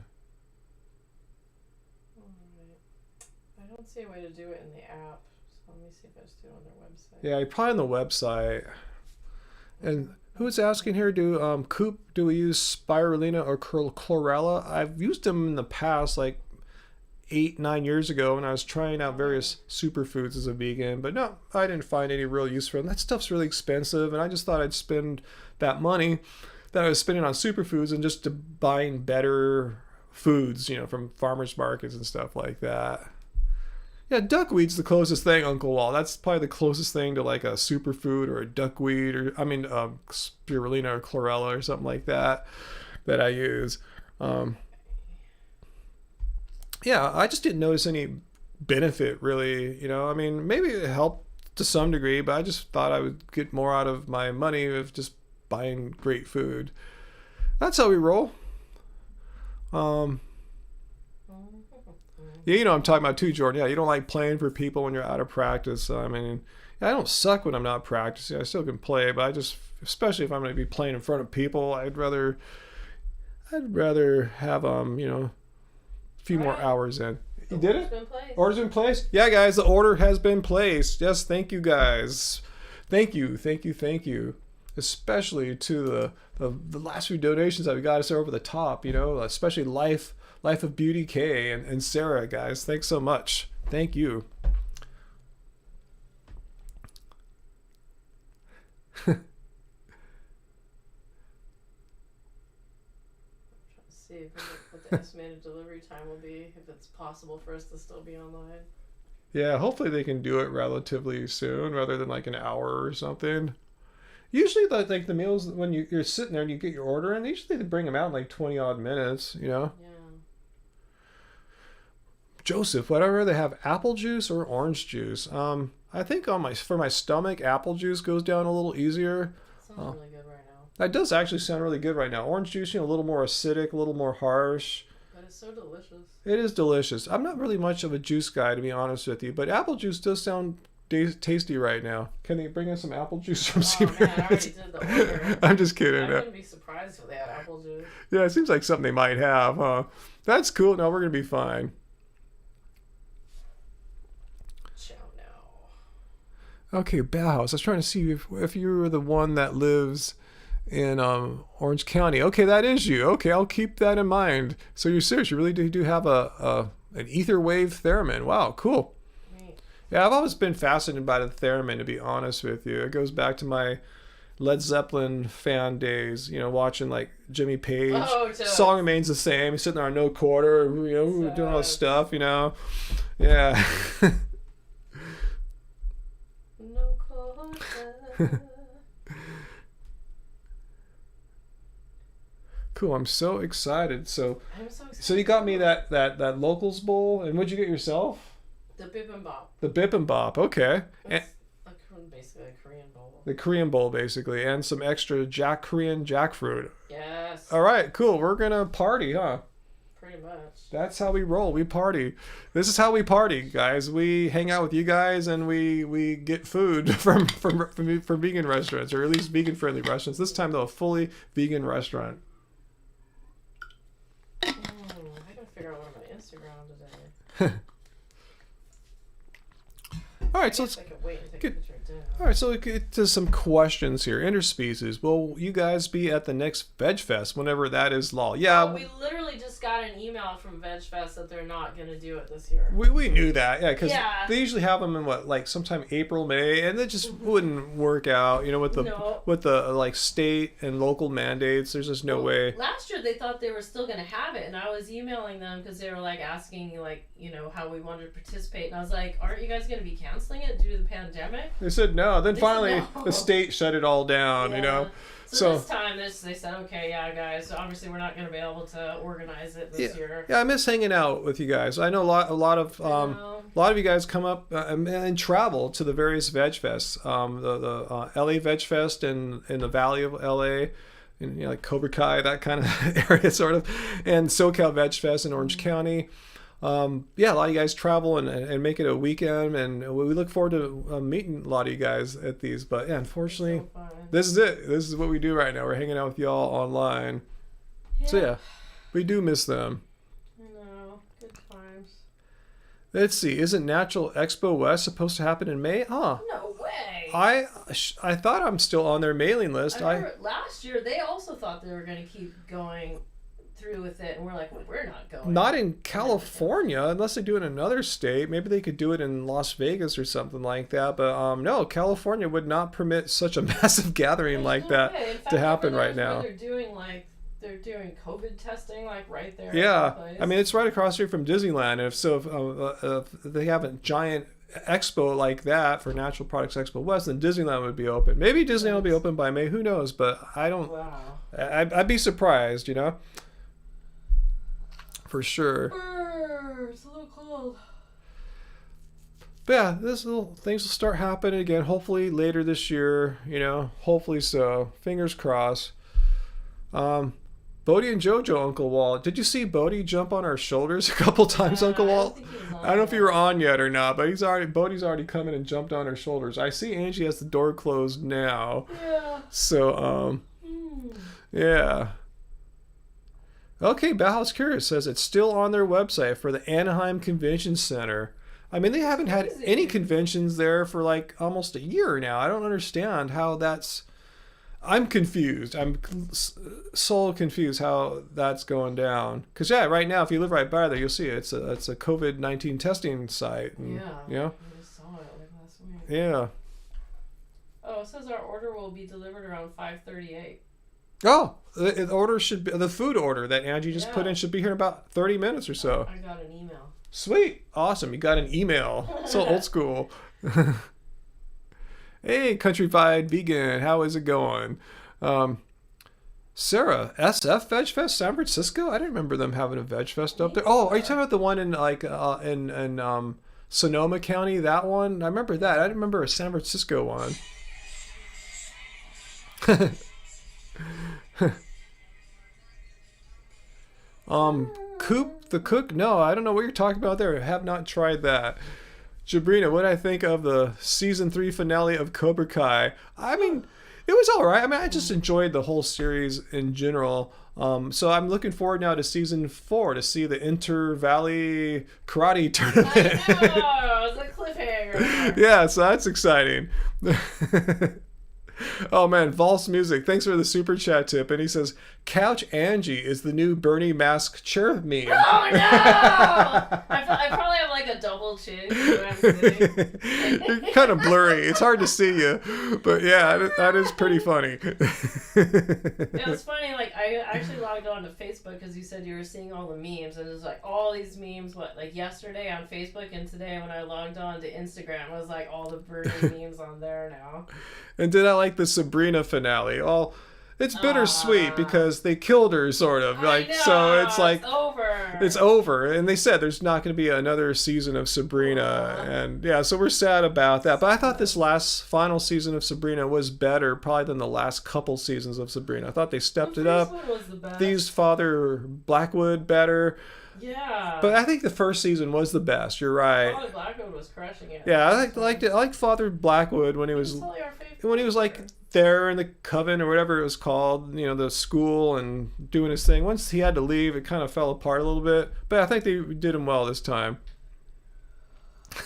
S2: I don't see a way to do it in the app. So let me see if I just do it on their website.
S1: Yeah, probably on the website. And who's asking here? Do we use spirulina or chlorella? I've used them in the past, like 8-9 years ago, when I was trying out various superfoods as a vegan. But no, I didn't find any real use for them. That stuff's really expensive, and I just thought I'd spend that money that I was spending on superfoods and just to buying better foods, from farmers markets and stuff like that. Yeah, duckweed's the closest thing, Uncle Wall. That's probably the closest thing to like a superfood or a duckweed, or spirulina or chlorella or something like that I use. Yeah, I just didn't notice any benefit really. Maybe it helped to some degree, but I just thought I would get more out of my money of just buying great food. That's how we roll. Yeah, I'm talking about too, Jordan. Yeah, you don't like playing for people when you're out of practice. I don't suck when I'm not practicing. I still can play, but especially if I'm going to be playing in front of people, I'd rather have a few more hours in. You did it? Order's been placed? Yeah, guys, the order has been placed. Yes, thank you, guys. Thank you. Especially to the last few donations that we got us over the top. Especially Life of Beauty K and Sarah, guys. Thanks so much. Thank you.
S2: See what the estimated delivery time will be, if it's possible for us to still be online.
S1: Yeah, hopefully they can do it relatively soon rather than like an hour or something. Usually the meals, when you're sitting there and you get your order in, usually they bring them out in like 20 odd minutes,
S2: Yeah.
S1: Joseph, would I rather have apple juice or orange juice? I think for my stomach, apple juice goes down a little easier.
S2: Sounds really good right now.
S1: That does actually sound really good right now. Orange juice, a little more acidic, a little more harsh.
S2: But it's so delicious.
S1: It is delicious. I'm not really much of a juice guy, to be honest with you, but apple juice does sound tasty right now. Can they bring us some apple juice from
S2: Oh man, I already did the order.
S1: I'm just kidding.
S2: I wouldn't be surprised if they had apple juice.
S1: Yeah, it seems like something they might have, huh? That's cool. No, we're going to be fine. Okay, Bauhaus. I was trying to see if you were the one that lives in Orange County. Okay, that is you. Okay, I'll keep that in mind. So you're serious. You really do have an ether wave theremin. Wow, cool.
S2: Right.
S1: Yeah, I've always been fascinated by the theremin, to be honest with you. It goes back to my Led Zeppelin fan days, watching like Jimmy Page.
S2: Oh, totally.
S1: Song remains the same. He's sitting there on no quarter, doing all this stuff, Yeah.
S2: No quarter.
S1: Cool. I'm so excited. So
S2: I'm so excited.
S1: you got me that locals bowl, and what'd you get yourself?
S2: The bibimbap.
S1: The bibimbap. Okay. And
S2: It's basically a Korean bowl.
S1: the Korean bowl, basically, and some extra Korean jackfruit.
S2: Yes.
S1: All right, cool. We're gonna party, huh?
S2: Pretty much.
S1: That's how we roll. We party. This is how we party, guys. We hang out with you guys, and we get food from vegan restaurants, or at least vegan friendly restaurants. This time, though, a fully vegan restaurant.
S2: I gotta figure out what my Instagram today.
S1: All right, so let's.
S2: I could wait and take
S1: get-
S2: a picture of dinner.
S1: All right, so we get to some questions here. Interspecies. Will you guys be at the next Veg Fest, whenever that is law? Yeah,
S2: Oh, we literally just got an email from Veg Fest that they're not gonna do it this year.
S1: we knew that. Yeah, because
S2: Yeah.
S1: they usually have them in sometime April, May, and it just wouldn't work out. With the
S2: No.
S1: like state and local mandates. There's just no way.
S2: Last year they thought they were still gonna have it, and I was emailing them because they were like asking how we wanted to participate, and I was like, "Aren't you guys gonna be canceling it due to the pandemic?"
S1: They said no. Then
S2: They said
S1: finally,
S2: no.
S1: the state shut it all down.
S2: Yeah.
S1: So-
S2: So this time they said, "Okay, yeah, guys. So obviously we're not gonna be able to organize it this year."
S1: Yeah, I miss hanging out with you guys. I know a lot of you guys come up and travel to the various Veg Fests. The LA Veg Fest in the Valley of LA, in like Cobra Kai, that kind of area sort of, and SoCal Veg Fest in Orange County. A lot of you guys travel and make it a weekend, and we look forward to meeting a lot of you guys at these. But yeah, unfortunately,
S2: So fun.
S1: this is it. This is what we do right now. We're hanging out with y'all online. So yeah, we do miss them.
S2: No, good times.
S1: Let's see. Isn't Natural Expo West supposed to happen in May? Huh.
S2: No way.
S1: I thought I'm still on their mailing list.
S2: I remember last year they also thought they were going to keep going through with it, and we're like, well, we're not going.
S1: Not in California, unless they do it in another state. Maybe they could do it in Las Vegas or something like that. But no, California would not permit such a massive gathering like that
S2: In fact,
S1: to happen
S2: over
S1: right
S2: there
S1: now.
S2: They're doing COVID testing right there.
S1: Yeah,
S2: in the place.
S1: I mean it's right across the street from Disneyland. If they have a giant expo like that for Natural Products Expo West, then Disneyland would be open. Maybe Disneyland will be open by May. Who knows? But I don't.
S2: Wow.
S1: I'd be surprised, for sure.
S2: It's a little cold.
S1: But yeah, things will start happening again. Hopefully later this year. Hopefully so. Fingers crossed. Bodie and JoJo, Uncle Walt. Did you see Bodie jump on our shoulders a couple times, Uncle Walt? I don't know if you were on yet or not, but Bodie's already come in and jumped on our shoulders. I see Angie has the door closed now.
S2: Yeah.
S1: So yeah. Okay, Bauhaus Curious says it's still on their website for the Anaheim Convention Center. I mean, they haven't had any conventions there for like almost a year now. I don't understand how that's. I'm confused. I'm so confused how that's going down. Because yeah, right now, if you live right by there, you'll see it. It's a COVID-19 testing site. And,
S2: Yeah. I just saw it like last week.
S1: Yeah.
S2: Oh, it says our order will be delivered around 5:38.
S1: Oh, the order should be the food order that Angie just put
S2: Yeah.
S1: in should be here in about 30 minutes or so.
S2: I got an email.
S1: Sweet. Awesome. You got an email. So old school. Hey, Countrified Vegan. How is it going? Sarah, SF Veg Fest, San Francisco? I didn't remember them having a Veg Fest up there. Oh, are you talking about the one in in Sonoma County? That one? I remember that. I didn't remember a San Francisco one. Coop the Cook? No, I don't know what you're talking about there. I have not tried that. Jabrina, what I think of the season 3 finale of Cobra Kai? I mean, It was all right. I mean, I just enjoyed the whole series in general. So I'm looking forward now to season 4 to see the Inter Valley Karate Tournament.
S2: I know, it's a cliffhanger.
S1: Yeah, so that's exciting. Oh man, False Music. Thanks for the super chat tip. And he says, Couch Angie is the new Bernie Mask chair meme.
S2: Oh no! I probably have like a double chin. When I'm sitting.
S1: You're kind of blurry. It's hard to see you. But yeah, that is pretty funny.
S2: It was funny, like, I actually logged on to Facebook because you said you were seeing all the memes, and it was like all these memes, like yesterday on Facebook, and today when I logged on to Instagram, it was like all the Bernie memes on there now.
S1: And did I like the Sabrina finale? Oh, it's bittersweet because they killed her, sort of.
S2: I know,
S1: so it's like
S2: over.
S1: it's over, and they said there's not going to be another season of Sabrina, and yeah, so we're sad about that. But I thought this final season of Sabrina was better, probably than the last couple seasons of Sabrina. I thought they stepped it up.
S2: One was the best.
S1: These Father Blackwood better.
S2: Yeah.
S1: But I think the first season was the best. You're right.
S2: Father Blackwood was crushing it.
S1: Yeah, I liked it. I liked Father Blackwood when he was
S2: Totally our favorite
S1: like
S2: character.
S1: there in the coven or whatever it was called, the school, and doing his thing. Once he had to leave, it kind of fell apart a little bit. But I think they did him well this time.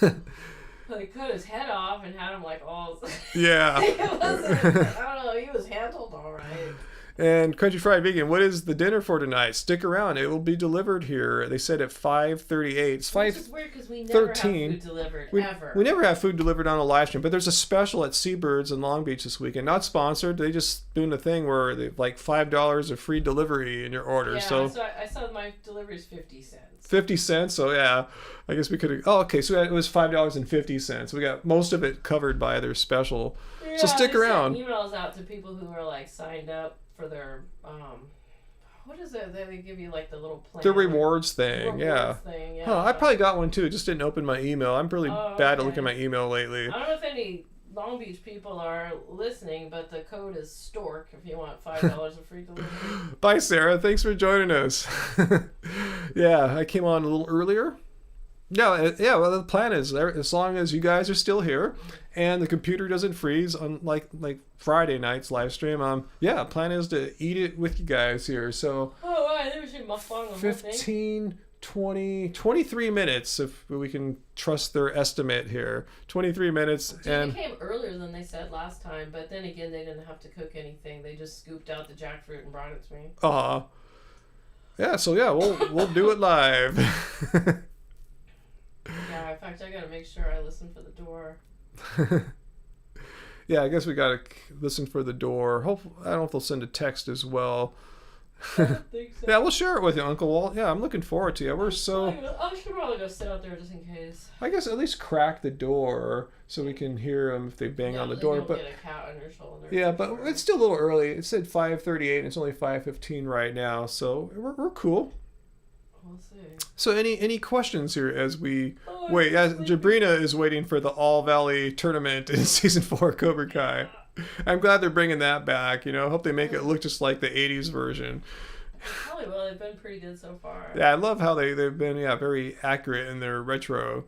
S2: They cut his head off and had him like all.
S1: Yeah.
S2: It wasn't. I don't know. He was handled all right.
S1: And Country Fried Vegan, what is the dinner for tonight? Stick around. It will be delivered here. They said at 5:38. It's
S2: Which is weird because we never have
S1: 13.
S2: food delivered ever.
S1: We never have food delivered on a live stream, but there's a special at Seabirds in Long Beach this weekend. Not sponsored. They just doing a thing where they like $5 of free delivery in your order.
S2: Yeah,
S1: so
S2: I saw my delivery is 50 cents.
S1: 50 cents. So yeah, I guess we could have. Oh, okay. So it was $5.50. We got most of it covered by their special.
S2: Yeah,
S1: So stick
S2: they
S1: around.
S2: sent emails out to people who are like signed up for their what is it? They give you like the little plan.
S1: The rewards thing.
S2: Rewards
S1: Yeah.
S2: thing, yeah.
S1: Huh, I probably got one too. Just didn't open my email. I'm really bad at
S2: okay.
S1: looking at my email lately.
S2: I don't know if any Long Beach people are listening, but the code is STORK if you want $5 of free delivery.
S1: Bye, Sarah. Thanks for joining us. Yeah, I came on a little earlier. Yeah. Well, the plan is as long as you guys are still here, and the computer doesn't freeze, unlike like Friday night's live stream. Yeah, plan is to eat it with you guys here. So
S2: Oh, wow, they should mukbang the whole thing.
S1: 15, 20, 23 minutes if we can trust their estimate here. 23 minutes
S2: Dude,
S1: and.
S2: they came earlier than they said last time, but then again, they didn't have to cook anything. They just scooped out the jackfruit and brought it to me.
S1: Yeah, so yeah, we'll do it live.
S2: Yeah, in fact, I gotta make sure I listen for the door.
S1: Yeah, I guess we gotta listen for the door. I don't know if they'll send a text as well.
S2: I don't think so.
S1: Yeah, we'll share it with you, Uncle Walt. Yeah, I'm looking forward to it. We're so.
S2: I should probably go sit out there just in case.
S1: I guess at least crack the door so we can hear them if they bang
S2: Yeah,
S1: on the
S2: but
S1: door.
S2: you don't
S1: But
S2: get a cat on your shoulder.
S1: yeah, but it's still a little early. It said 5:38, and it's only 5:15 right now, so we're cool.
S2: We'll see.
S1: So any questions here as we
S2: Oh,
S1: wait?
S2: I'm
S1: As
S2: sleepy.
S1: Jabrina is waiting for the All Valley tournament in season 4 of Cobra Kai. I'm glad they're bringing that back. I hope they make it look just like the 80s version.
S2: Probably will. They've been pretty good so far.
S1: Yeah, I love how they've been very accurate in their retro.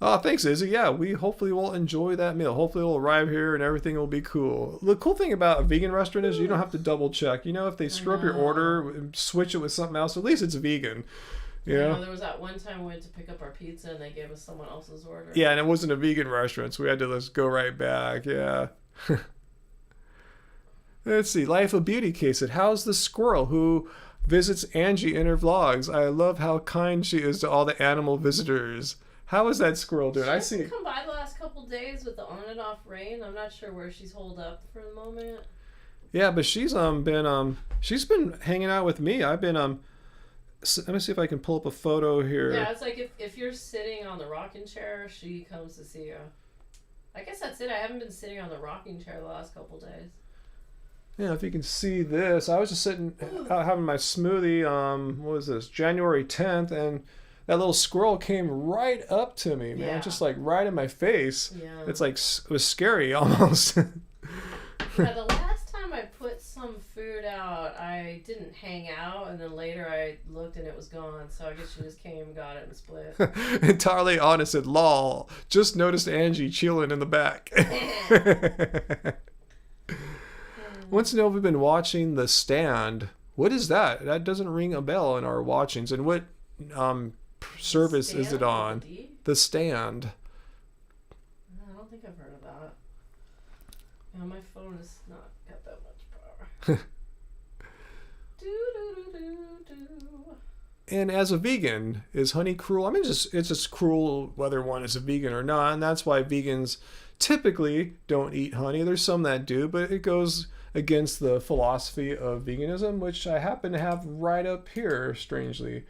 S1: Oh, thanks, Izzy. Yeah, we hopefully will enjoy that meal. Hopefully it'll arrive here and everything will be cool. The cool thing about a vegan restaurant is you don't have to double check. If they screw up your order, switch it with something else, at least it's vegan.
S2: There was that one time we went to pick up our pizza and they gave us someone else's order.
S1: Yeah, and it wasn't a vegan restaurant, so we had to just go right back. Yeah. Let's see. Life of Beauty case it. How's the squirrel who visits Angie in her vlogs? I love how kind she is to all the animal visitors. How is that squirrel doing? I see.
S2: She's come by the last couple days with the on and off rain. I'm not sure where she's holed up for the moment.
S1: Yeah, but she's been hanging out with me. I've been let me see if I can pull up a photo here.
S2: Yeah, it's like if you're sitting on the rocking chair, she comes to see you. I guess that's it. I haven't been sitting on the rocking chair the last couple days.
S1: Yeah, if you can see this, I was just sitting out having my smoothie. What was this? January 10th, and that little squirrel came right up to me, man,
S2: Yeah.
S1: just like right in my face.
S2: Yeah.
S1: It's like it was scary almost.
S2: Yeah, the last time I put some food out I didn't hang out, and then later I looked and it was gone. So I guess she just came, got it, and split.
S1: Entirely honest, said, lol. Just noticed Angie chilling in the back. Wants to know if we've been watching The Stand. What is that? That doesn't ring a bell in our watchings. And what service is it on? The Stand.
S2: I don't think I've heard of that. Yeah, my phone has not got that much power.
S1: And as a vegan, is honey cruel? I mean, it's just cruel whether one is a vegan or not, and that's why vegans typically don't eat honey. There's some that do, but it goes against the philosophy of veganism, which I happen to have right up here, strangely.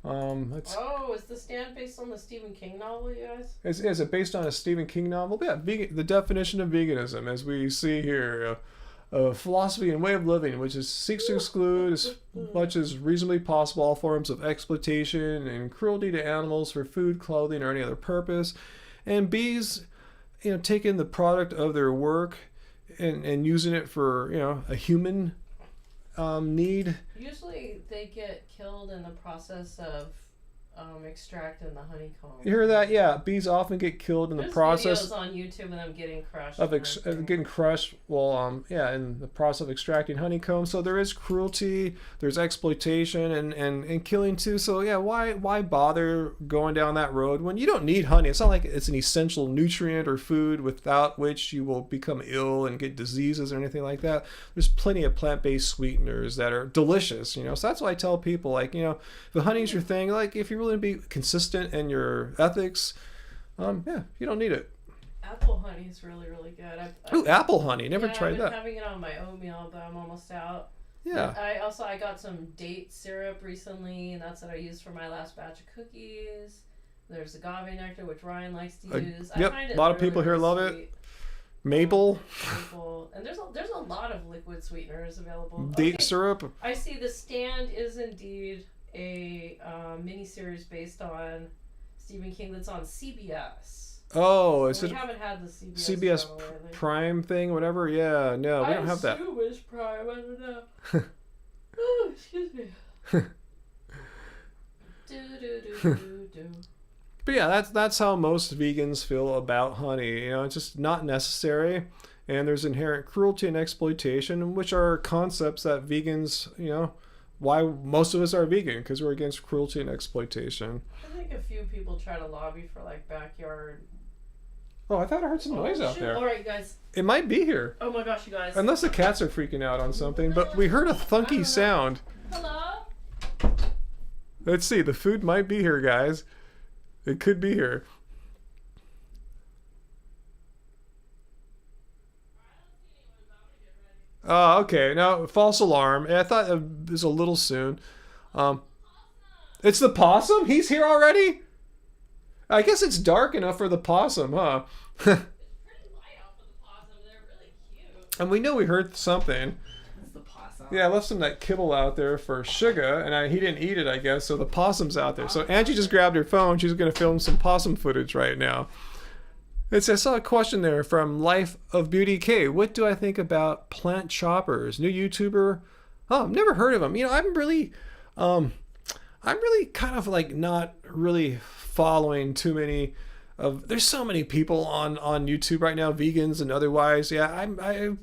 S2: Is The Stand based on the Stephen King novel, you guys?
S1: Is it based on a Stephen King novel? Yeah, the definition of veganism, as we see here, a philosophy and way of living which seeks to exclude as much as reasonably possible all forms of exploitation and cruelty to animals for food, clothing, or any other purpose. And B's, taking the product of their work and using it for, a human need.
S2: Usually they get killed in the process of extracting the honeycomb.
S1: You hear that? Yeah, bees often get killed in the process.
S2: There's videos on YouTube of them getting crushed.
S1: Getting crushed. Well, in the process of extracting honeycomb. So there is cruelty, there's exploitation, and killing too. So yeah, why bother going down that road when you don't need honey? It's not like it's an essential nutrient or food without which you will become ill and get diseases or anything like that. There's plenty of plant-based sweeteners that are delicious. So that's why I tell people, like, if the honey's your thing, like, if you really be consistent in your ethics, you don't need it.
S2: Apple honey is really, really good.
S1: Ooh, apple honey. Never tried that.
S2: I'm having it on my oatmeal, but I'm almost out.
S1: Yeah.
S2: I got some date syrup recently, and that's what I used for my last batch of cookies. There's agave nectar, which Ryan likes to use.
S1: Yep,
S2: I find it
S1: a lot of
S2: really,
S1: people here
S2: really
S1: love
S2: sweet.
S1: it. Maple.
S2: And there's a lot of liquid sweeteners available.
S1: Date syrup.
S2: I see The Stand is indeed a miniseries based on Stephen King that's on CBS.
S1: Oh,
S2: we haven't had the
S1: CBS Prime thing, whatever? Yeah, no, we don't have that.
S2: I assume it's Prime, I don't know. Oh, excuse me.
S1: But yeah, that's how most vegans feel about honey. It's just not necessary, and there's inherent cruelty and exploitation, which are concepts that vegans, why most of us are vegan, because we're against cruelty and exploitation.
S2: I think a few people try to lobby for like backyard.
S1: Oh, I thought I heard some noise out there.
S2: All right, guys.
S1: It might be here.
S2: Oh my gosh, you guys.
S1: Unless the cats are freaking out on something, but we heard a thunky sound.
S2: Hello?
S1: Let's see, the food might be here, guys. It could be here. Oh, okay. Now, false alarm. I thought it was a little soon. It's the possum? He's here already? I guess it's dark enough for the possum, huh?
S2: It's pretty light out for the possum. They're really cute.
S1: And we know we heard something.
S2: It's the possum.
S1: Yeah, I left some of that kibble out there for Sugar, and he didn't eat it, I guess, so the possum's out there. So Angie just grabbed her phone. She's going to film some possum footage right now. I saw a question there from Life of Beauty K. What do I think about Plant Choppers? New YouTuber. Oh, I've never heard of him. I'm really kind of like not really following too many of. There's so many people on YouTube right now, vegans and otherwise. Yeah, I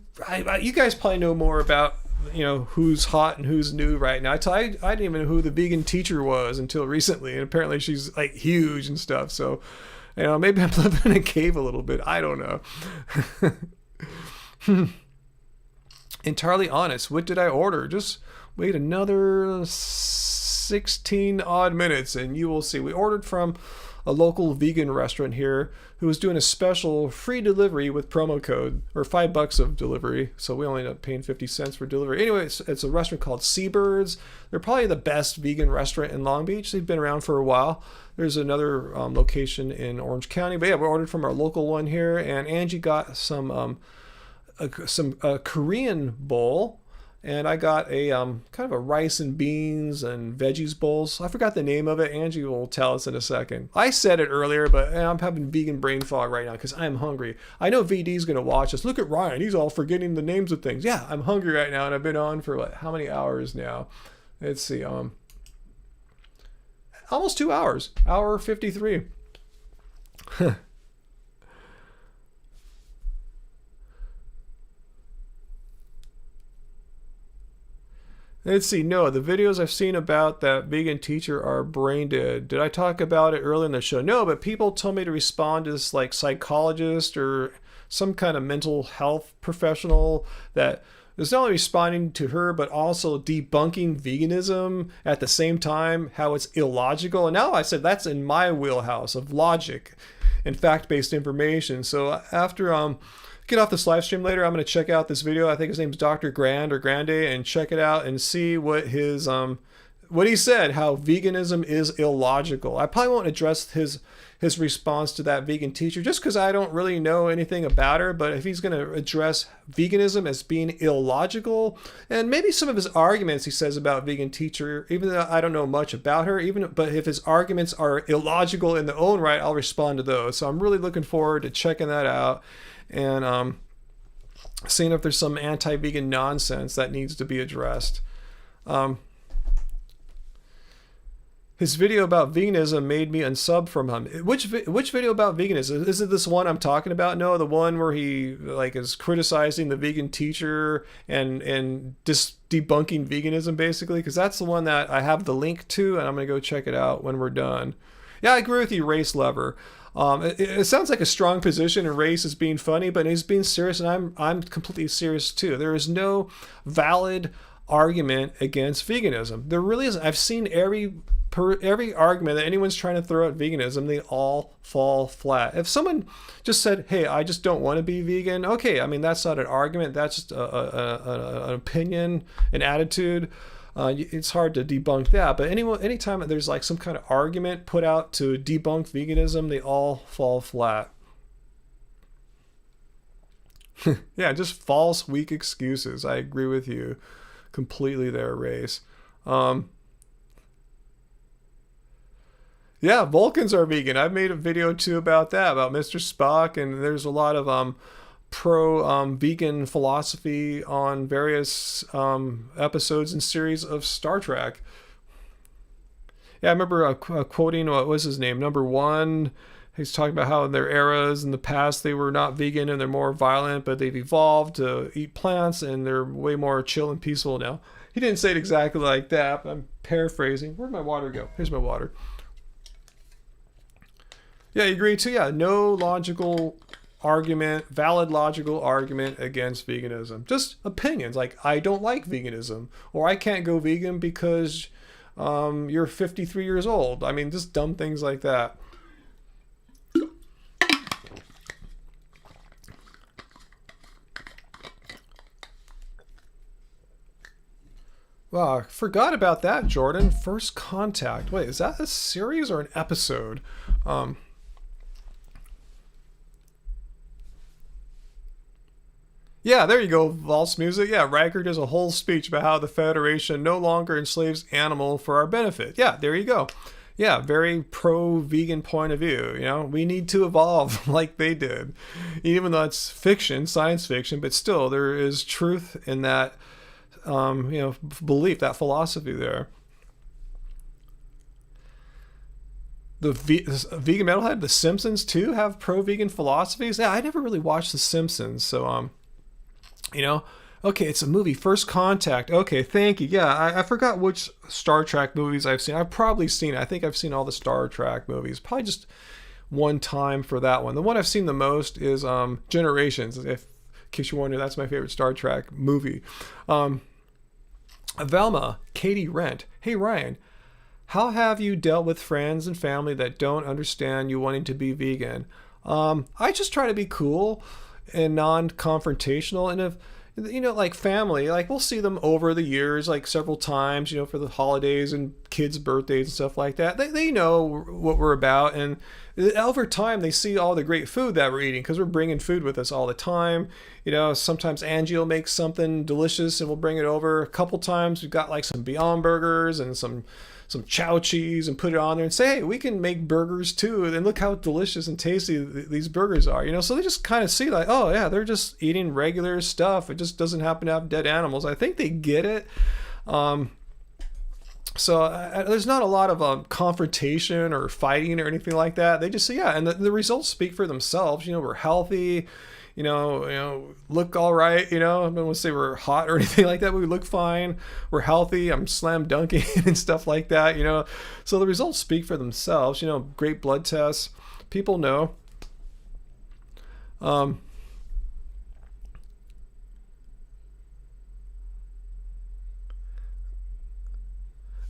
S1: you guys probably know more about who's hot and who's new right now. I didn't even know who the vegan teacher was until recently, and apparently she's like huge and stuff. So. Maybe I'm living in a cave a little bit. I don't know. Entirely honest, what did I order? Just wait another 16 odd minutes and you will see. We ordered from a local vegan restaurant here who was doing a special free delivery with promo code, or $5 of delivery. So we only ended up paying 50 cents for delivery. Anyway, it's a restaurant called Seabirds. They're probably the best vegan restaurant in Long Beach. They've been around for a while. There's another location in Orange County. But yeah, we ordered from our local one here, and Angie got some a Korean bowl. and I got a kind of a rice and beans and veggies bowls. I forgot the name of it. Angie will tell us in a second. I said it earlier, but I'm having vegan brain fog right now because I'm hungry. I know VD's going to watch us. Look at Ryan. He's all forgetting the names of things. Yeah, I'm hungry right now, and I've been on for what, how many hours now? Let's see. Almost 2 hours. Hour 53. Let's see. No, the videos I've seen about that vegan teacher are brain dead. Did I talk about it early in the show? No, but people told me to respond to this like psychologist or some kind of mental health professional that is not only responding to her, but also debunking veganism at the same time, how it's illogical. And now I said that's in my wheelhouse of logic and fact-based information. So after get off this live stream later, I'm going to check out this video. I think his name's Dr. Grand or Grande, and check it out and see what his what he said, how veganism is illogical. I probably won't address his response to that vegan teacher just because I don't really know anything about her, but if he's going to address veganism as being illogical, and maybe some of his arguments he says about vegan teacher, even though I don't know much about her, but if his arguments are illogical in their own right, I'll respond to those. So I'm really looking forward to checking that out and seeing if there's some anti-vegan nonsense that needs to be addressed. His video about veganism made me unsub from him. Which video about veganism? Is it this one I'm talking about? No, the one where he like is criticizing the vegan teacher and just debunking veganism basically, because that's the one that I have the link to, and I'm gonna go check it out when we're done. Yeah, I agree with you, race lover. It sounds like a strong position, and race is being funny, but he's being serious, and I'm completely serious too. There is no valid argument against veganism. There really isn't. I've seen every argument that anyone's trying to throw at veganism, they all fall flat. If someone just said, "Hey, I just don't want to be vegan," okay, I mean that's not an argument. That's just an opinion, an attitude. It's hard to debunk that, but anytime there's like some kind of argument put out to debunk veganism, they all fall flat. Yeah, just false, weak excuses. I agree with you completely there, Race. Yeah, Vulcans are vegan. I've made a video too about that, about Mr. Spock, and there's a lot of pro-vegan philosophy on various episodes and series of Star Trek. Yeah, I remember quoting, what was his name? Number One. He's talking about how in their eras in the past they were not vegan and they're more violent, but they've evolved to eat plants and they're way more chill and peaceful now. He didn't say it exactly like that, but I'm paraphrasing. Where'd my water go? Here's my water. Yeah, you agree too? Yeah, no logical argument, valid logical argument against veganism. Just opinions like, I don't like veganism, or I can't go vegan because you're 53 years old. I mean, just dumb things like that. Wow, I forgot about that, Jordan. First Contact. Wait, is that a series or an episode? Yeah, there you go, Valse Music. Yeah, Riker does a whole speech about how the Federation no longer enslaves animal for our benefit. Yeah, there you go. Yeah, very pro-vegan point of view. You know, we need to evolve like they did. Even though it's fiction, science fiction, but still there is truth in that belief, that philosophy there. The vegan metalhead, The Simpsons too have pro-vegan philosophies. Yeah, I never really watched The Simpsons, so okay, it's a movie, First Contact. Okay, thank you. Yeah, I forgot which Star Trek movies I've seen. I've probably seen, I think I've seen all the Star Trek movies. Probably just one time for that one. The one I've seen the most is Generations. In case you wonder, that's my favorite Star Trek movie. Velma, Katie Rent. Hey, Ryan, how have you dealt with friends and family that don't understand you wanting to be vegan? I just try to be cool and non-confrontational, and if like family, like we'll see them over the years, like several times, for the holidays and kids' birthdays and stuff like that. They know what we're about, and over time they see all the great food that we're eating because we're bringing food with us all the time. Sometimes Angie will make something delicious and we'll bring it over. A couple times we've got like some Beyond Burgers and some chow cheese and put it on there and say, hey, we can make burgers too, and look how delicious and tasty these burgers are. So they just kind of see like, oh yeah, they're just eating regular stuff. It just doesn't happen to have dead animals. I think they get it. So there's not a lot of confrontation or fighting or anything like that. They just say, yeah, and the results speak for themselves. We're healthy, look all right. I don't want to say we're hot or anything like that, but we look fine. We're healthy. I'm slam dunking and stuff like that. So the results speak for themselves. Great blood tests. People know.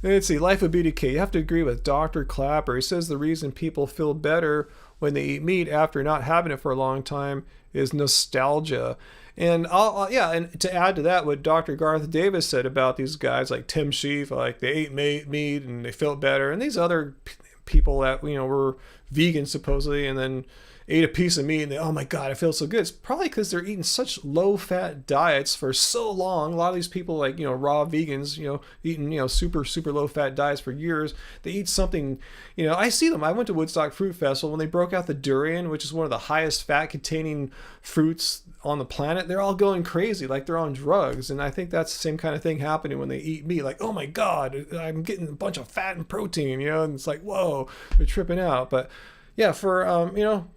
S1: Let's see, Life of BDK. You have to agree with Dr. Clapper. He says the reason people feel better when they eat meat after not having it for a long time is nostalgia. And and to add to that, what Dr. Garth Davis said about these guys like Tim Sheaf, like they ate meat and they felt better, and these other people that were vegan supposedly, and then ate a piece of meat and they, oh my God, I feel so good. It's probably because they're eating such low-fat diets for so long. A lot of these people, like, raw vegans, eating, super, super low-fat diets for years. They eat something, I see them. I went to Woodstock Fruit Festival when they broke out the durian, which is one of the highest fat-containing fruits on the planet. They're all going crazy, like they're on drugs. And I think that's the same kind of thing happening when they eat meat. Like, oh my God, I'm getting a bunch of fat and protein, and it's like, whoa, they're tripping out. But yeah, for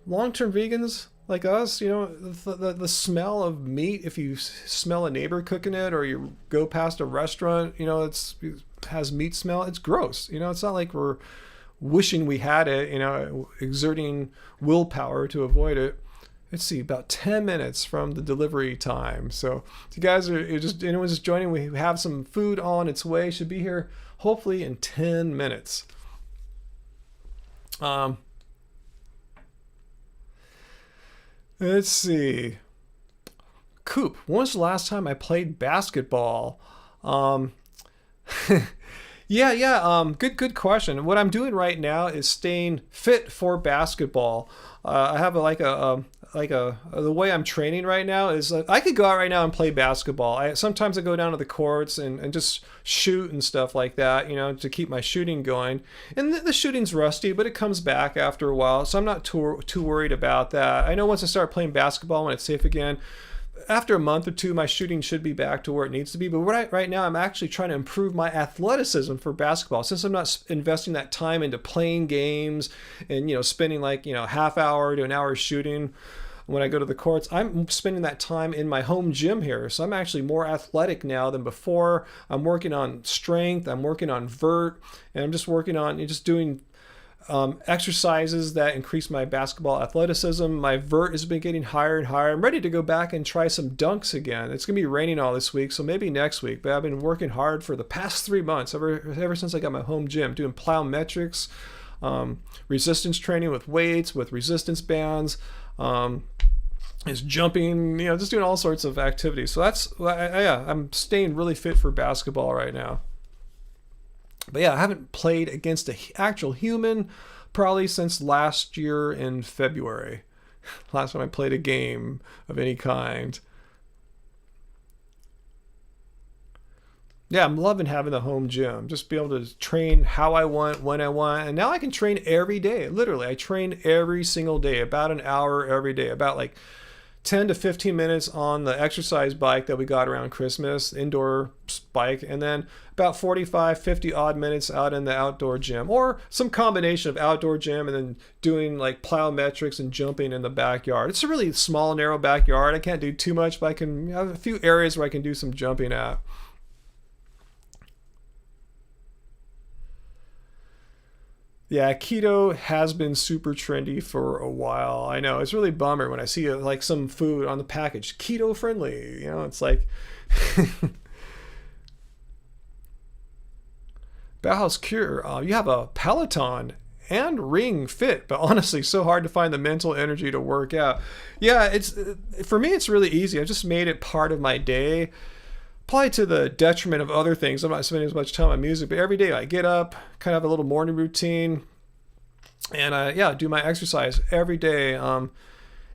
S1: long-term vegans like us, the smell of meat, if you smell a neighbor cooking it or you go past a restaurant, it has meat smell, it's gross. It's not like we're wishing we had it, exerting willpower to avoid it. Let's see, about 10 minutes from the delivery time. So if you guys anyone's just joining, we have some food on its way. Should be here hopefully in 10 minutes. Let's see. Coop, when was the last time I played basketball? Good question. What I'm doing right now is staying fit for basketball. I have the way I'm training right now is I could go out right now and play basketball. Sometimes I go down to the courts and just shoot and stuff like that, to keep my shooting going. And the shooting's rusty, but it comes back after a while, so I'm not too worried about that. I know once I start playing basketball, when it's safe again, after a month or two, my shooting should be back to where it needs to be. But right now, I'm actually trying to improve my athleticism for basketball. Since I'm not investing that time into playing games and, spending half hour to an hour shooting when I go to the courts, I'm spending that time in my home gym here. So I'm actually more athletic now than before. I'm working on strength. I'm working on vert. And I'm just working on just doing exercises that increase my basketball athleticism. My vert has been getting higher and higher. I'm ready to go back and try some dunks again. It's going to be raining all this week, so maybe next week. But I've been working hard for the past 3 months, ever since I got my home gym, doing plyometrics, resistance training with weights, with resistance bands, is jumping, just doing all sorts of activities. So I'm staying really fit for basketball right now. But yeah, I haven't played against an actual human probably since last year in February. Last time I played a game of any kind. Yeah, I'm loving having the home gym. Just be able to train how I want, when I want. And now I can train every day. Literally, I train every single day, about an hour every day, about like 10 to 15 minutes on the exercise bike that we got around Christmas, indoor bike, and then about 45, 50 odd minutes out in the outdoor gym, or some combination of outdoor gym and then doing like plyometrics and jumping in the backyard. It's a really small, narrow backyard. I can't do too much, but I can have a few areas where I can do some jumping at. Yeah, keto has been super trendy for a while. I know, it's really a bummer when I see like some food on the package, keto friendly. It's like Bauhaus Cure. You have a Peloton and Ring Fit, but honestly, so hard to find the mental energy to work out. Yeah, it's for me, it's really easy. I just made it part of my day, probably to the detriment of other things. I'm not spending as much time on music, but every day I get up, kind of have a little morning routine, and do my exercise every day.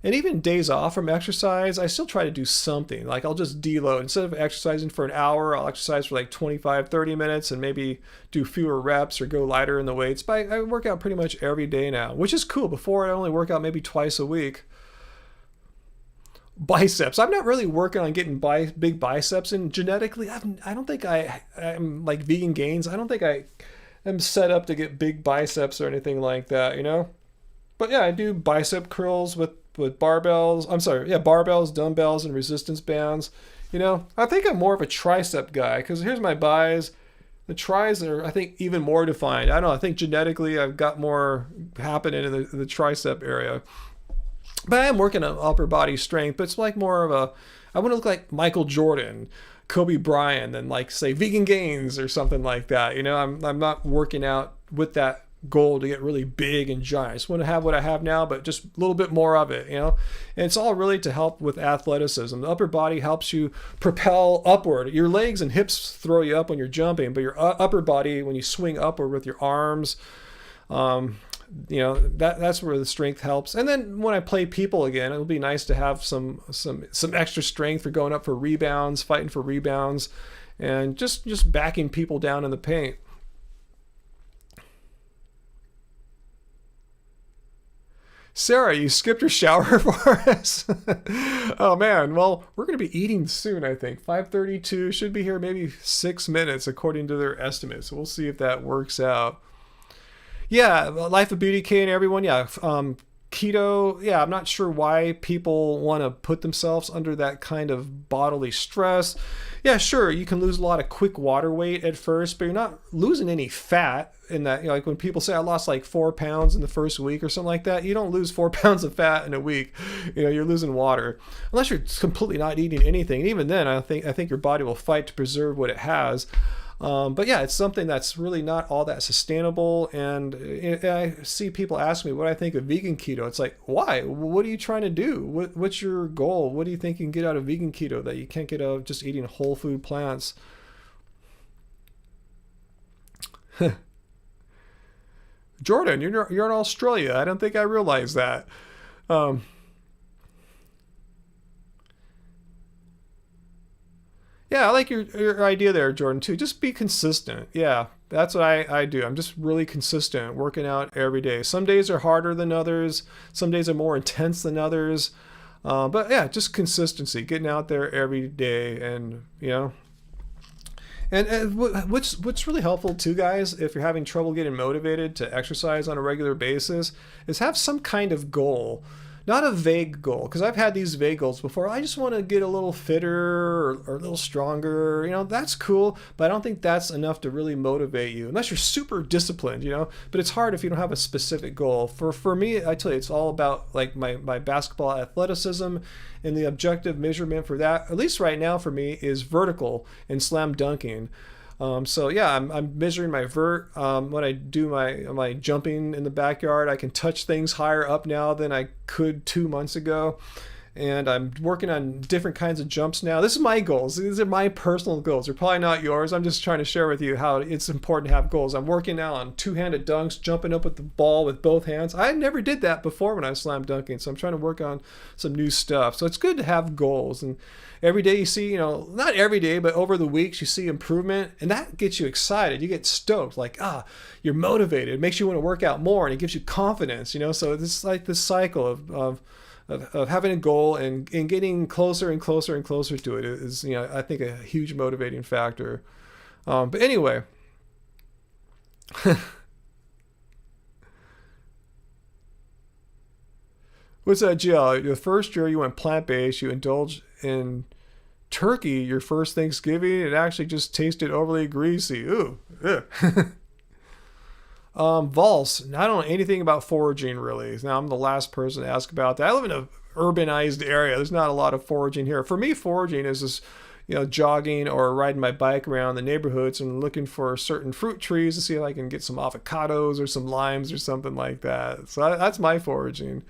S1: And even days off from exercise, I still try to do something. Like I'll just deload. Instead of exercising for an hour, I'll exercise for like 25, 30 minutes and maybe do fewer reps or go lighter in the weights. But I work out pretty much every day now, which is cool. Before, I only work out maybe twice a week. Biceps. I'm not really working on getting big biceps. And genetically, I don't think I'm like Vegan Gains. I don't think I am set up to get big biceps or anything like that, you know? But yeah, I do bicep curls with barbells. Barbells, dumbbells, and resistance bands. You know, I think I'm more of a tricep guy because here's my bis. The tris are, I think, even more defined. I don't know. I think genetically I've got more happening in the tricep area. But I am working on upper body strength. But it's like more of I want to look like Michael Jordan, Kobe Bryant, than like say Vegan Gains or something like that. You know, I'm not working out with that goal to get really big and giant. I just want to have what I have now, but just a little bit more of it, you know? And it's all really to help with athleticism. The upper body helps you propel upward. Your legs and hips throw you up when you're jumping, but your upper body, when you swing upward with your arms, you know, that's where the strength helps. And then when I play people again, it'll be nice to have some extra strength for going up for rebounds, fighting for rebounds, and just backing people down in the paint. Sarah, you skipped your shower for us? Oh man, well, we're going to be eating soon, I think. 5:32, should be here maybe 6 minutes according to their estimates. So we'll see if that works out. Yeah, Life of Beauty K and everyone, yeah. Keto, yeah, I'm not sure why people want to put themselves under that kind of bodily stress. Yeah, sure, you can lose a lot of quick water weight at first, but you're not losing any fat in that. You know, like when people say I lost like 4 pounds in the first week or something like that, you don't lose 4 pounds of fat in a week. You know, you're losing water. Unless you're completely not eating anything. And even then, I think your body will fight to preserve what it has. But yeah, it's something that's really not all that sustainable. And I see people ask me what I think of vegan keto. It's like, why? What are you trying to do? What's your goal? What do you think you can get out of vegan keto that you can't get out of just eating whole food plants? Jordan, you're in Australia. I don't think I realized that. Yeah, I like your idea there, Jordan, too. Just be consistent. Yeah, that's what I do. I'm just really consistent, working out every day. Some days are harder than others. Some days are more intense than others. But yeah, just consistency, getting out there every day, and you know. And what's really helpful too, guys, if you're having trouble getting motivated to exercise on a regular basis, is have some kind of goal. Not a vague goal, because I've had these vague goals before. I just want to get a little fitter or a little stronger. You know, that's cool, but I don't think that's enough to really motivate you, unless you're super disciplined, you know. But it's hard if you don't have a specific goal. For me, I tell you, it's all about like my basketball athleticism, and the objective measurement for that, at least right now for me, is vertical and slam dunking. So yeah, I'm measuring my vert. When I do my jumping in the backyard, I can touch things higher up now than I could 2 months ago. And I'm working on different kinds of jumps now. This is my goals. These are my personal goals. They're probably not yours. I'm just trying to share with you how it's important to have goals. I'm working now on two-handed dunks, jumping up with the ball with both hands. I never did that before when I was slam dunking, so I'm trying to work on some new stuff. So it's good to have goals. And every day you see, you know, not every day, but over the weeks you see improvement, and that gets you excited. You get stoked, like, you're motivated. It makes you want to work out more, and it gives you confidence, you know. So it's like this cycle of having a goal and getting closer and closer and closer to it is, you know, I think a huge motivating factor. But anyway, what's that, Jill? The first year you went plant-based, you indulged in turkey your first Thanksgiving. It actually just tasted overly greasy. Ooh. Valse, I don't know anything about foraging really. Now I'm the last person to ask about that. I live in an urbanized area. There's not a lot of foraging here. For me, foraging is just, jogging or riding my bike around the neighborhoods and looking for certain fruit trees to see if I can get some avocados or some limes or something like that. So that's my foraging.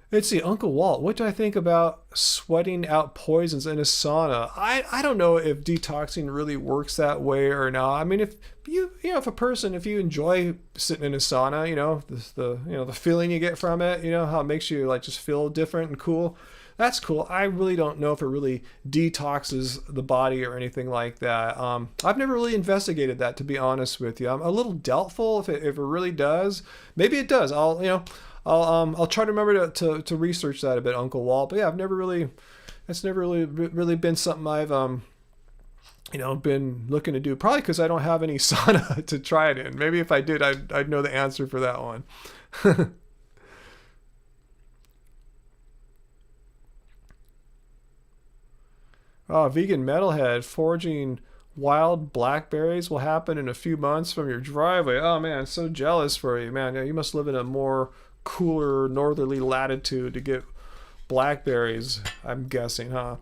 S1: Let's see, Uncle Walt, what do I think about sweating out poisons in a sauna? I don't know if detoxing really works that way or not. I mean, if you enjoy sitting in a sauna, the feeling you get from it, how it makes you like just feel different and cool. That's cool. I really don't know if it really detoxes the body or anything like that. I've never really investigated that, to be honest with you. I'm a little doubtful if it really does. Maybe it does. I'll try to remember to research that a bit, Uncle Walt. But yeah, that's never really been something I've been looking to do. Probably because I don't have any sauna to try it in. Maybe if I did, I'd know the answer for that one. Oh, vegan metalhead, foraging wild blackberries will happen in a few months from your driveway. Oh man, so jealous for you, man. Yeah, you must live in a more cooler northerly latitude to get blackberries, I'm guessing, huh?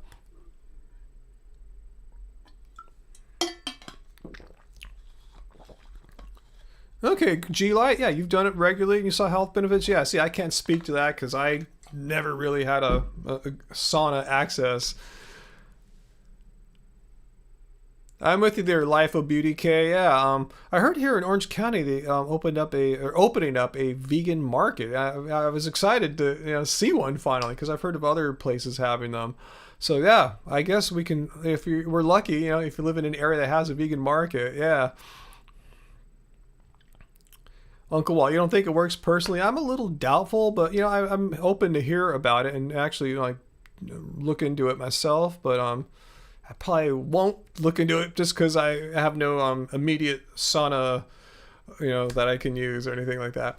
S1: Okay, G-Light, yeah, you've done it regularly and you saw health benefits. Yeah, see, I can't speak to that because I never really had a sauna access. I'm with you there, Life of Beauty K. Yeah, I heard here in Orange County they opening up a vegan market. I was excited to see one finally because I've heard of other places having them. So yeah, I guess we can, if we're lucky, if you live in an area that has a vegan market, yeah. Uncle Walt, you don't think it works personally? I'm a little doubtful, but I'm open to hear about it and actually look into it myself. But I probably won't look into it just because I have no immediate sauna, that I can use or anything like that.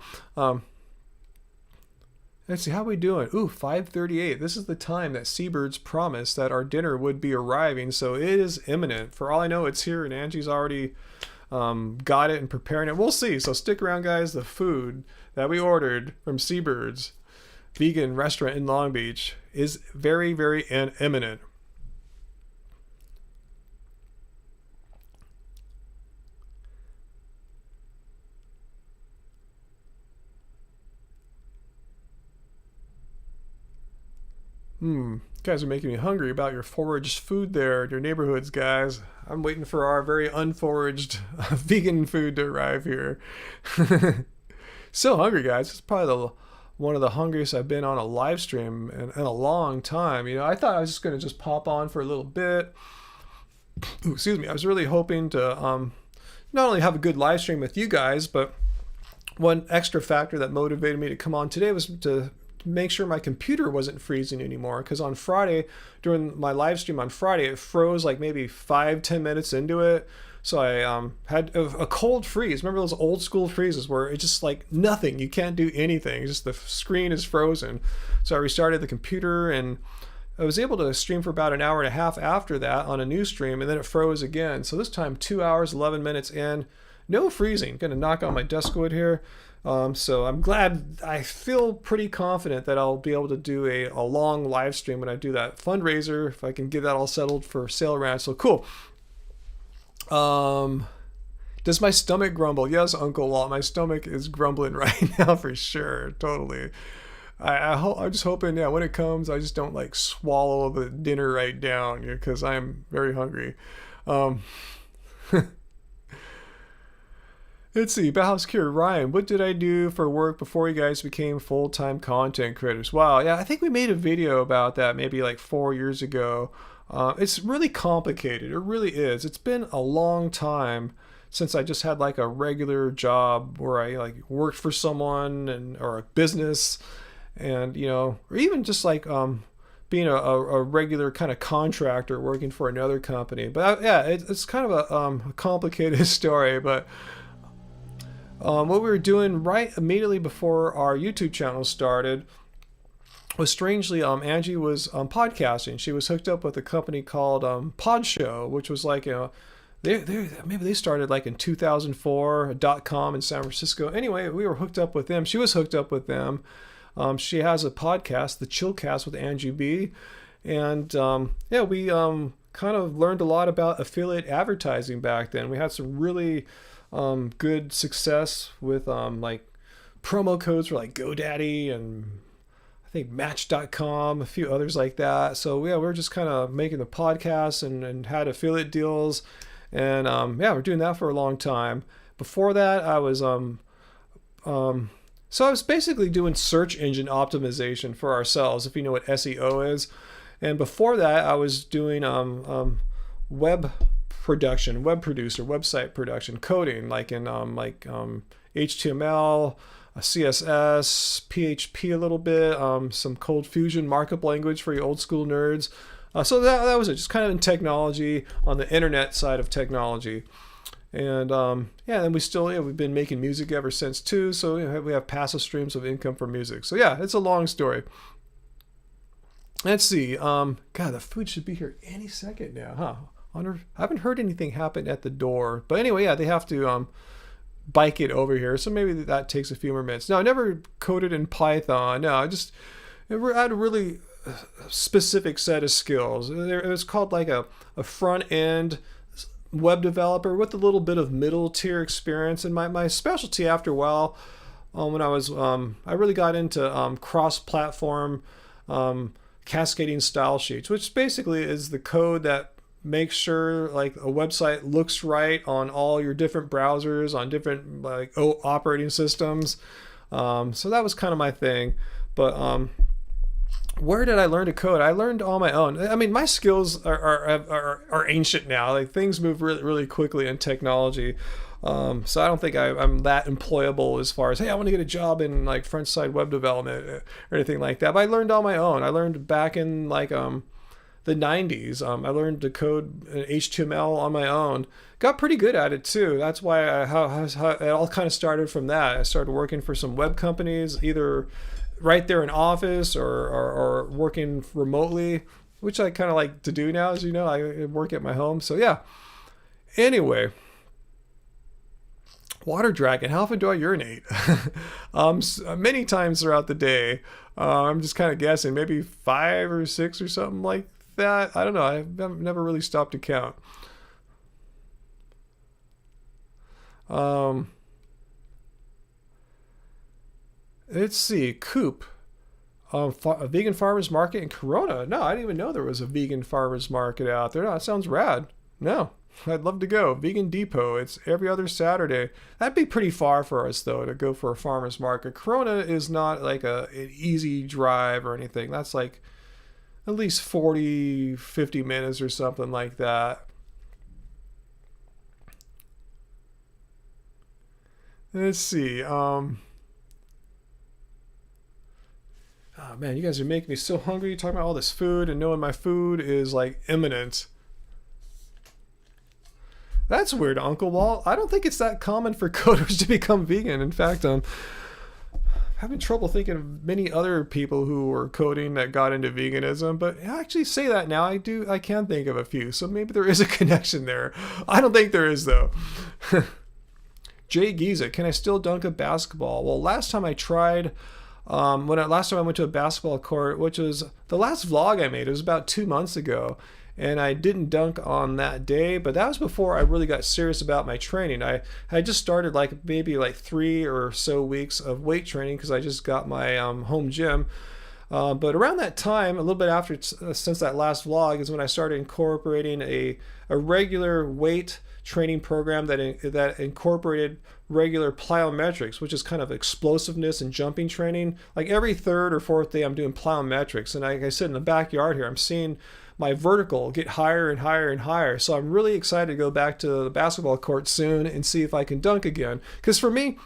S1: Let's see, how are we doing? Ooh, 5:38. This is the time that Seabirds promised that our dinner would be arriving, so it is imminent. For all I know, it's here, and Angie's already got it and preparing it. We'll see. So stick around, guys. The food that we ordered from Seabirds vegan restaurant in Long Beach is very, very imminent. You guys are making me hungry about your foraged food there in your neighborhoods, guys. I'm waiting for our very unforaged vegan food to arrive here. So hungry, guys. It's probably one of the hungriest I've been on a live stream in a long time. I thought I was just going to just pop on for a little bit. Ooh, excuse me. I was really hoping to not only have a good live stream with you guys, but one extra factor that motivated me to come on today was to make sure my computer wasn't freezing anymore, because on Friday, during my live stream on Friday, it froze like maybe 5-10 minutes into it. So I had a cold freeze. Remember those old school freezes where it's just like nothing, you can't do anything, it's just the screen is frozen. So I restarted the computer and I was able to stream for about an hour and a half after that on a new stream, and then it froze again. So this time 2 hours 11 minutes in, no freezing. Gonna knock on my desk wood here. So I'm glad. I feel pretty confident that I'll be able to do a long live stream when I do that fundraiser, if I can get that all settled for Sail Ranch. So cool. Does my stomach grumble? Yes, Uncle Walt, my stomach is grumbling right now for sure. Totally. I'm just hoping, yeah, when it comes, I just don't like swallow the dinner right down, because I'm very hungry. Let's see, Bauhaus Cure, Ryan, what did I do for work before you guys became full-time content creators? Wow, yeah, I think we made a video about that maybe like 4 years ago. It's really complicated, it really is. It's been a long time since I just had like a regular job where I like worked for someone or a business, and or even just like being a regular kind of contractor working for another company. But yeah, it's kind of a complicated story, but what we were doing right immediately before our YouTube channel started was, strangely, Angie was podcasting. She was hooked up with a company called Podshow, which was like, maybe they started like in 2004, .com in San Francisco. Anyway, we were hooked up with them. She was hooked up with them. She has a podcast, The Chillcast with Angie B. And yeah, we kind of learned a lot about affiliate advertising back then. We had some really good success with like promo codes for like GoDaddy and I think Match.com, a few others like that. So yeah, we're just kind of making the podcast and had affiliate deals, and yeah, we're doing that for a long time. Before that, I was so I was basically doing search engine optimization for ourselves, if you know what SEO is. And before that, I was doing web production, web producer, website production, coding, like in HTML, CSS, PHP a little bit, some Cold Fusion markup language for you old school nerds. So that was it, just kind of in technology, on the internet side of technology. And yeah, and we've been making music ever since too. So we have passive streams of income from music. So yeah, it's a long story. Let's see. God, the food should be here any second now, huh? I haven't heard anything happen at the door. But anyway, yeah, they have to bike it over here. So maybe that takes a few more minutes. No, I never coded in Python. No, I had a really specific set of skills. It was called like a front end web developer with a little bit of middle tier experience. And my specialty after a while, when I really got into cross-platform cascading style sheets, which basically is the code that makes sure like a website looks right on all your different browsers, on different like operating systems. So that was kind of my thing. But where did I learn to code? I learned on my own. I mean, my skills are ancient now. Like things move really, really quickly in technology. So I don't think I'm that employable as far as, hey, I want to get a job in like front side web development or anything like that. But I learned on my own. I learned back in like the 90s. I learned to code HTML on my own. Got pretty good at it too. That's why how it all kind of started from that. I started working for some web companies, either right there in office or working remotely, which I kind of like to do now. As you know, I work at my home. So yeah. Anyway, water dragon, how often do I urinate? Many times throughout the day. I'm just kind of guessing, maybe 5 or 6 or something like that. I don't know. I've never really stopped to count. Let's see. Coop. A vegan farmers market in Corona. No, I didn't even know there was a vegan farmers market out there. No, that sounds rad. No, I'd love to go. Vegan Depot. It's every other Saturday. That'd be pretty far for us, though, to go for a farmers market. Corona is not like an easy drive or anything. That's like at least 40, 50 minutes or something like that. Let's see. Oh man, you guys are making me so hungry talking about all this food and knowing my food is like imminent. That's weird, Uncle Walt. I don't think it's that common for coders to become vegan. In fact, I'm having trouble thinking of many other people who were coding that got into veganism, but I actually say that now. I can think of a few, so maybe there is a connection there. I don't think there is though. Jay Giza, can I still dunk a basketball? Well, last time I tried, last time I went to a basketball court, which was the last vlog I made, it was about 2 months ago, and I didn't dunk on that day, but that was before I really got serious about my training. I just started like maybe like 3 or so weeks of weight training because I just got my home gym. But around that time, a little bit after, since that last vlog, is when I started incorporating a regular weight training program that incorporated regular plyometrics, which is kind of explosiveness and jumping training. Like every 3rd or 4th day, I'm doing plyometrics, and like I said, in the backyard here, I'm seeing my vertical get higher and higher and higher. So I'm really excited to go back to the basketball court soon and see if I can dunk again. Because for me,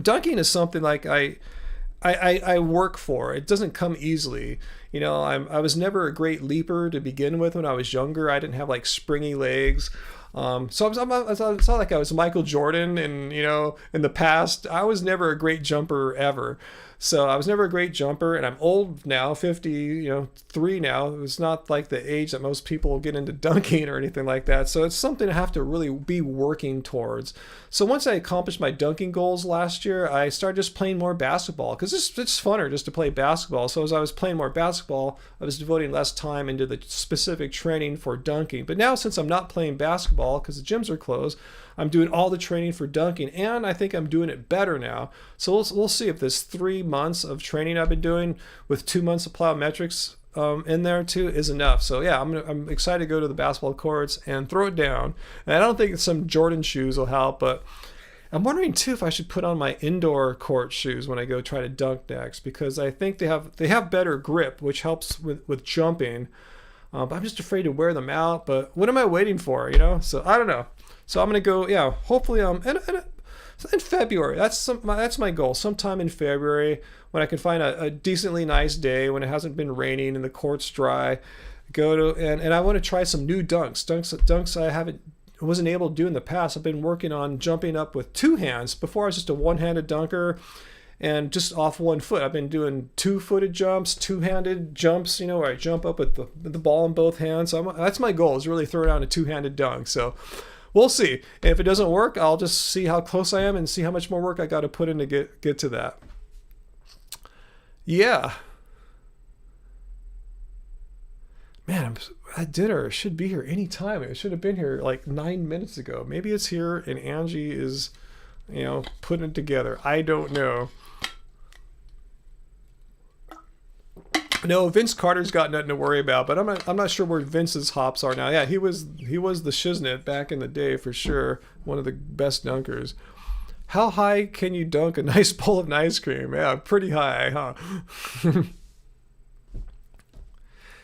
S1: dunking is something like I work for. It doesn't come easily. You know, I was never a great leaper to begin with when I was younger. I didn't have like springy legs. It's not like I was Michael Jordan, and in the past, I was never a great jumper ever. So I was never a great jumper, and I'm old now, 50, 3 now. It's not like the age that most people get into dunking or anything like that. So it's something I have to really be working towards. So once I accomplished my dunking goals last year, I started just playing more basketball because it's funner just to play basketball. So as I was playing more basketball, I was devoting less time into the specific training for dunking. But now since I'm not playing basketball because the gyms are closed, I'm doing all the training for dunking, and I think I'm doing it better now. So we'll see if this 3 months of training I've been doing with 2 months of plyometrics in there too is enough. So yeah, I'm excited to go to the basketball courts and throw it down. And I don't think some Jordan shoes will help, but I'm wondering too if I should put on my indoor court shoes when I go try to dunk next, because I think they have better grip, which helps with jumping. But I'm just afraid to wear them out. But what am I waiting for? So I don't know. So I'm gonna go. Yeah, hopefully in February. That's my goal. Sometime in February, when I can find a decently nice day when it hasn't been raining and the court's dry, and I want to try some new dunks I wasn't able to do in the past. I've been working on jumping up with 2 hands. Before I was just a one-handed dunker and just off 1 foot. I've been doing 2-footed jumps, 2-handed jumps, where I jump up with the ball in both hands. So that's my goal, is really throw down a 2-handed dunk. So we'll see. And if it doesn't work, I'll just see how close I am and see how much more work I got to put in to get to that. Yeah. Man, that dinner should be here anytime. It should have been here like 9 minutes ago. Maybe it's here and Angie is, putting it together. I don't know. No, Vince Carter's got nothing to worry about, but I'm not sure where Vince's hops are now. Yeah, he was the shiznit back in the day for sure. One of the best dunkers. How high can you dunk a nice bowl of ice cream? Yeah, pretty high, huh?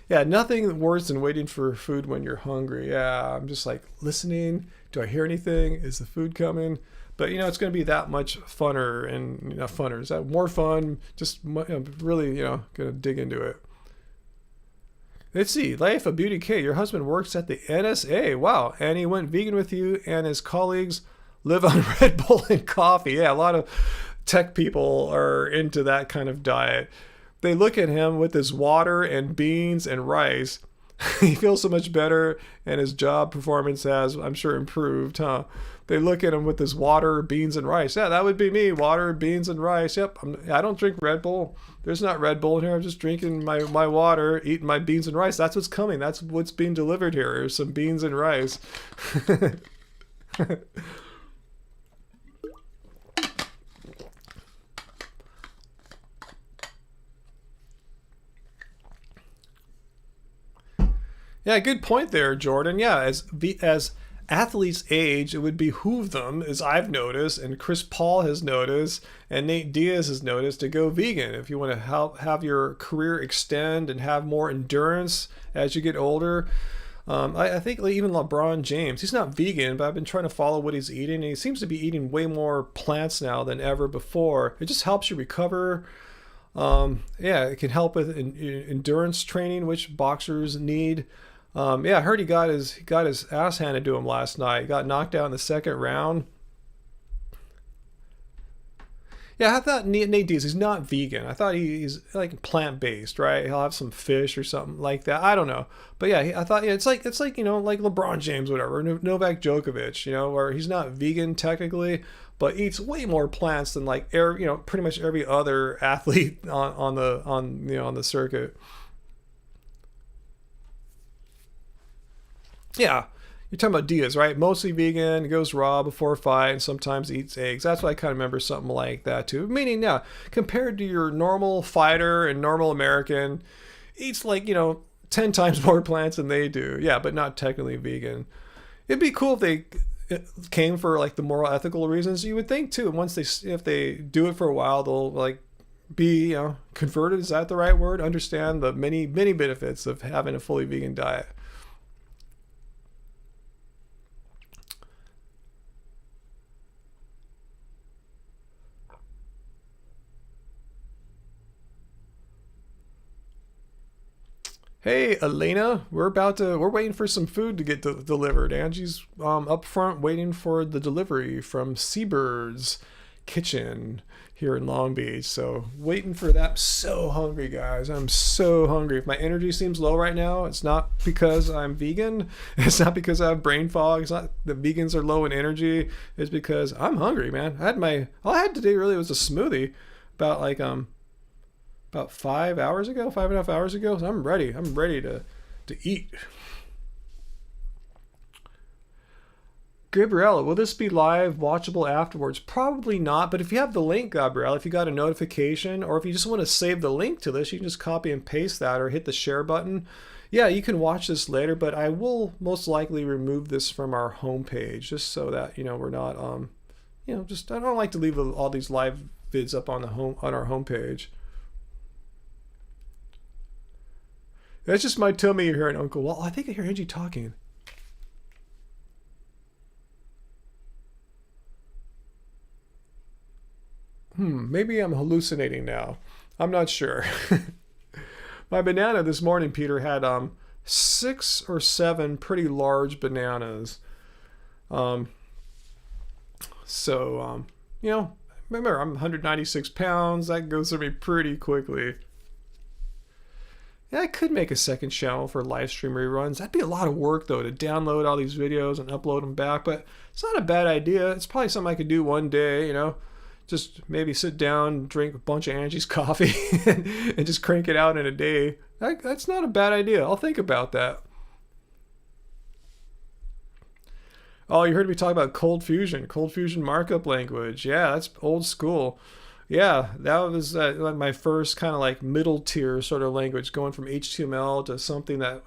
S1: Yeah, nothing worse than waiting for food when you're hungry. Yeah, I'm just like listening. Do I hear anything? Is the food coming? But it's going to be that much funner, and funner. Is that more fun? Just really, going to dig into it. Let's see. Life of Beauty K. Your husband works at the NSA. Wow. And he went vegan with you, and his colleagues live on Red Bull and coffee. Yeah, a lot of tech people are into that kind of diet. They look at him with his water and beans and rice. He feels so much better, and his job performance has, I'm sure, improved, huh? They look at him with his water, beans, and rice. Yeah, that would be me. Water, beans, and rice. Yep. I don't drink Red Bull. There's not Red Bull in here. I'm just drinking my water, eating my beans and rice. That's what's coming. That's what's being delivered here. There's some beans and rice. Yeah, good point there, Jordan. Yeah, as athletes age, it would behoove them, as I've noticed, and Chris Paul has noticed, and Nate Diaz has noticed, to go vegan if you want to have your career extend and have more endurance as you get older. I think even LeBron James, he's not vegan, but I've been trying to follow what he's eating, and he seems to be eating way more plants now than ever before. It just helps you recover. Yeah, it can help with endurance training, which boxers need. Yeah, I heard he got his ass handed to him last night. He got knocked out in the second round. Yeah, I thought Nate Diaz, he's not vegan. I thought he's like plant-based, right? He'll have some fish or something like that. I don't know. But yeah, I thought, yeah, it's like like LeBron James, whatever, Novak Djokovic, where he's not vegan technically, but eats way more plants than like pretty much every other athlete on the circuit. Yeah, you're talking about Diaz, right? Mostly vegan, goes raw before a fight, and sometimes eats eggs. That's why I kind of remember something like that too. Meaning, yeah, compared to your normal fighter and normal American, eats 10 times more plants than they do. Yeah, but not technically vegan. It'd be cool if they came for the moral, ethical reasons. You would think too. Once if they do it for a while, they'll be converted. Is that the right word? Understand the many benefits of having a fully vegan diet. Hey, Elena, we're waiting for some food to get delivered. Angie's up front waiting for the delivery from Seabird's Kitchen here in Long Beach. So waiting for that. I'm so hungry, guys. I'm so hungry. If my energy seems low right now, it's not because I'm vegan. It's not because I have brain fog. It's not that vegans are low in energy. It's because I'm hungry, man. All I had today really was a smoothie about about 5 hours ago, 5.5 hours ago. So I'm ready. I'm ready to eat. Gabriella, will this be live, watchable afterwards? Probably not, but if you have the link, Gabriella, if you got a notification, or if you just want to save the link to this, you can just copy and paste that or hit the share button. Yeah, you can watch this later, but I will most likely remove this from our homepage just so that, we're not, just, I don't like to leave all these live vids up on our homepage. That's just my tummy you're hearing, Uncle. Well, I think I hear Angie talking. Maybe I'm hallucinating now. I'm not sure. My banana this morning, Peter, had 6 or 7 pretty large bananas. Remember, I'm 196 pounds. That goes through me pretty quickly. Yeah, I could make a second channel for live stream reruns. That'd be a lot of work, though, to download all these videos and upload them back. But it's not a bad idea. It's probably something I could do one day, Just maybe sit down, drink a bunch of Angie's coffee, and just crank it out in a day. That's not a bad idea. I'll think about that. Oh, you heard me talk about Cold Fusion markup language. Yeah, that's old school. Yeah, that was my first kind of like middle tier sort of language, going from HTML to something that,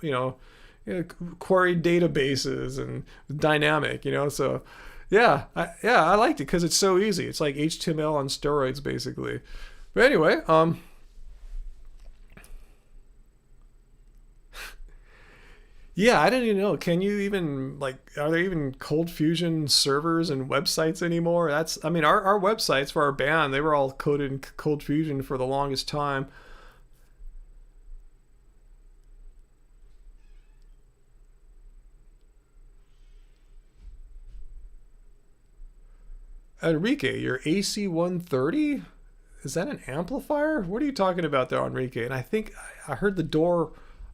S1: query databases and dynamic, So yeah, I liked it because it's so easy. It's like HTML on steroids, basically. But anyway, yeah, I didn't even know. Can you even are there even Cold Fusion servers and websites anymore? Our websites for our band, they were all coded in Cold Fusion for the longest time. Enrique, your AC-130? Is that an amplifier? What are you talking about there, Enrique? And I think I heard the door,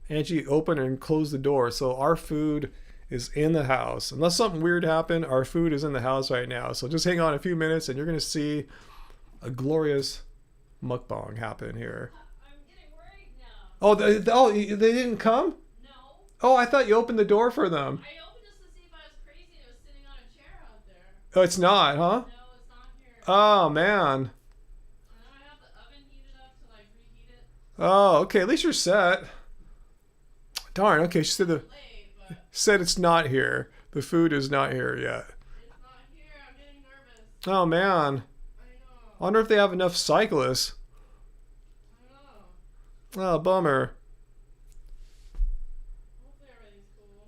S1: Angie open and close the door. So our food is in the house. Unless something weird happened, our food is in the house right now. So just hang on a few minutes and you're going to see a glorious mukbang happen here.
S2: I'm getting worried now.
S1: Oh, they didn't come?
S2: No.
S1: Oh, I thought you opened the door for them.
S2: I opened just to see if I was crazy and it was sitting on a chair out there.
S1: Oh, it's not, huh?
S2: No, it's not here.
S1: Oh, man.
S2: And then I have the oven heated up to reheat it.
S1: Oh, okay. At least you're set. Darn. Okay, she said said it's not here. The food is not here yet.
S2: It's not here. I'm getting nervous.
S1: Oh man.
S2: I know.
S1: I wonder if they have enough cyclists.
S2: I know.
S1: Oh, bummer.
S2: Hopefully everything's cool.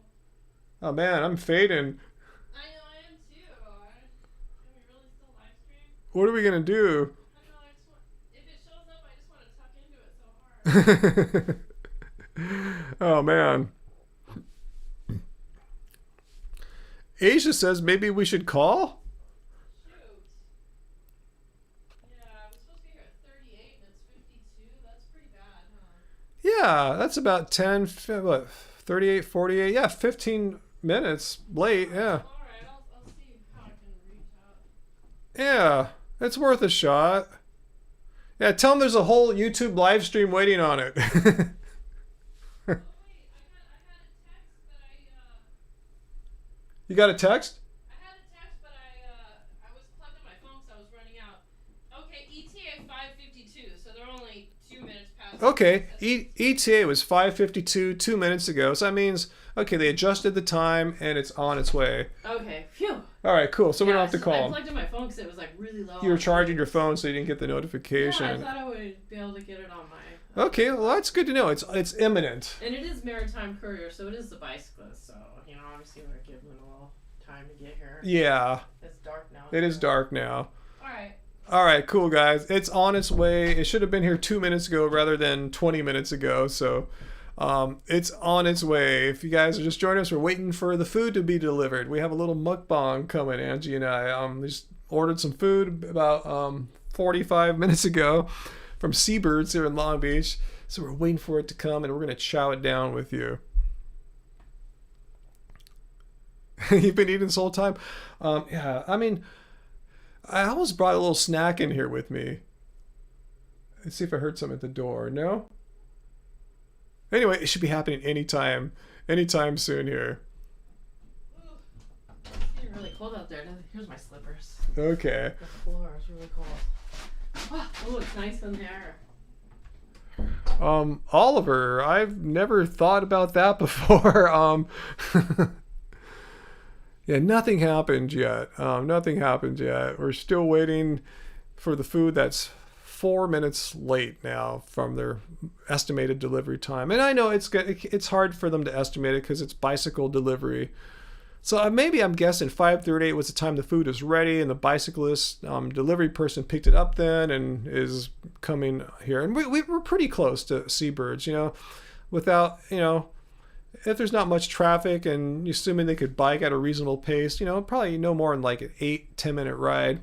S1: Oh man, I'm fading.
S2: I know I am too. Can we really still live stream?
S1: What are we gonna do?
S2: I know. If it shows up, I just want to tuck into it so hard.
S1: Oh man. Asia says maybe we should call?
S2: Shoot. Yeah, I was supposed to be here at 38 and it's 52. That's pretty bad, huh?
S1: Yeah, that's about 10, 38, 48. Yeah, 15 minutes late. Yeah.
S2: Alright, I'll see how I can reach out.
S1: Yeah, it's worth a shot. Yeah, tell them there's a whole YouTube live stream waiting on it.
S2: Oh, wait, I had a text, but
S1: You got a text?
S2: I had a text, but I was plugged in my phone because I was running out. Okay, ETA 5:52, so they're only 2 minutes past.
S1: Okay, ETA was 5:52 2 minutes ago, so that means okay, they adjusted the time and it's on its way.
S2: Okay, phew.
S1: All right, cool. So we don't have to
S2: I
S1: call them.
S2: plugged in my phone because it was really low.
S1: You were charging your phone, so you didn't get the notification.
S2: Yeah, I thought I would be able to get it on my.
S1: Okay, well that's good to know. It's imminent.
S2: And it is Maritime Courier, so it is the bicyclist. So obviously we're giving them a little time to get here.
S1: Yeah.
S2: It's dark now.
S1: It is dark now.
S2: All right.
S1: All right, cool guys. It's on its way. It should have been here 2 minutes ago rather than 20 minutes ago. So, It's on its way. If you guys are just joining us, we're waiting for the food to be delivered. We have a little mukbang coming, Angie and I. We just ordered some food about 45 minutes ago from Seabirds here in Long Beach. So we're waiting for it to come, and we're going to chow it down with you. You've been eating this whole time? Yeah, I mean, I almost brought a little snack in here with me. Let's see if I heard something at the door. No? Anyway, it should be happening anytime soon here.
S2: It's getting really cold out there. Here's my slippers.
S1: Okay.
S2: The floor is really cold. Oh, it's nice in there.
S1: Oliver, I've never thought about that before. Yeah, nothing happened yet. Nothing happened yet. We're still waiting for the food that's 4 minutes late now from their estimated delivery time. And I know it's hard for them to estimate it because it's bicycle delivery. So maybe I'm guessing 5:38 was the time the food is ready, and the bicyclist delivery person picked it up then and is coming here. And we're pretty close to Seabirds, without, if there's not much traffic and assuming they could bike at a reasonable pace, probably no more than like an 8-10 minute ride.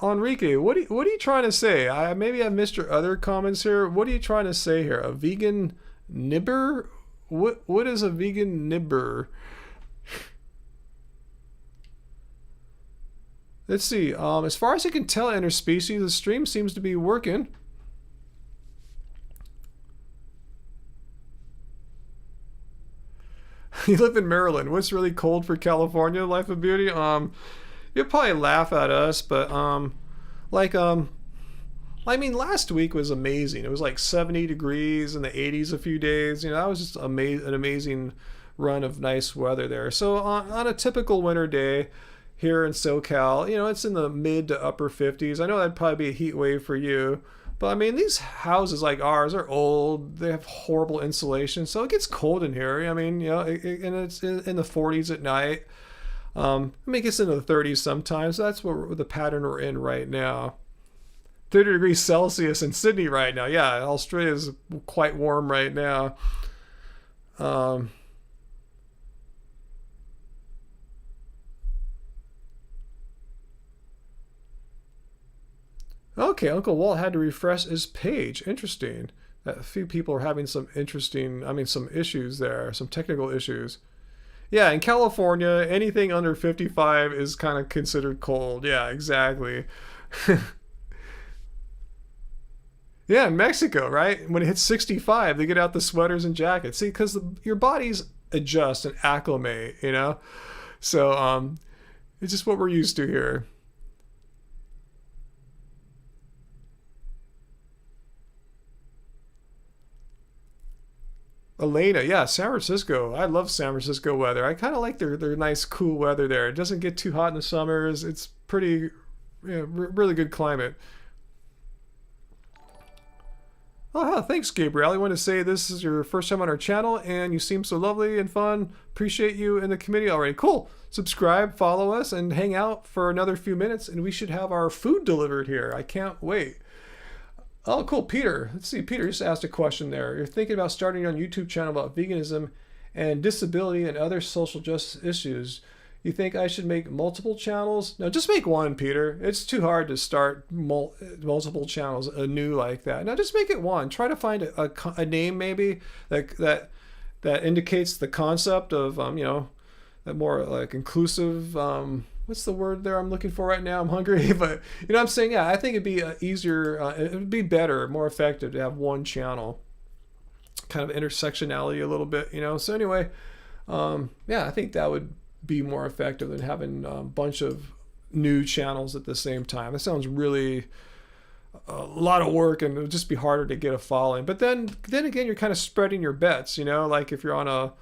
S1: Enrique, what are you trying to say? Maybe I missed your other comments here. What are you trying to say here? A vegan nibber? What is a vegan nibber? Let's see. As far as I can tell, interspecies, the stream seems to be working. You live in Maryland. What's really cold for California? Life of Beauty. You'll probably laugh at us, but I mean, last week was amazing. It was like 70 degrees in the 80s a few days. That was just an amazing run of nice weather there. So on a typical winter day here in SoCal, it's in the mid to upper 50s. I know that'd probably be a heat wave for you, but I mean, these houses like ours are old. They have horrible insulation, so it gets cold in here. I mean, and it's in the 40s at night. It gets into the 30s sometimes. So that's what the pattern we're in right now. 30 degrees Celsius in Sydney right now. Yeah, Australia is quite warm right now. Okay, Uncle Walt had to refresh his page. Interesting. A few people are having some issues there, some technical issues. Yeah, in California, anything under 55 is kind of considered cold. Yeah, exactly. Yeah, in Mexico, right? When it hits 65, they get out the sweaters and jackets. See, because your bodies adjust and acclimate, So it's just what we're used to here. Elena, yeah, San Francisco. I love San Francisco weather. I kind of like their nice, cool weather there. It doesn't get too hot in the summers. It's pretty, really good climate. Oh, thanks, Gabriel. I want to say this is your first time on our channel, and you seem so lovely and fun. Appreciate you in the community already. Cool. Subscribe, follow us, and hang out for another few minutes, and we should have our food delivered here. I can't wait. Oh, cool. Peter. Let's see. Peter just asked a question there. You're thinking about starting your own YouTube channel about veganism and disability and other social justice issues. You think I should make multiple channels? No, just make one, Peter. It's too hard to start multiple channels anew like that. No, just make it one. Try to find a name maybe that indicates the concept of that more like inclusive. What's the word there I'm looking for right now? I'm hungry, but I'm saying, yeah, I think it'd be easier, it would be better, more effective to have one channel, kind of intersectionality a little bit, So anyway, yeah, I think that would be more effective than having a bunch of new channels at the same time. That sounds really a lot of work, and it would just be harder to get a following. But then again, you're kind of spreading your bets, like if you're on a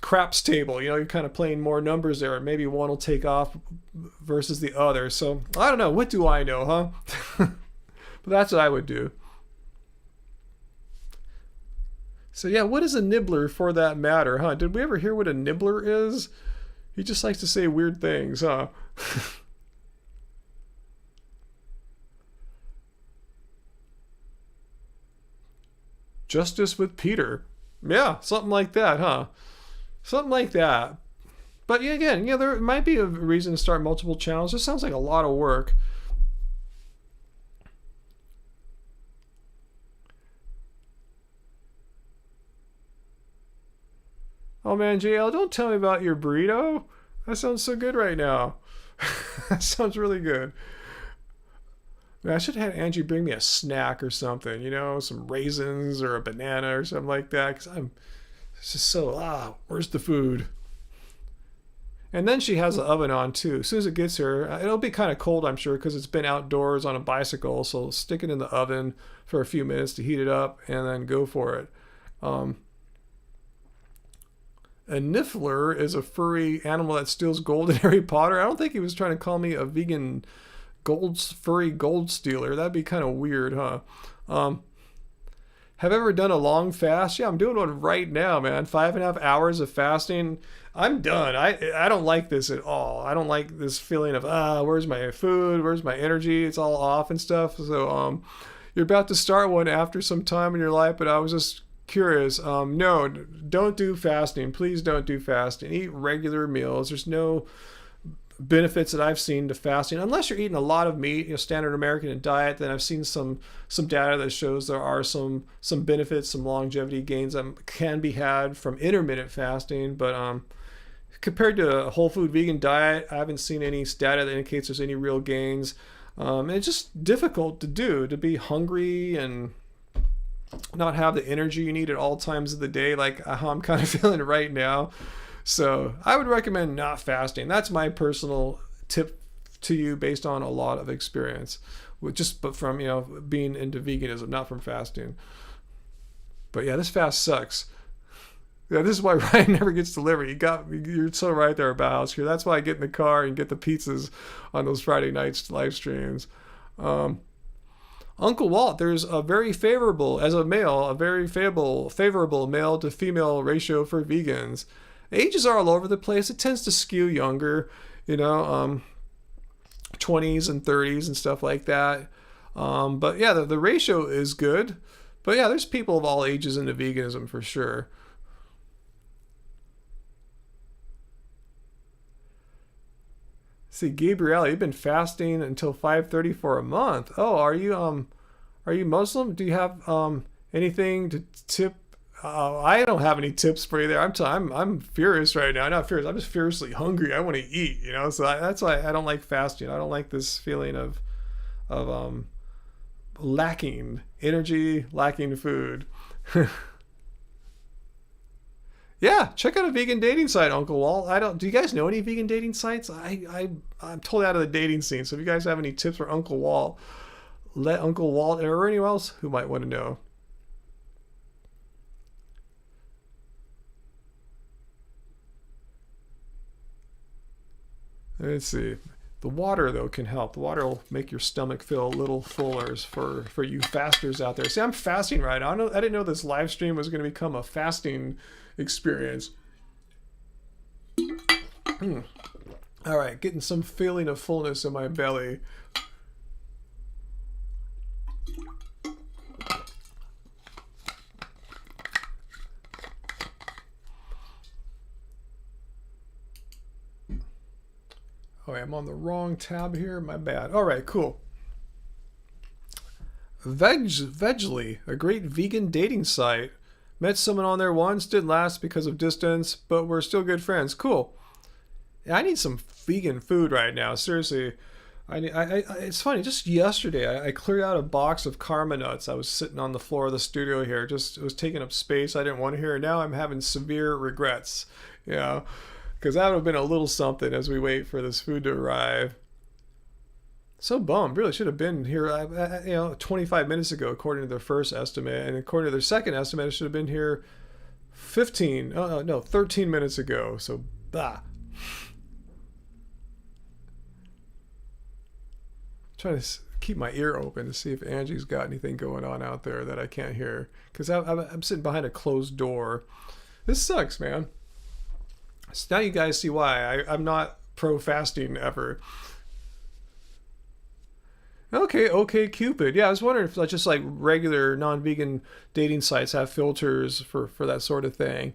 S1: craps table, you're kind of playing more numbers there. Maybe one will take off versus the other. So I don't know. What do I know, huh? But that's what I would do. So yeah, what is a nibbler for that matter, huh? Did we ever hear what a nibbler is? He just likes to say weird things, huh? Justice with Peter. Yeah, something like that, huh? Something like that. But yeah, again, yeah, there might be a reason to start multiple channels. This sounds like a lot of work. Oh man, JL, don't tell me about your burrito. That sounds so good right now. That sounds really good. Man, I should have had Angie bring me a snack or something, you know, some raisins or a banana or something like that. Because it's just so, where's the food? And then she has the oven on too. As soon as it gets here, it'll be kind of cold, I'm sure, because it's been outdoors on a bicycle. So stick it in the oven for a few minutes to heat it up and then go for it. A Niffler is a furry animal that steals gold in Harry Potter. I don't think he was trying to call me a vegan furry gold stealer. That'd be kind of weird, huh? Have I ever done a long fast? Yeah, I'm doing one right now, man. 5.5 hours of fasting. I'm done. I don't like this at all. I don't like this feeling of, where's my food? Where's my energy? It's all off and stuff. So, you're about to start one after some time in your life, but I was just curious. No, don't do fasting. Please don't do fasting. Eat regular meals. There's no benefits that I've seen to fasting, unless you're eating a lot of meat, standard American diet. Then I've seen some data that shows there are some benefits, some longevity gains that can be had from intermittent fasting. But compared to a whole food vegan diet, I haven't seen any data that indicates there's any real gains. And it's just difficult to do, to be hungry and not have the energy you need at all times of the day, like how I'm kind of feeling right now. So I would recommend not fasting. That's my personal tip to you based on a lot of experience, but from being into veganism, not from fasting. But yeah, this fast sucks. Yeah, this is why Ryan never gets delivered. You're so right there about house here. That's why I get in the car and get the pizzas on those Friday nights live streams. Uncle Walt, there's a very favorable male to female ratio for vegans. Ages are all over the place. It tends to skew younger, 20s and 30s and stuff like that. But yeah, the ratio is good. But yeah, there's people of all ages into veganism for sure. See, Gabrielle, you've been fasting until 5:30 for a month. Oh, are you Muslim? Do you have anything to tip? I don't have any tips for you there. I'm furious right now. Not furious. I'm just furiously hungry. I want to eat. So that's why I don't like fasting. I don't like this feeling of lacking energy, lacking food. Yeah, check out a vegan dating site, Uncle Walt. Do you guys know any vegan dating sites? I'm totally out of the dating scene. So if you guys have any tips for Uncle Walt, let Uncle Walt or anyone else who might want to know. Let's see. The water, though, can help. The water will make your stomach feel a little fuller for you fasters out there. See, I'm fasting right now. I didn't know this live stream was going to become a fasting experience. All right, getting some feeling of fullness in my belly. Oh, I'm on the wrong tab here. My bad. All right, cool. Vegly, a great vegan dating site. Met someone on there once, didn't last because of distance, but we're still good friends. Cool. Yeah, I need some vegan food right now. Seriously. It's funny, just yesterday I cleared out a box of Karma nuts. I was sitting on the floor of the studio here. It was taking up space I didn't want to hear. Now I'm having severe regrets. Because that would have been a little something as we wait for this food to arrive. So bummed. Really should have been here 25 minutes ago according to their first estimate, and according to their second estimate it should have been here 13 minutes ago. So trying to keep my ear open to see if Angie's got anything going on out there that I can't hear, because I'm sitting behind a closed door. This sucks, man. So now you guys see why I'm not pro fasting ever. Okay, Cupid. Yeah, I was wondering if just like regular non-vegan dating sites have filters for that sort of thing.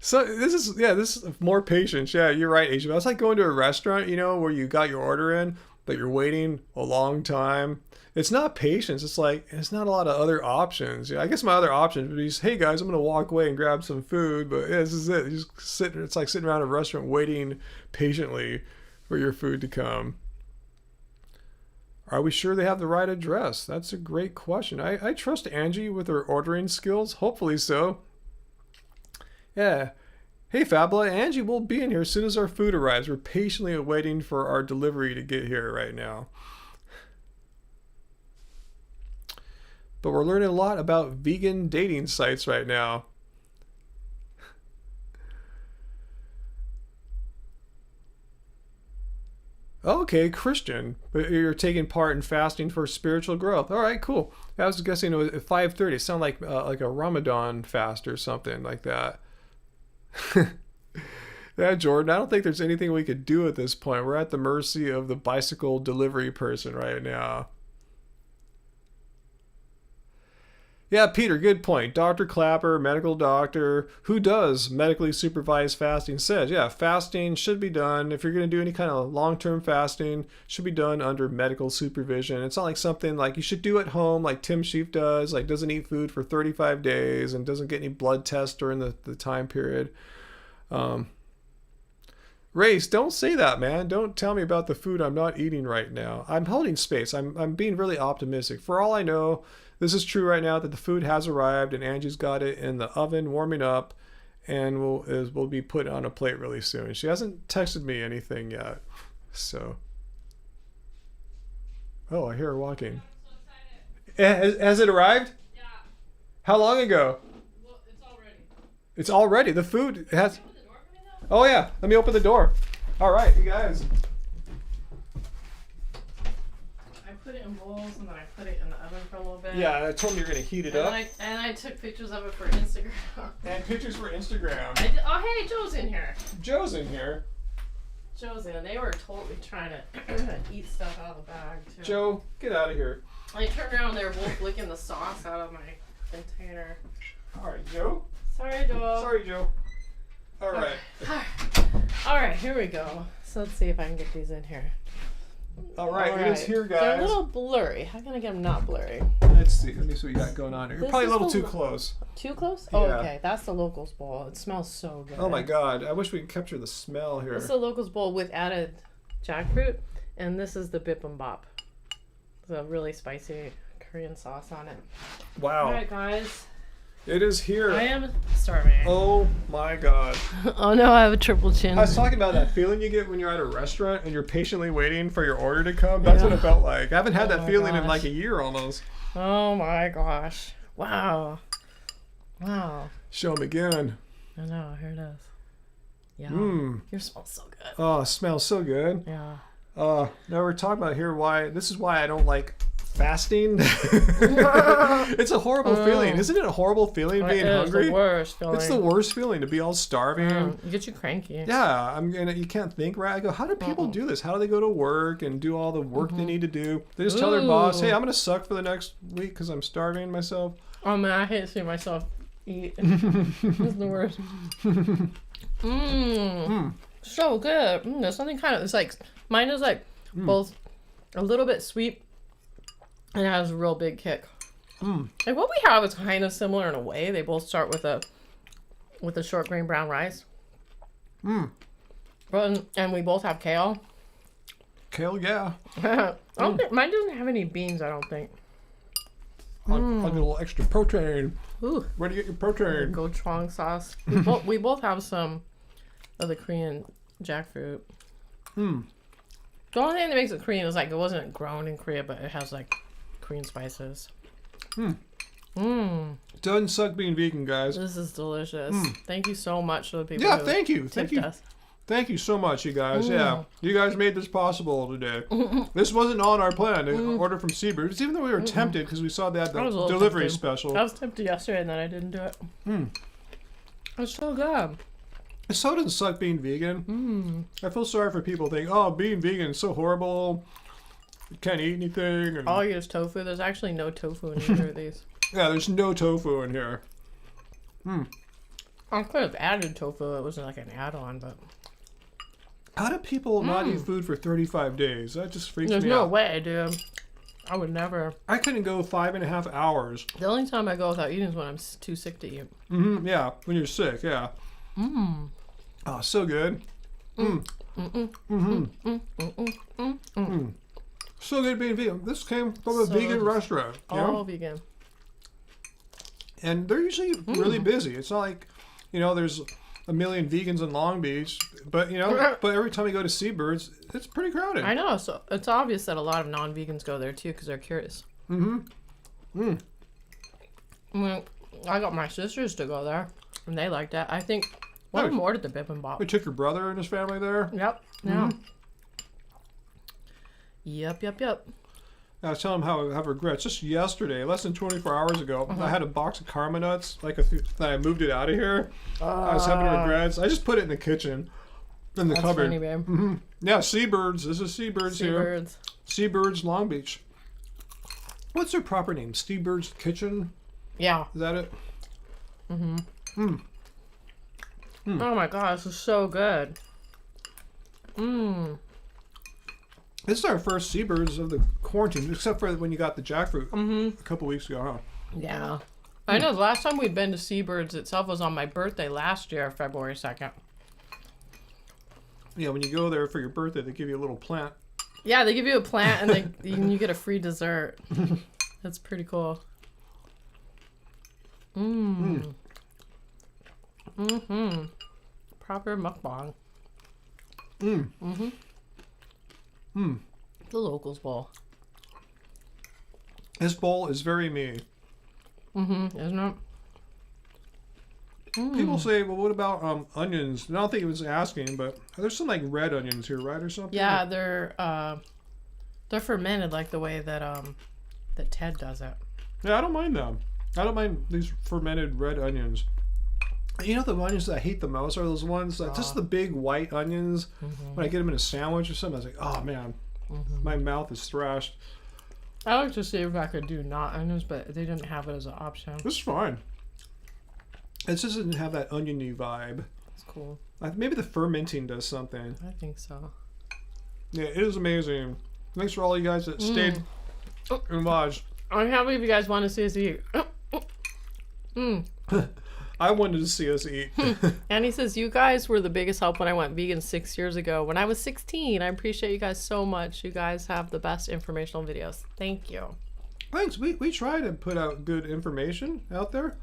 S1: So this is more patience. Yeah, you're right, Asia. It's like going to a restaurant, where you got your order in, but you're waiting a long time. It's not patience. It's like it's not a lot of other options. I guess my other option would be, hey guys, I'm gonna walk away and grab some food, but yeah, this is it. You just sit. It's like sitting around a restaurant waiting patiently for your food to come. Are we sure they have the right address? That's a great question. I trust Angie with her ordering skills. Hopefully so. Yeah. Hey Fabula, Angie will be in here as soon as our food arrives. We're patiently waiting for our delivery to get here right now. But we're learning a lot about vegan dating sites right now. Okay, Christian, but you're taking part in fasting for spiritual growth. All right, cool. I was guessing it was at 5:30. It sounded like a Ramadan fast or something like that. Yeah, Jordan, I don't think there's anything we could do at this point. We're at the mercy of the bicycle delivery person right now. Yeah, Peter, good point. Dr. Clapper, medical doctor, who does medically supervised fasting, says, yeah, fasting should be done. If you're going to do any kind of long-term fasting, should be done under medical supervision. It's not like something like you should do at home, like Tim Sheaf does, like doesn't eat food for 35 days and doesn't get any blood tests during the time period. Race, don't say that, man. Don't tell me about the food I'm not eating right now. I'm holding space. I'm being really optimistic. For all I know, this is true right now that the food has arrived and Angie's got it in the oven warming up and will be put on a plate really soon. She hasn't texted me anything yet. So. Oh, I hear her walking. I'm so excited. Has it arrived? Yeah. How long ago? Well, it's already. It's already. The food has. Can you open the door for me though? Oh yeah. Let me open the door. All right, you guys.
S2: I put it in bowls and then I put it in the oven for a little bit.
S1: Yeah, I told me you're gonna heat it up.
S2: And I took pictures of it for Instagram.
S1: And pictures for Instagram.
S2: Oh, hey, Joe's in here.
S1: Joe's in here.
S2: Joe's in. They were totally trying to eat stuff out of the bag, too.
S1: Joe, get out of here.
S2: I turned around, they were both licking the sauce out of my container.
S1: All right, Joe.
S2: Sorry, Joe.
S1: Sorry, Joe. All right.
S2: All right, here we go. So let's see if I can get these in here.
S1: All right, it is here, guys.
S2: They're a little blurry. How can I get them not blurry?
S1: Let's see. Let me see what you got going on here. You're probably a little too close.
S2: Too close? Oh,
S1: Yeah.
S2: okay. That's the Locals Bowl. It smells so good.
S1: Oh my God! I wish we could capture the smell here.
S2: This is the Locals Bowl with added jackfruit, and this is the bibimbap. It's a really spicy Korean sauce on it.
S1: Wow!
S2: All right, guys.
S1: It is here.
S2: I am starving.
S1: Oh my God!
S2: Oh no, I have a triple chin.
S1: I was talking about that feeling you get when you're at a restaurant and you're patiently waiting for your order to come. That's what it felt like. I haven't had that feeling in like a year almost.
S2: Oh my gosh! Wow! Wow!
S1: Show them again.
S2: I know. Here it is. Yeah. Yours smells so good.
S1: Oh, it smells so good.
S2: Yeah.
S1: Now we're talking about here this is why I don't like fasting. It's a horrible feeling. Isn't it a horrible feeling being hungry?
S2: It's the worst feeling.
S1: It's the worst feeling to be all starving.
S2: It gets you cranky.
S1: Yeah, you can't think right. I go, how do people do this? How do they go to work and do all the work they need to do? They just tell their boss, hey, I'm going to suck for the next week because I'm starving myself.
S2: Oh man, I hate seeing myself eat. It's the worst. So good. There's something kind of, it's like, mine is like both a little bit sweet and it has a real big kick. Like what we have is kind of similar in a way. They both start with a short grain brown rice. And we both have kale.
S1: Kale, yeah.
S2: I don't think, mine doesn't have any beans, I don't think.
S1: I'll get a little extra protein.
S2: Ooh.
S1: Where do you get your protein?
S2: Gochujang sauce. We both have some of the Korean jackfruit. The only thing that makes it Korean is like it wasn't grown in Korea, but it has like Korean spices.
S1: Doesn't suck being vegan, guys.
S2: This is delicious. Thank you so much to the people.
S1: Yeah,
S2: who
S1: thank you.
S2: tipped
S1: Thank you.
S2: us.
S1: Thank you so much, you guys. Yeah, you guys made this possible today. This wasn't on our plan to order from Seabirds, even though we were tempted because we saw they had the
S2: I was a little
S1: delivery
S2: tempted.
S1: special.
S2: I was tempted yesterday and then I didn't do it. It's so good.
S1: It so doesn't suck being vegan. I feel sorry for people who think, oh, being vegan is so horrible. You can't eat anything. And,
S2: All you get is tofu. There's actually no tofu in either of these.
S1: yeah, there's no tofu in here.
S2: I could have added tofu. It wasn't like an add-on, but
S1: How do people not eat food for 35 days? That just freaks
S2: there's
S1: me
S2: no
S1: out.
S2: way, dude. I would never.
S1: I couldn't go 5.5 hours.
S2: The only time I go without eating is when I'm too sick to eat.
S1: Yeah, when you're sick, yeah. Oh, so good. So good being vegan. This came from a
S2: So
S1: vegan
S2: good.
S1: restaurant. You know?
S2: All vegan.
S1: And they're usually really busy. It's not like, there's a million vegans in Long Beach, but but every time you go to Seabirds, it's pretty crowded.
S2: I know. So it's obvious that a lot of non-vegans go there too because they're curious. I got my sisters to go there, and they liked that. I think one of them ordered the bibimbap.
S1: We took your brother and his family there.
S2: Yep. Yeah. Yep.
S1: I was telling him how I have regrets. Just yesterday, less than 24 hours ago, I had a box of Karma nuts. I moved it out of here. I was having regrets. I just put it in the kitchen, in the
S2: That's
S1: cupboard.
S2: funny, babe.
S1: Yeah, Seabirds. This is Seabirds here.
S2: Seabirds.
S1: Seabirds, Long Beach. What's their proper name? Seabirds Kitchen?
S2: Yeah.
S1: Is that it?
S2: Oh my god, this is so good.
S1: This is our first Seabirds of the quarantine, except for when you got the jackfruit a couple weeks ago, huh?
S2: Yeah. I know the last time we'd been to Seabirds itself was on my birthday last year, February 2nd.
S1: Yeah, when you go there for your birthday, they give you a little plant.
S2: Yeah, they give you a plant and you get a free dessert. That's pretty cool. Proper mukbang. The locals bowl.
S1: This bowl is very me.
S2: Isn't it?
S1: People say, well, what about onions? And I don't think he was asking, but there's some like red onions here, right, or something?
S2: Yeah, they're fermented like the way that that Ted does it.
S1: Yeah, I don't mind them. I don't mind these fermented red onions. You know the onions that I hate the most are those ones that just the big white onions. When I get them in a sandwich or something, I was like, oh man, my mouth is thrashed.
S2: I like to see if I could do not onions, but they didn't have it as an option.
S1: This is fine. It just doesn't have that oniony vibe.
S2: It's cool.
S1: Maybe the fermenting does something.
S2: I think so.
S1: Yeah, it is amazing. Thanks for all you guys that stayed and watched.
S2: I can't believe you guys want to see us eat.
S1: I wanted to see us eat.
S2: And he says, you guys were the biggest help when I went vegan 6 years ago. When I was 16, I appreciate you guys so much. You guys have the best informational videos. Thank you.
S1: Thanks. We try to put out good information out there.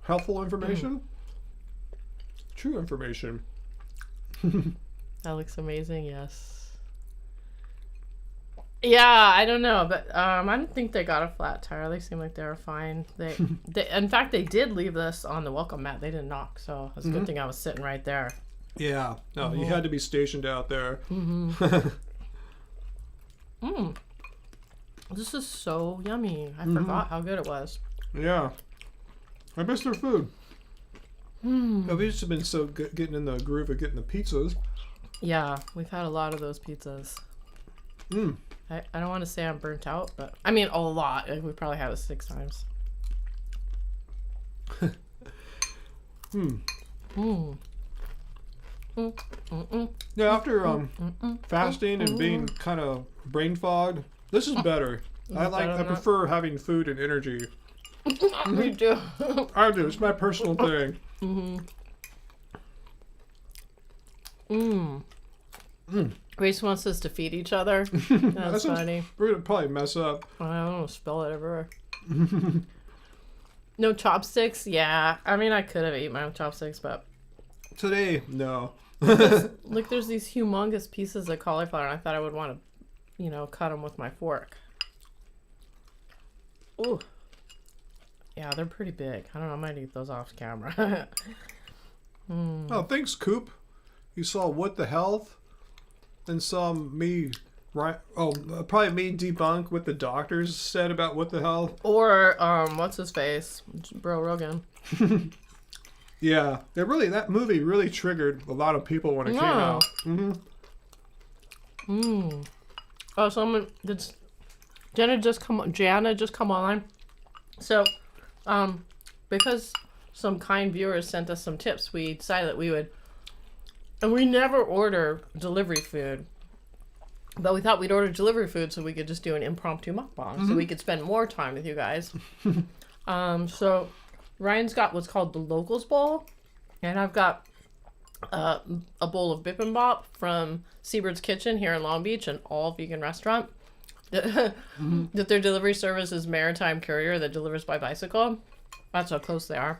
S1: Helpful information. True information.
S2: That looks amazing, yes. Yeah, I don't know, but I don't think they got a flat tire. They seem like they were fine. They in fact, they did leave this on the welcome mat. They didn't knock, so it's a good thing I was sitting right there.
S1: Yeah. No, you had to be stationed out there.
S2: This is so yummy. I forgot how good it was.
S1: Yeah. I miss their food. We've just been so good getting in the groove of getting the pizzas.
S2: Yeah, we've had a lot of those pizzas. I don't want to say I'm burnt out, but I mean a lot. We probably had it 6 times.
S1: Yeah, after fasting and being kind of brain fogged, this is better. I prefer having food and energy.
S2: Me too.
S1: I do. It's my personal thing.
S2: Grace wants us to feed each other. That's funny.
S1: We're gonna probably mess up.
S2: I don't know, spill it everywhere. No chopsticks? Yeah. I mean, I could have eaten my own chopsticks, but...
S1: Today, no.
S2: Look, there's these humongous pieces of cauliflower, and I thought I would want to, cut them with my fork. Ooh. Yeah, they're pretty big. I don't know, I might eat those off camera.
S1: Oh, thanks, Coop. You saw What the Health and saw me... Right. Oh, probably me debunk what the doctors said about What the Health.
S2: Or, what's his face? Bro Rogan.
S1: Yeah, that movie really triggered a lot of people when it came
S2: Yeah.
S1: out. Mm-hmm.
S2: Oh, Jana just come online. So, because some kind viewers sent us some tips, we decided that we would, and we never order delivery food, but we thought we'd order delivery food so we could just do an impromptu mukbang, so we could spend more time with you guys. So Ryan's got what's called the Locals Bowl, and I've got a bowl of bibimbap from Seabird's Kitchen here in Long Beach, an all-vegan restaurant. That their delivery service is Maritime Courier that delivers by bicycle. That's how close they are.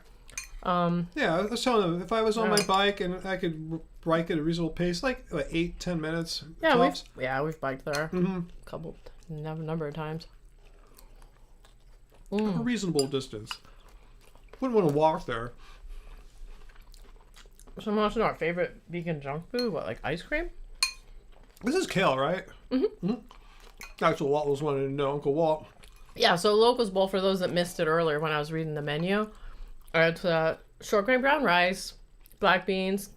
S1: Yeah, I was telling them, if I was on my bike and I could bike at a reasonable pace, like 8-10 minutes.
S2: Yeah,
S1: tops.
S2: we've biked there a number of times.
S1: A reasonable distance. Wouldn't want to walk there.
S2: Someone wants to know our favorite vegan junk food. What, like ice cream?
S1: This is kale, right? Mm-hmm. That's what Walt was wanting to know, Uncle Walt.
S2: Yeah, so Locals Bowl, for those that missed it earlier when I was reading the menu, it's short grain brown rice, black beans,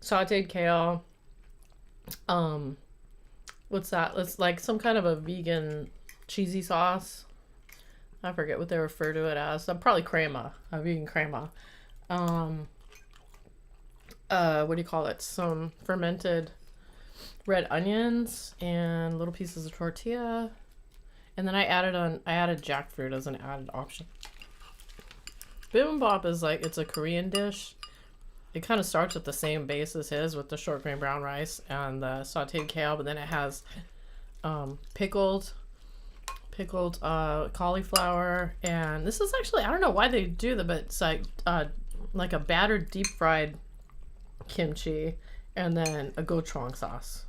S2: sauteed kale. What's that? It's like some kind of a vegan cheesy sauce. I forget what they refer to it as. Probably crema, a vegan crema. What do you call it? Some fermented red onions and little pieces of tortilla. And then I added jackfruit as an added option. Bibimbap is like, it's a Korean dish. It kind of starts with the same base as his, with the short grain brown rice and the sauteed kale, but then it has pickled cauliflower, and this is actually, I don't know why they do that, but it's like a battered deep fried kimchi and then a gochujang sauce.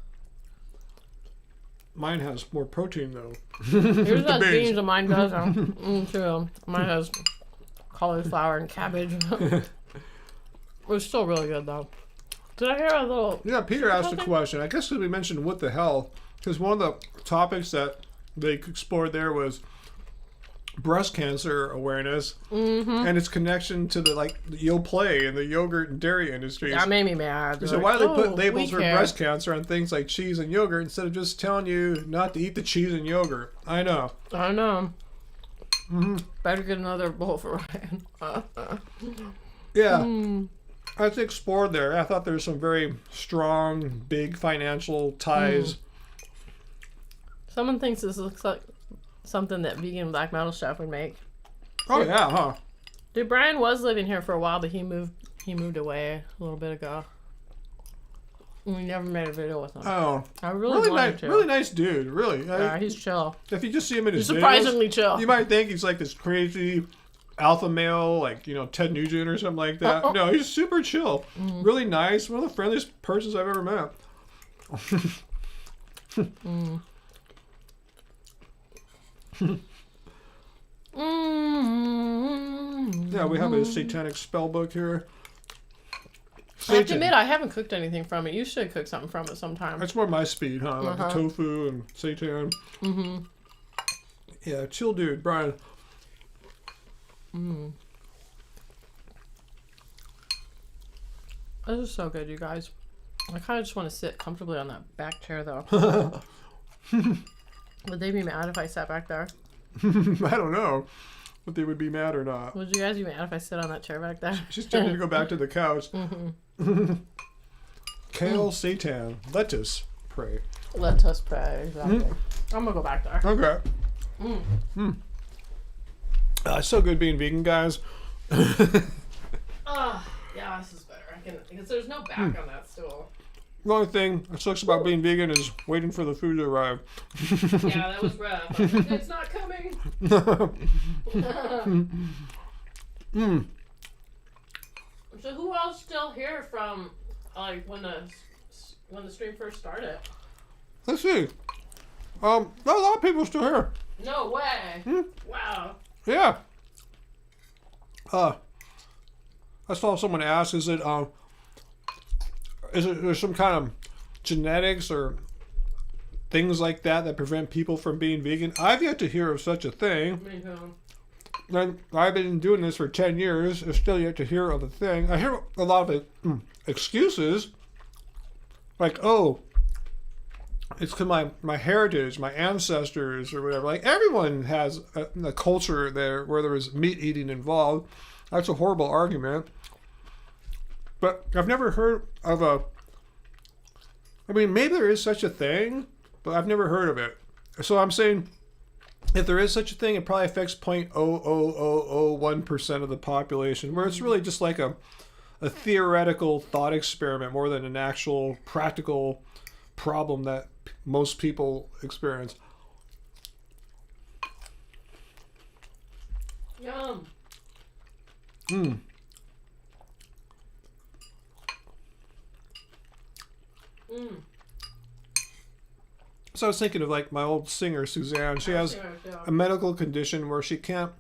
S1: Mine has more protein, though.
S2: Yours has beans and mine doesn't. Too. Mine has cauliflower and cabbage. It was still really good, though. Did I hear a little...
S1: Yeah, Peter asked a question. I guess we mentioned what the hell, because one of the topics that they explored there was breast cancer awareness and its connection to the Yoplait and the yogurt and dairy industries.
S2: That made me mad.
S1: So why do they put labels for breast cancer on things like cheese and yogurt instead of just telling you not to eat the cheese and yogurt? I know.
S2: Better get another bowl for Ryan.
S1: Yeah. I explored there. I thought there was some very strong, big financial ties.
S2: Someone thinks this looks like something that vegan black metal chef would make.
S1: Oh yeah, huh?
S2: Dude, Brian was living here for a while, but he moved away a little bit ago. We never made a video with him.
S1: Oh,
S2: I really wanted
S1: nice,
S2: to.
S1: really nice dude. Really,
S2: Yeah, he's chill.
S1: if you just see him in his
S2: He's surprisingly
S1: videos,
S2: chill.
S1: you might think he's like this crazy alpha male, like Ted Nugent or something like that. No, he's super chill. Really nice. One of the friendliest persons I've ever met. Yeah, we have a satanic spell book here.
S2: I have to admit, I haven't cooked anything from it. You should cook something from it sometime.
S1: That's more my speed, huh? Like the tofu and seitan. Yeah, chill dude, Brian.
S2: This is so good, you guys. I kind of just want to sit comfortably on that back chair, though. Would they be mad if I sat back there?
S1: I don't know if they would be mad or not.
S2: Would you guys be mad if I sit on that chair back there?
S1: She's tempted to go back to the couch. Kale, seitan, lettuce, pray.
S2: Let us pray. Exactly. I'm gonna go back there.
S1: Okay. It's so good being vegan, guys.
S2: Yeah, this is better. Because there's no back on that stool.
S1: The only thing that sucks about being vegan is waiting for the food to arrive.
S2: Yeah, that was rough. It's not coming. So who else still here from when the stream first started?
S1: Let's see. There are a lot of people still here.
S2: No way. Wow.
S1: Yeah. I saw someone ask, is it there's some kind of genetics or things like that prevent people from being vegan? I've yet to hear of such a thing.
S2: Me too.
S1: And I've been doing this for 10 years. I've still yet to hear of the thing. I hear a lot of excuses. Like, oh, it's because my heritage, my ancestors, or whatever. Like, everyone has a culture there where there was meat eating involved. That's a horrible argument. But I've never heard of I mean, maybe there is such a thing, but I've never heard of it. So I'm saying, if there is such a thing, it probably affects 0.00001% of the population, where it's really just like a theoretical thought experiment more than an actual practical problem that most people experience.
S2: Yum.
S1: Mm.
S2: Mm.
S1: So I was thinking of like my old singer, Suzanne. She has a medical condition where she can't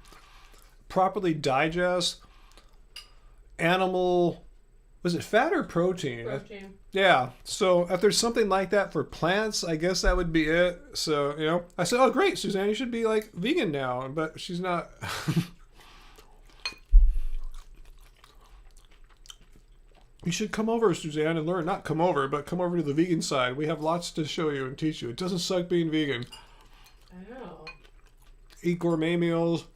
S1: properly digest animal, was it fat or protein?
S2: Protein.
S1: Yeah. So if there's something like that for plants, I guess that would be it. So, I said, oh, great, Suzanne, you should be like vegan now. But she's not. You should come over, Suzanne, and learn. Not come over, but come over to the vegan side. We have lots to show you and teach you. It doesn't suck being vegan.
S2: I know.
S1: Eat gourmet meals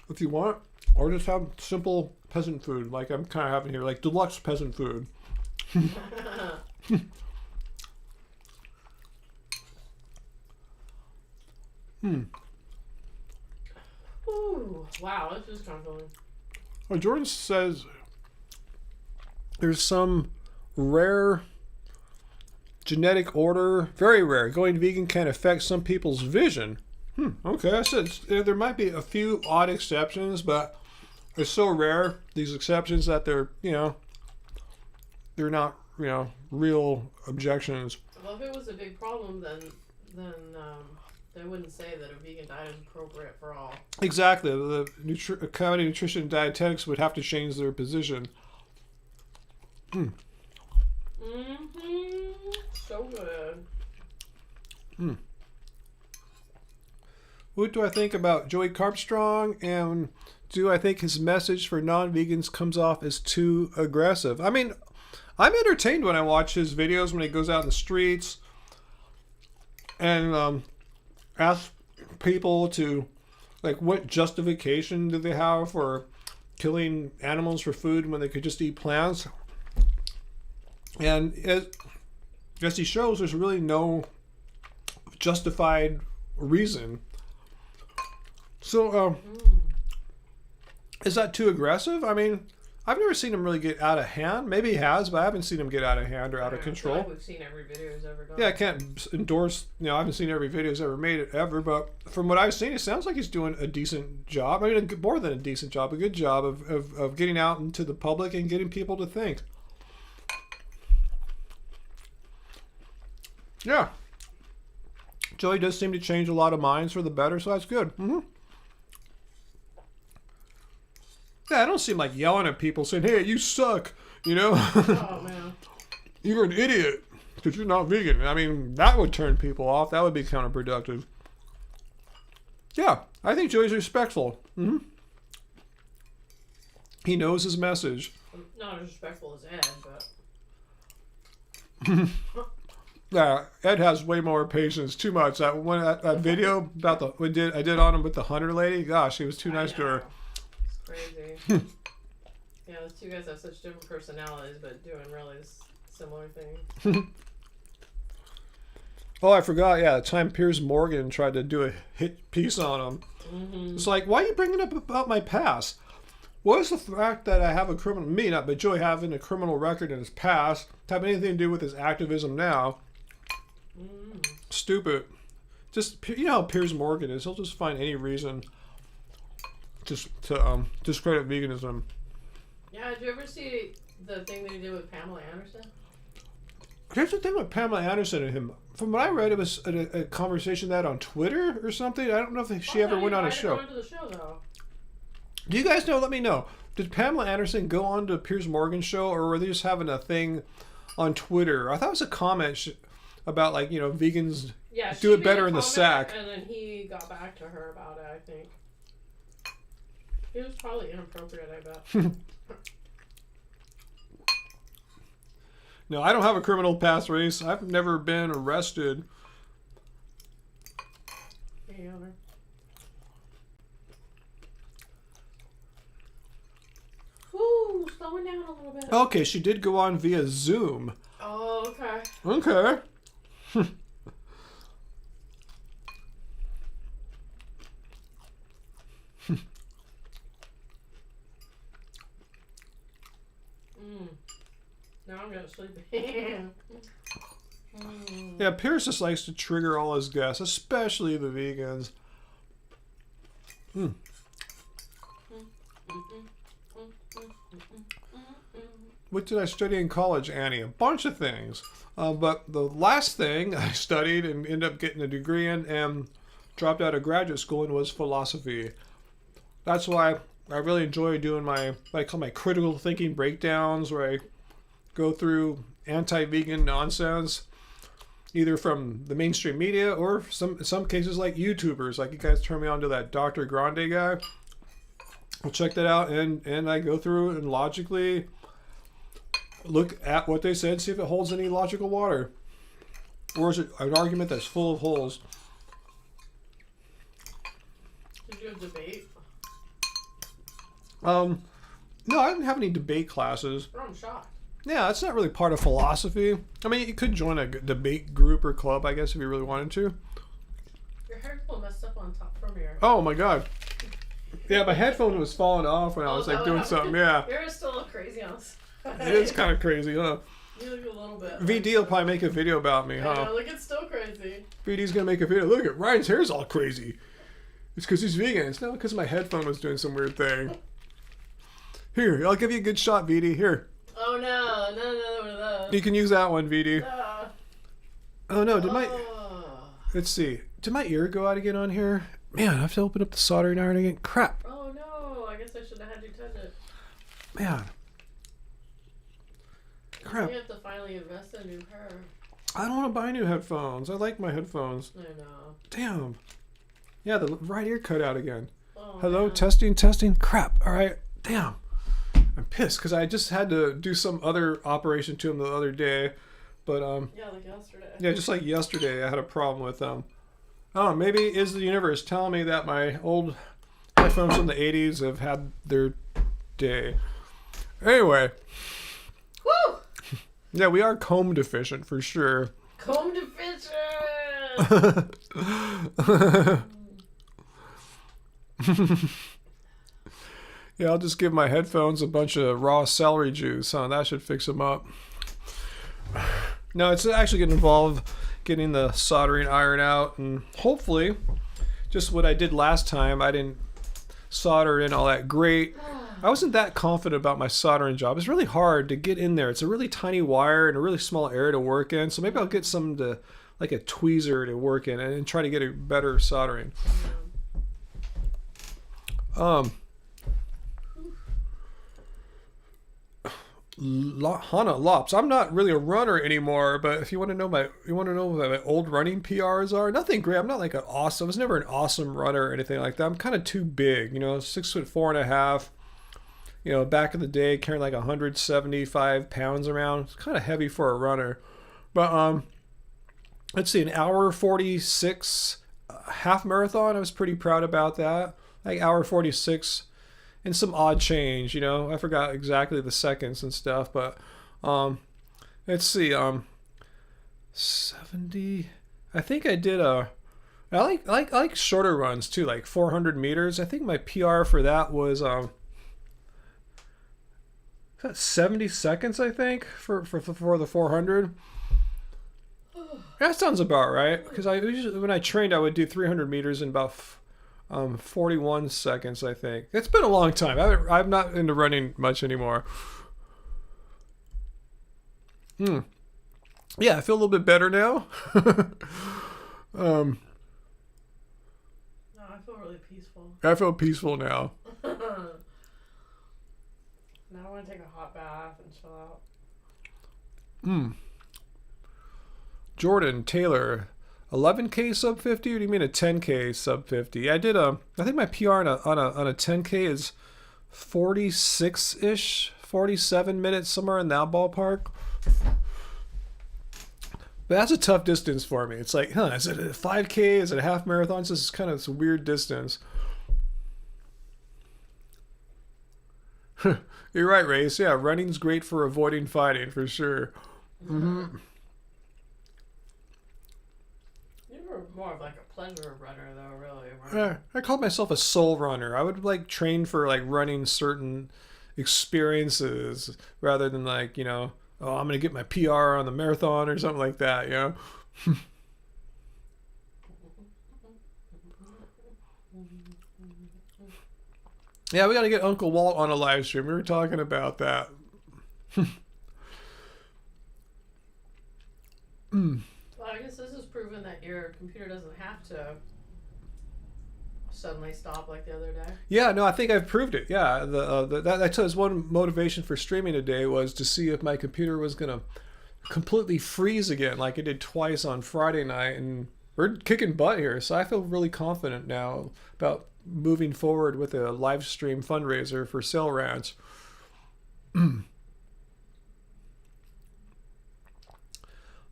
S1: if you want, or just have simple peasant food, like I'm kind of having here, like deluxe peasant food.
S2: Ooh, wow, this is comforting.
S1: Well, Jordan says there's some rare genetic order, very rare. Going vegan can affect some people's vision. Okay, I said there might be a few odd exceptions, but it's so rare, these exceptions, that they're not, real objections.
S2: Well, if it was a big problem, then they wouldn't say that a vegan diet is appropriate for all.
S1: Exactly. The Academy of Nutrition and Dietetics would have to change their position.
S2: So good.
S1: What do I think about Joey Carpstrong, and do I think his message for non-vegans comes off as too aggressive? I mean, I'm entertained when I watch his videos when he goes out in the streets and asks people to, like, what justification do they have for killing animals for food when they could just eat plants? And as he shows, there's really no justified reason. So, is that too aggressive? I mean, I've never seen him really get out of hand. Maybe he has, but I haven't seen him get out of hand or out of control.
S2: I feel like we've seen every video he's ever done.
S1: Yeah, I can't endorse, I haven't seen every video he's ever made ever, but from what I've seen, it sounds like he's doing a decent job. I mean, more than a decent job, a good job of getting out into the public and getting people to think. Yeah. Joey does seem to change a lot of minds for the better, so that's good. Yeah, I don't seem like yelling at people saying, hey, you suck,
S2: Oh, man.
S1: You're an idiot because you're not vegan. I mean, that would turn people off. That would be counterproductive. Yeah, I think Joey's respectful. He knows his message.
S2: Not as respectful as Ed, but...
S1: Yeah, Ed has way more patience. Too much. That video about I did on him with the hunter lady. Gosh, he was too nice to her.
S2: It's crazy. Yeah, those two guys have such different personalities, but doing really similar things.
S1: Oh, I forgot. Yeah, the time Piers Morgan tried to do a hit piece on him. It's like, why are you bringing up about my past? What is the fact that I have a criminal, me not, but Joey having a criminal record in his past have anything to do with his activism now? Stupid. Just, how Piers Morgan is. He'll just find any reason just to discredit veganism.
S2: Yeah, did you ever see the thing that he did with Pamela Anderson?
S1: Here's the thing with Pamela Anderson and him. From what I read, it was a conversation that on Twitter or something. I don't know if she ever went on a show.
S2: To the show though.
S1: Do you guys know? Let me know. Did Pamela Anderson go on to Piers Morgan's show, or were they just having a thing on Twitter? I thought it was a comment about, like, vegans do it better in the sack.
S2: And then he got back to her about it, I think. It was probably inappropriate, I bet.
S1: No, I don't have a criminal past, Race. I've never been arrested.
S2: Me either. Woo, slowing down a little bit.
S1: Okay, she did go on via Zoom.
S2: Oh, okay.
S1: Okay.
S2: Now I'm gonna sleep.
S1: Yeah, Pierce just likes to trigger all his guests, especially the vegans. What did I study in college, Annie? A bunch of things. But the last thing I studied and ended up getting a degree in and dropped out of graduate school in was philosophy. That's why I really enjoy doing what I call my critical thinking breakdowns, where I go through anti-vegan nonsense, either from the mainstream media or some cases like YouTubers. Like you guys turn me on to that Dr. Grande guy. I'll check that out and I go through and logically look at what they said, see if it holds any logical water. Or is it an argument that's full of holes?
S2: Did you have debate?
S1: No, I didn't have any debate classes.
S2: Oh, I'm shocked.
S1: Yeah, that's not really part of philosophy. I mean, you could join a debate group or club, I guess, if you really wanted to.
S2: Your headphone messed up on top from here.
S1: Oh my god. Yeah, my headphone was falling off when I was like doing something. Yeah,
S2: Yours still look crazy on us.
S1: it is kind of crazy, huh?
S2: You look a little bit.
S1: VD will probably make a video about me,
S2: I
S1: huh?
S2: know, look, it's still crazy.
S1: VD's gonna make a video. Look at Ryan's hair's all crazy. It's because he's vegan. It's not because my headphone was doing some weird thing. Here, I'll give you a good shot, VD. Here.
S2: Oh no, not another one of those.
S1: You can use that one, VD. Oh no,
S2: Oh.
S1: let's see. Did my ear go out again on here? Man, I have to open up the soldering iron again. Crap.
S2: Oh no, I guess I should have had you touch it.
S1: Man. Crap.
S2: You have to finally invest in a new pair.
S1: I don't want to buy new headphones. I like my headphones.
S2: I know.
S1: Damn. Yeah, the right ear cut out again.
S2: Oh,
S1: Hello,
S2: man.
S1: testing. Crap. All right. Damn. I'm pissed because I just had to do some other operation to them the other day. But,
S2: Yeah, like yesterday.
S1: yeah, just like yesterday, I had a problem with them. Oh, maybe is the universe telling me that my old headphones from the 80s have had their day. Anyway.
S2: Woo!
S1: Yeah, we are comb deficient for sure.
S2: Comb deficient!
S1: Yeah, I'll just give my headphones a bunch of raw celery juice, huh? That should fix them up. No, it's actually going to involve getting the soldering iron out, and hopefully, just what I did last time, I didn't solder in all that great. I wasn't that confident about my soldering job. It's really hard to get in there. It's a really tiny wire and a really small area to work in, so maybe I'll get some like a tweezer to work in and try to get a better soldering. Hannah Lops. I'm not really a runner anymore, but if you want to know what my old running PRs are, nothing great. I'm not like I was never an awesome runner or anything like that. I'm kind of too big, 6'4.5". Back in the day, carrying like 175 pounds around. It's kind of heavy for a runner. But let's see, an hour 46 half marathon. I was pretty proud about that. Like hour 46. And some odd change, I forgot exactly the seconds and stuff, but let's see, 70. I think I did I like shorter runs too, like 400 meters. I think my PR for that was 70 seconds. I think for the 400. That sounds about right, because I usually when I trained I would do 300 meters in about 41 seconds, I think. It's been a long time. I'm not into running much anymore. Yeah, I feel a little bit better now.
S2: No, I feel really peaceful.
S1: I feel peaceful now.
S2: Now I want to take a hot bath and chill out.
S1: Jordan Taylor, 11K sub 50, or do you mean a 10K sub 50? I think my PR on a 10K is 46-ish, 47 minutes, somewhere in that ballpark. But that's a tough distance for me. It's like, is it a 5K? Is it a half marathon? It's just kind of this weird distance. You're right, Race. Yeah, running's great for avoiding fighting, for sure. Mm-hmm.
S2: You were more of like a pleasure runner, though, really.
S1: I called myself a soul runner. I would like train for like running certain experiences rather than like, I'm going to get my PR on the marathon or something like that, Yeah, we got to get Uncle Walt on a live stream. We were talking about that.
S2: Well, I guess this is proven that your computer doesn't have to suddenly stop like the other day.
S1: Yeah, no, I think I've proved it. Yeah, that was one motivation for streaming today, was to see if my computer was going to completely freeze again like it did twice on Friday night, and we're kicking butt here. So I feel really confident now about moving forward with a live stream fundraiser for Sail Ranch.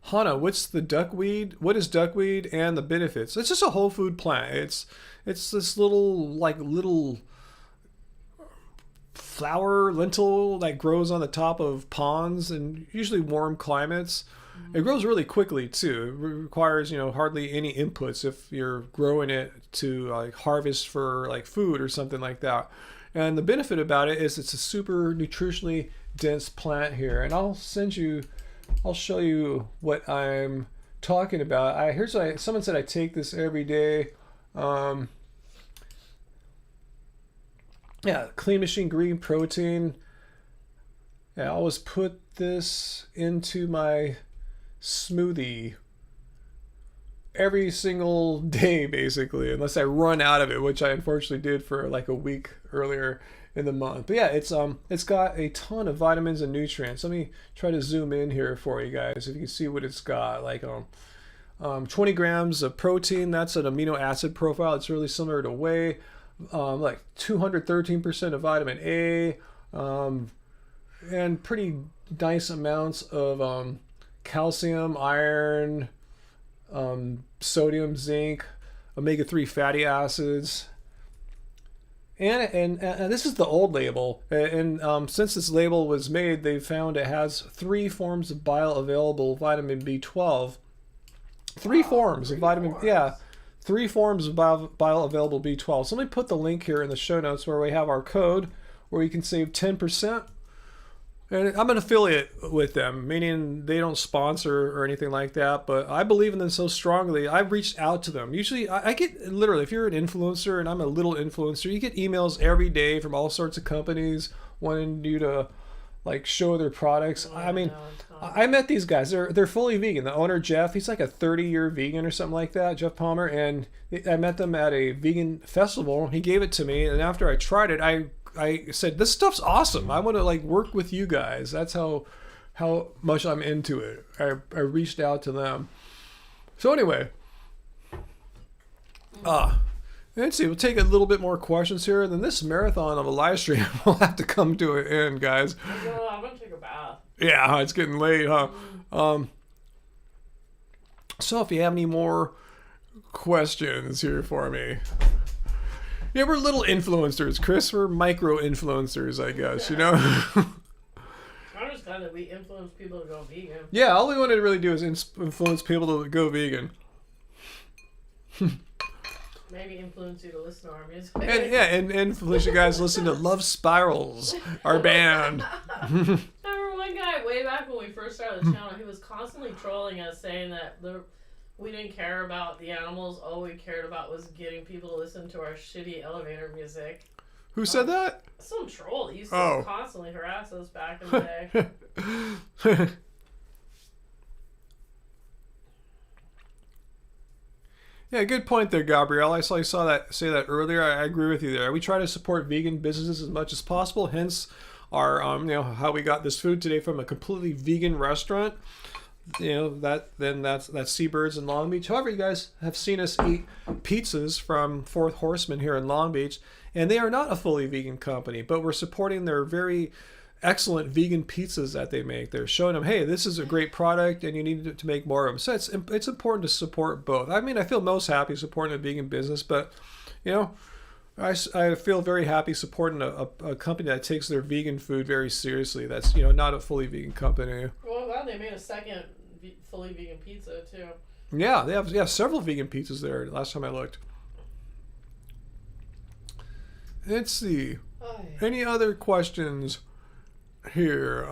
S1: Hana, what's the duckweed? What is duckweed and the benefits? It's just a whole food plant. It's this little flower lentil that grows on the top of ponds and usually warm climates. It grows really quickly too. It requires, hardly any inputs if you're growing it to like harvest for like food or something like that. And the benefit about it is it's a super nutritionally dense plant here. And I'll show you what I'm talking about. Someone said I take this every day. Clean Machine Green Protein. I always put this into my smoothie every single day, basically, unless I run out of it, which I unfortunately did for like a week earlier in the month. But yeah, it's got a ton of vitamins and nutrients. Let me try to zoom in here for you guys if you can see what it's got. Like 20 grams of protein. That's an amino acid profile. It's really similar to whey. Like 213% of vitamin A, and pretty nice amounts of calcium, iron, sodium, zinc, omega-3 fatty acids. And this is the old label. And since this label was made, they found it has 3 forms of bioavailable vitamin B12. 3 forms of vitamin, yeah. 3 forms of bioavailable B12. So let me put the link here in the show notes where we have our code where you can save 10%. And I'm an affiliate with them, meaning they don't sponsor or anything like that, but I believe in them so strongly. I've reached out to them. Usually I get, literally, if you're an influencer and I'm a little influencer, you get emails every day from all sorts of companies wanting you to like show their products. I mean, I met these guys. They're fully vegan. The owner, Jeff, he's like a 30-year vegan or something like that, Jeff Palmer, and I met them at a vegan festival. He gave it to me, and after I tried it, I said, this stuff's awesome. I want to like work with you guys. That's how much I'm into it. I reached out to them. So anyway, let's see. We'll take a little bit more questions here, and then this marathon of a live stream will have to come to an end, guys.
S2: I'm gonna take a bath.
S1: Yeah, it's getting late, huh? So if you have any more questions here for me. Yeah, we're little influencers, Chris. We're micro influencers, I guess,
S2: I'm just glad that we influence people to go vegan.
S1: Yeah, all we want to really do is influence people to go vegan.
S2: Maybe influence you to listen to our music.
S1: And influence you guys to listen to Love Spirals, our band.
S2: I remember one guy way back when we first started the channel, he was constantly trolling us, saying that we didn't care about the animals. All we cared about was getting people to listen to our shitty elevator music.
S1: Who said that?
S2: Some troll. He used to constantly harass us back in the day.
S1: Yeah, good point there, Gabrielle. I saw you say that earlier. I agree with you there. We try to support vegan businesses as much as possible. Hence, our how we got this food today from a completely vegan restaurant. that's Seabirds in Long Beach. However, you guys have seen us eat pizzas from Fourth Horseman here in Long Beach, and they are not a fully vegan company, but we're supporting their very excellent vegan pizzas that they make. They're showing them, hey, this is a great product and you need to make more of them. So it's important to support both. I mean, I feel most happy supporting a vegan business, but I feel very happy supporting a company that takes their vegan food very seriously. That's not a fully vegan company.
S2: Well, glad they made a second fully vegan pizza too.
S1: Yeah, they have several vegan pizzas there. Last time I looked. Let's see. Any other questions here?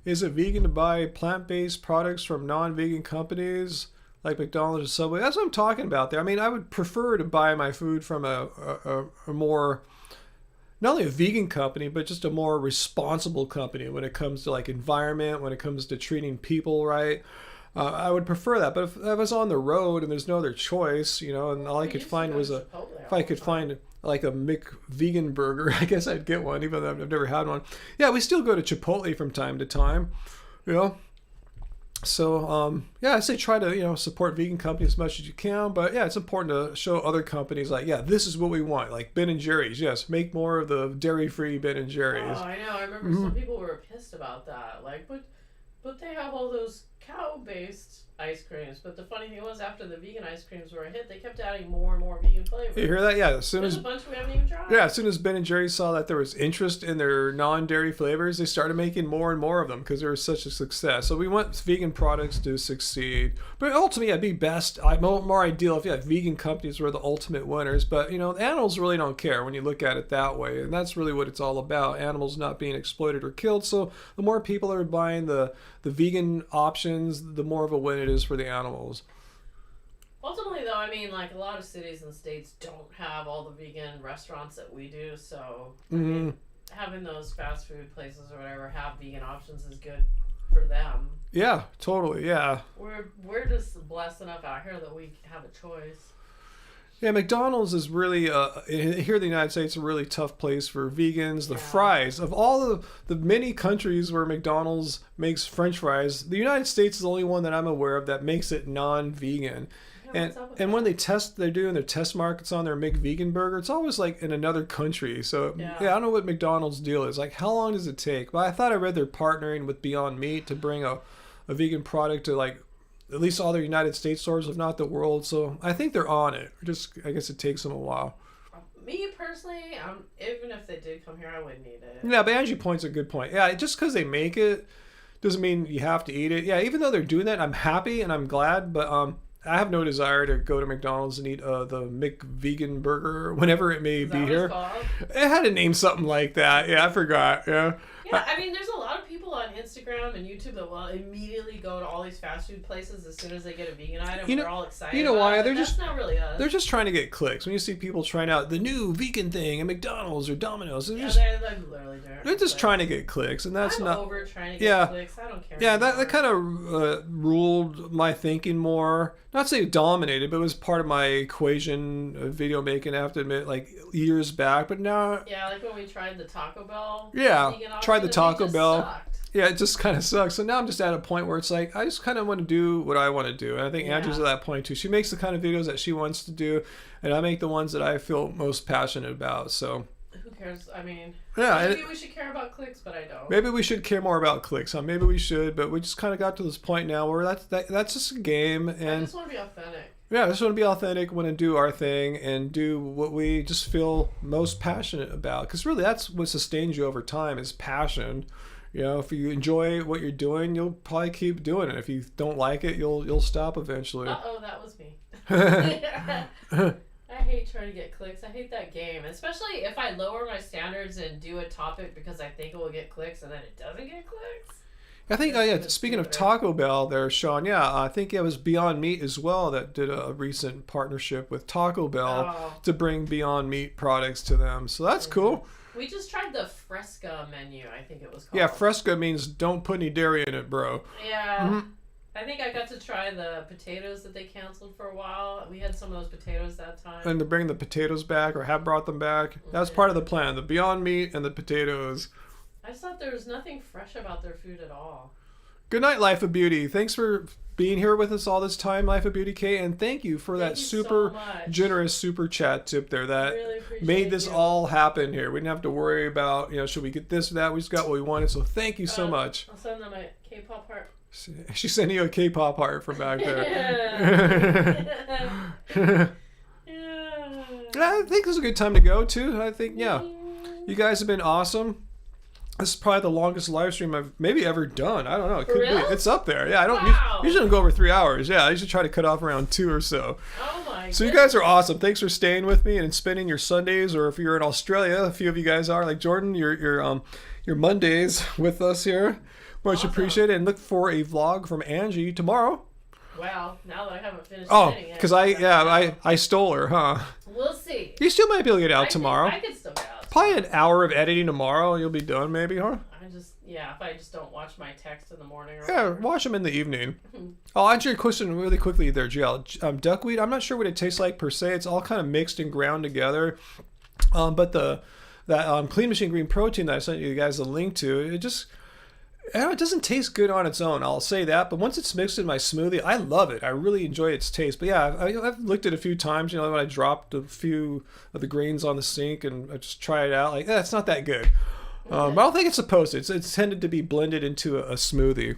S1: Is it vegan to buy plant-based products from non-vegan companies like McDonald's or Subway? That's what I'm talking about there. I mean, I would prefer to buy my food from a more, not only a vegan company, but just a more responsible company when it comes to like environment, when it comes to treating people right. I would prefer that. But if I was on the road and there's no other choice, and all I could find was if I could find like a McVegan burger, I guess I'd get one, even though I've never had one. Yeah, we still go to Chipotle from time to time, So, I say try to, support vegan companies as much as you can. But, yeah, it's important to show other companies, like, yeah, this is what we want. Like Ben & Jerry's, yes, make more of the dairy-free Ben & Jerry's.
S2: Oh, I know. I remember some people were pissed about that. Like, but they have all those cow-based ice creams. But the funny thing was, after the vegan ice creams were a hit, they kept adding more and more vegan flavors.
S1: You hear that? Yeah,
S2: There's a bunch we haven't even tried.
S1: Yeah, as soon as Ben & Jerry's saw that there was interest in their non-dairy flavors, they started making more and more of them because they were such a success. So we want vegan products to succeed. But ultimately, it'd be best, more ideal if you had vegan companies were the ultimate winners. But, animals really don't care when you look at it that way. And that's really what it's all about, animals not being exploited or killed. So the more people are buying the vegan options, the more of a win it is for the animals.
S2: Ultimately, though, I mean, like, a lot of cities and states don't have all the vegan restaurants that we do, so I mean, having those fast food places or whatever have vegan options is good for them.
S1: Yeah, totally, yeah.
S2: We're just blessed enough out here that we have a choice.
S1: Yeah, McDonald's is really, here in the United States, a really tough place for vegans. The fries, of all the many countries where McDonald's makes French fries, the United States is the only one that I'm aware of that makes it non-vegan. And when they're doing their test markets on their McVegan burger, it's always like in another country. So I don't know what McDonald's deal is. Like, how long does it take? But I thought I read they're partnering with Beyond Meat to bring a vegan product to like at least all the United States stores, if not the world. So I think they're on it. I guess it takes them a while.
S2: Me personally, even if they did come here, I wouldn't eat it.
S1: Yeah, but Angie point's a good point. Yeah, just because they make it doesn't mean you have to eat it. Yeah, even though they're doing that, I'm happy and I'm glad, but I have no desire to go to McDonald's and eat the McVegan burger, whenever it may be here. It had to name something like that. Yeah, I forgot. Yeah.
S2: Yeah, I mean, there's a lot of people on Instagram and YouTube that will immediately go to all these fast food places as soon as they get a vegan item. They're all excited.
S1: You know why?
S2: That's not really us.
S1: They're just trying to get clicks. When you see people trying out the new vegan thing at McDonald's or Domino's, they're
S2: literally
S1: they're just trying to get clicks, and that's not
S2: over trying to get clicks. I don't care.
S1: Yeah, that kind of ruled my thinking more. Not to say it dominated, but it was part of my equation of video making. I have to admit, like years back, but now.
S2: Yeah, like when we tried the Taco Bell.
S1: Yeah, tried the Taco Bell.
S2: Sucked.
S1: Yeah, it just kind of sucks. So now I'm just at a point where it's like, I just kind of want to do what I want to do. And I think Andrew's at that point too. She makes the kind of videos that she wants to do, and I make the ones that I feel most passionate about. So.
S2: Who cares? I mean,
S1: yeah,
S2: maybe we should care about clicks, but I don't.
S1: Maybe we should care more about clicks. Maybe we should, but we just kind of got to this point now where that's just a game. And
S2: I just want to be authentic.
S1: Yeah, I just want to be authentic, want to do our thing, and do what we just feel most passionate about. Because really, that's what sustains you over time is passion. If you enjoy what you're doing, you'll probably keep doing it. If you don't like it, you'll stop eventually.
S2: Uh-oh, that was me. I hate trying to get clicks. I hate that game. Especially if I lower my standards and do a topic because I think it will get clicks and then it doesn't get clicks.
S1: I think, speaking of Taco Bell there, Sean, I think it was Beyond Meat as well that did a recent partnership with Taco Bell to bring Beyond Meat products to them. So that's cool.
S2: We just tried the Fresca menu, I think it was called.
S1: Yeah, Fresca means don't put any dairy in it, bro.
S2: Yeah. Mm-hmm. I think I got to try the potatoes that they canceled for a while. We had some of those potatoes that time.
S1: And to bring the potatoes back, or have brought them back. That was part of the plan, the Beyond Meat and the potatoes.
S2: I just thought there was nothing fresh about their food at all.
S1: Good night, Life of Beauty. Thanks for being here with us all this time, Life of Beauty Kate, and thank you for that
S2: you
S1: super
S2: so much.
S1: generous super chat tip there. That
S2: Really appreciate
S1: made this
S2: you.
S1: all happen here. We didn't have to worry about, should we get this or that? We just got what we wanted. So thank you so much.
S2: I'll send them a K-pop heart.
S1: She's sending you a K-pop heart from back there. I think this is a good time to go too. I think, yeah, you guys have been awesome. This is probably the longest live stream I've maybe ever done. I don't know. It could
S2: real?
S1: be. It's up there. Yeah, I don't
S2: Wow.
S1: usually don't go over 3 hours. Yeah, I usually try to cut off around 2 or so.
S2: Oh my
S1: So you guys are awesome. Thanks for staying with me and spending your Sundays, or if you're in Australia, a few of you guys are, like Jordan, your Mondays with us here. Much
S2: Awesome.
S1: appreciated, and look for a vlog from Angie tomorrow.
S2: Wow, now that I haven't finished
S1: Oh,
S2: editing it.
S1: because I stole her, huh?
S2: We'll see.
S1: You still might be able to get out
S2: I
S1: tomorrow.
S2: could still get out.
S1: Probably an hour of editing tomorrow, and you'll be done, maybe, huh?
S2: If I just don't watch my text in the morning or
S1: Yeah,
S2: whatever.
S1: watch them in the evening. I'll answer your question really quickly there, GL. Duckweed, I'm not sure what it tastes like per se. It's all kind of mixed and ground together. But that Clean Machine Green Protein that I sent you guys a link to, it doesn't taste good on its own. I'll say that. But once it's mixed in my smoothie, I love it. I really enjoy its taste. But yeah, I've looked at it a few times. When I dropped a few of the grains on the sink and I just try it out, like, it's not that good. I don't think it's supposed to. It's tended to be blended into a smoothie.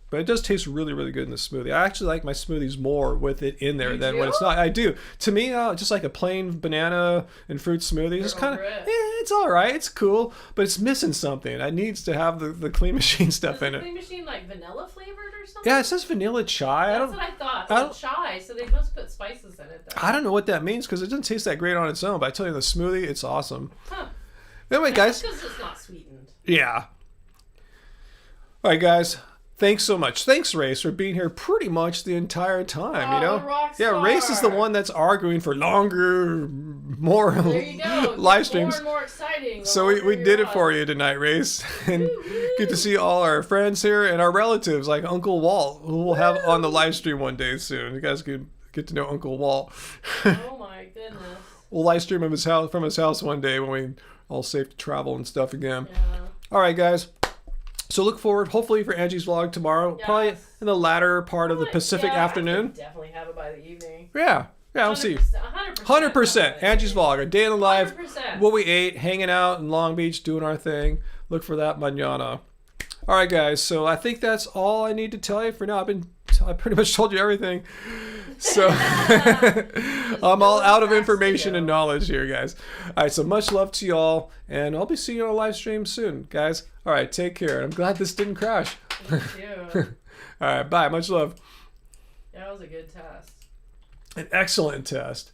S1: But it does taste really, really good in the smoothie. I actually like my smoothies more with it in there than when it's not. I do. To me, just like a plain banana and fruit smoothie, it's kind of, it's all right. It's cool, but it's missing something. It needs to have the Clean Machine stuff in
S2: Is the
S1: it.
S2: Clean Machine like vanilla flavored or something?
S1: Yeah, it says vanilla chai.
S2: That's what I thought.
S1: I don't-
S2: Chai, so they must put spices in it though.
S1: I don't know what that means because it doesn't taste that great on its own. But I tell you, the smoothie, it's awesome.
S2: Huh.
S1: Anyway, guys.
S2: Because it's not sweetened.
S1: Yeah. All right, guys. Thanks so much. Thanks, Race, for being here pretty much the entire time. Yeah, Race is the one that's arguing for longer, more
S2: There you go.
S1: live streams.
S2: More and more exciting.
S1: So we did it for you tonight, Race. And good to see all our friends here and our relatives, like Uncle Walt, who we'll have on the live stream one day soon. You guys can get to know Uncle Walt.
S2: Oh my goodness.
S1: We'll live stream from his house one day when we all safe to travel and stuff again.
S2: Yeah.
S1: All right, guys. So look forward, hopefully, for Angie's vlog tomorrow.
S2: Yes.
S1: Probably in the latter part of the Pacific
S2: Yeah, I
S1: afternoon.
S2: could definitely have it by the evening.
S1: Yeah, we'll see.
S2: 100%.
S1: 100%. Angie's vlog, a day in the life,
S2: 100%.
S1: what we ate, hanging out in Long Beach, doing our thing. Look for that mañana. All right, guys. So I think that's all I need to tell you for now. I pretty much told you everything. So I'm all out of information and knowledge here, guys. All right, so much love to y'all, and I'll be seeing you on a live stream soon, guys. All right, take care. I'm glad this didn't crash.
S2: Me too.
S1: All right, bye. Much love.
S2: That was a good test.
S1: An excellent test.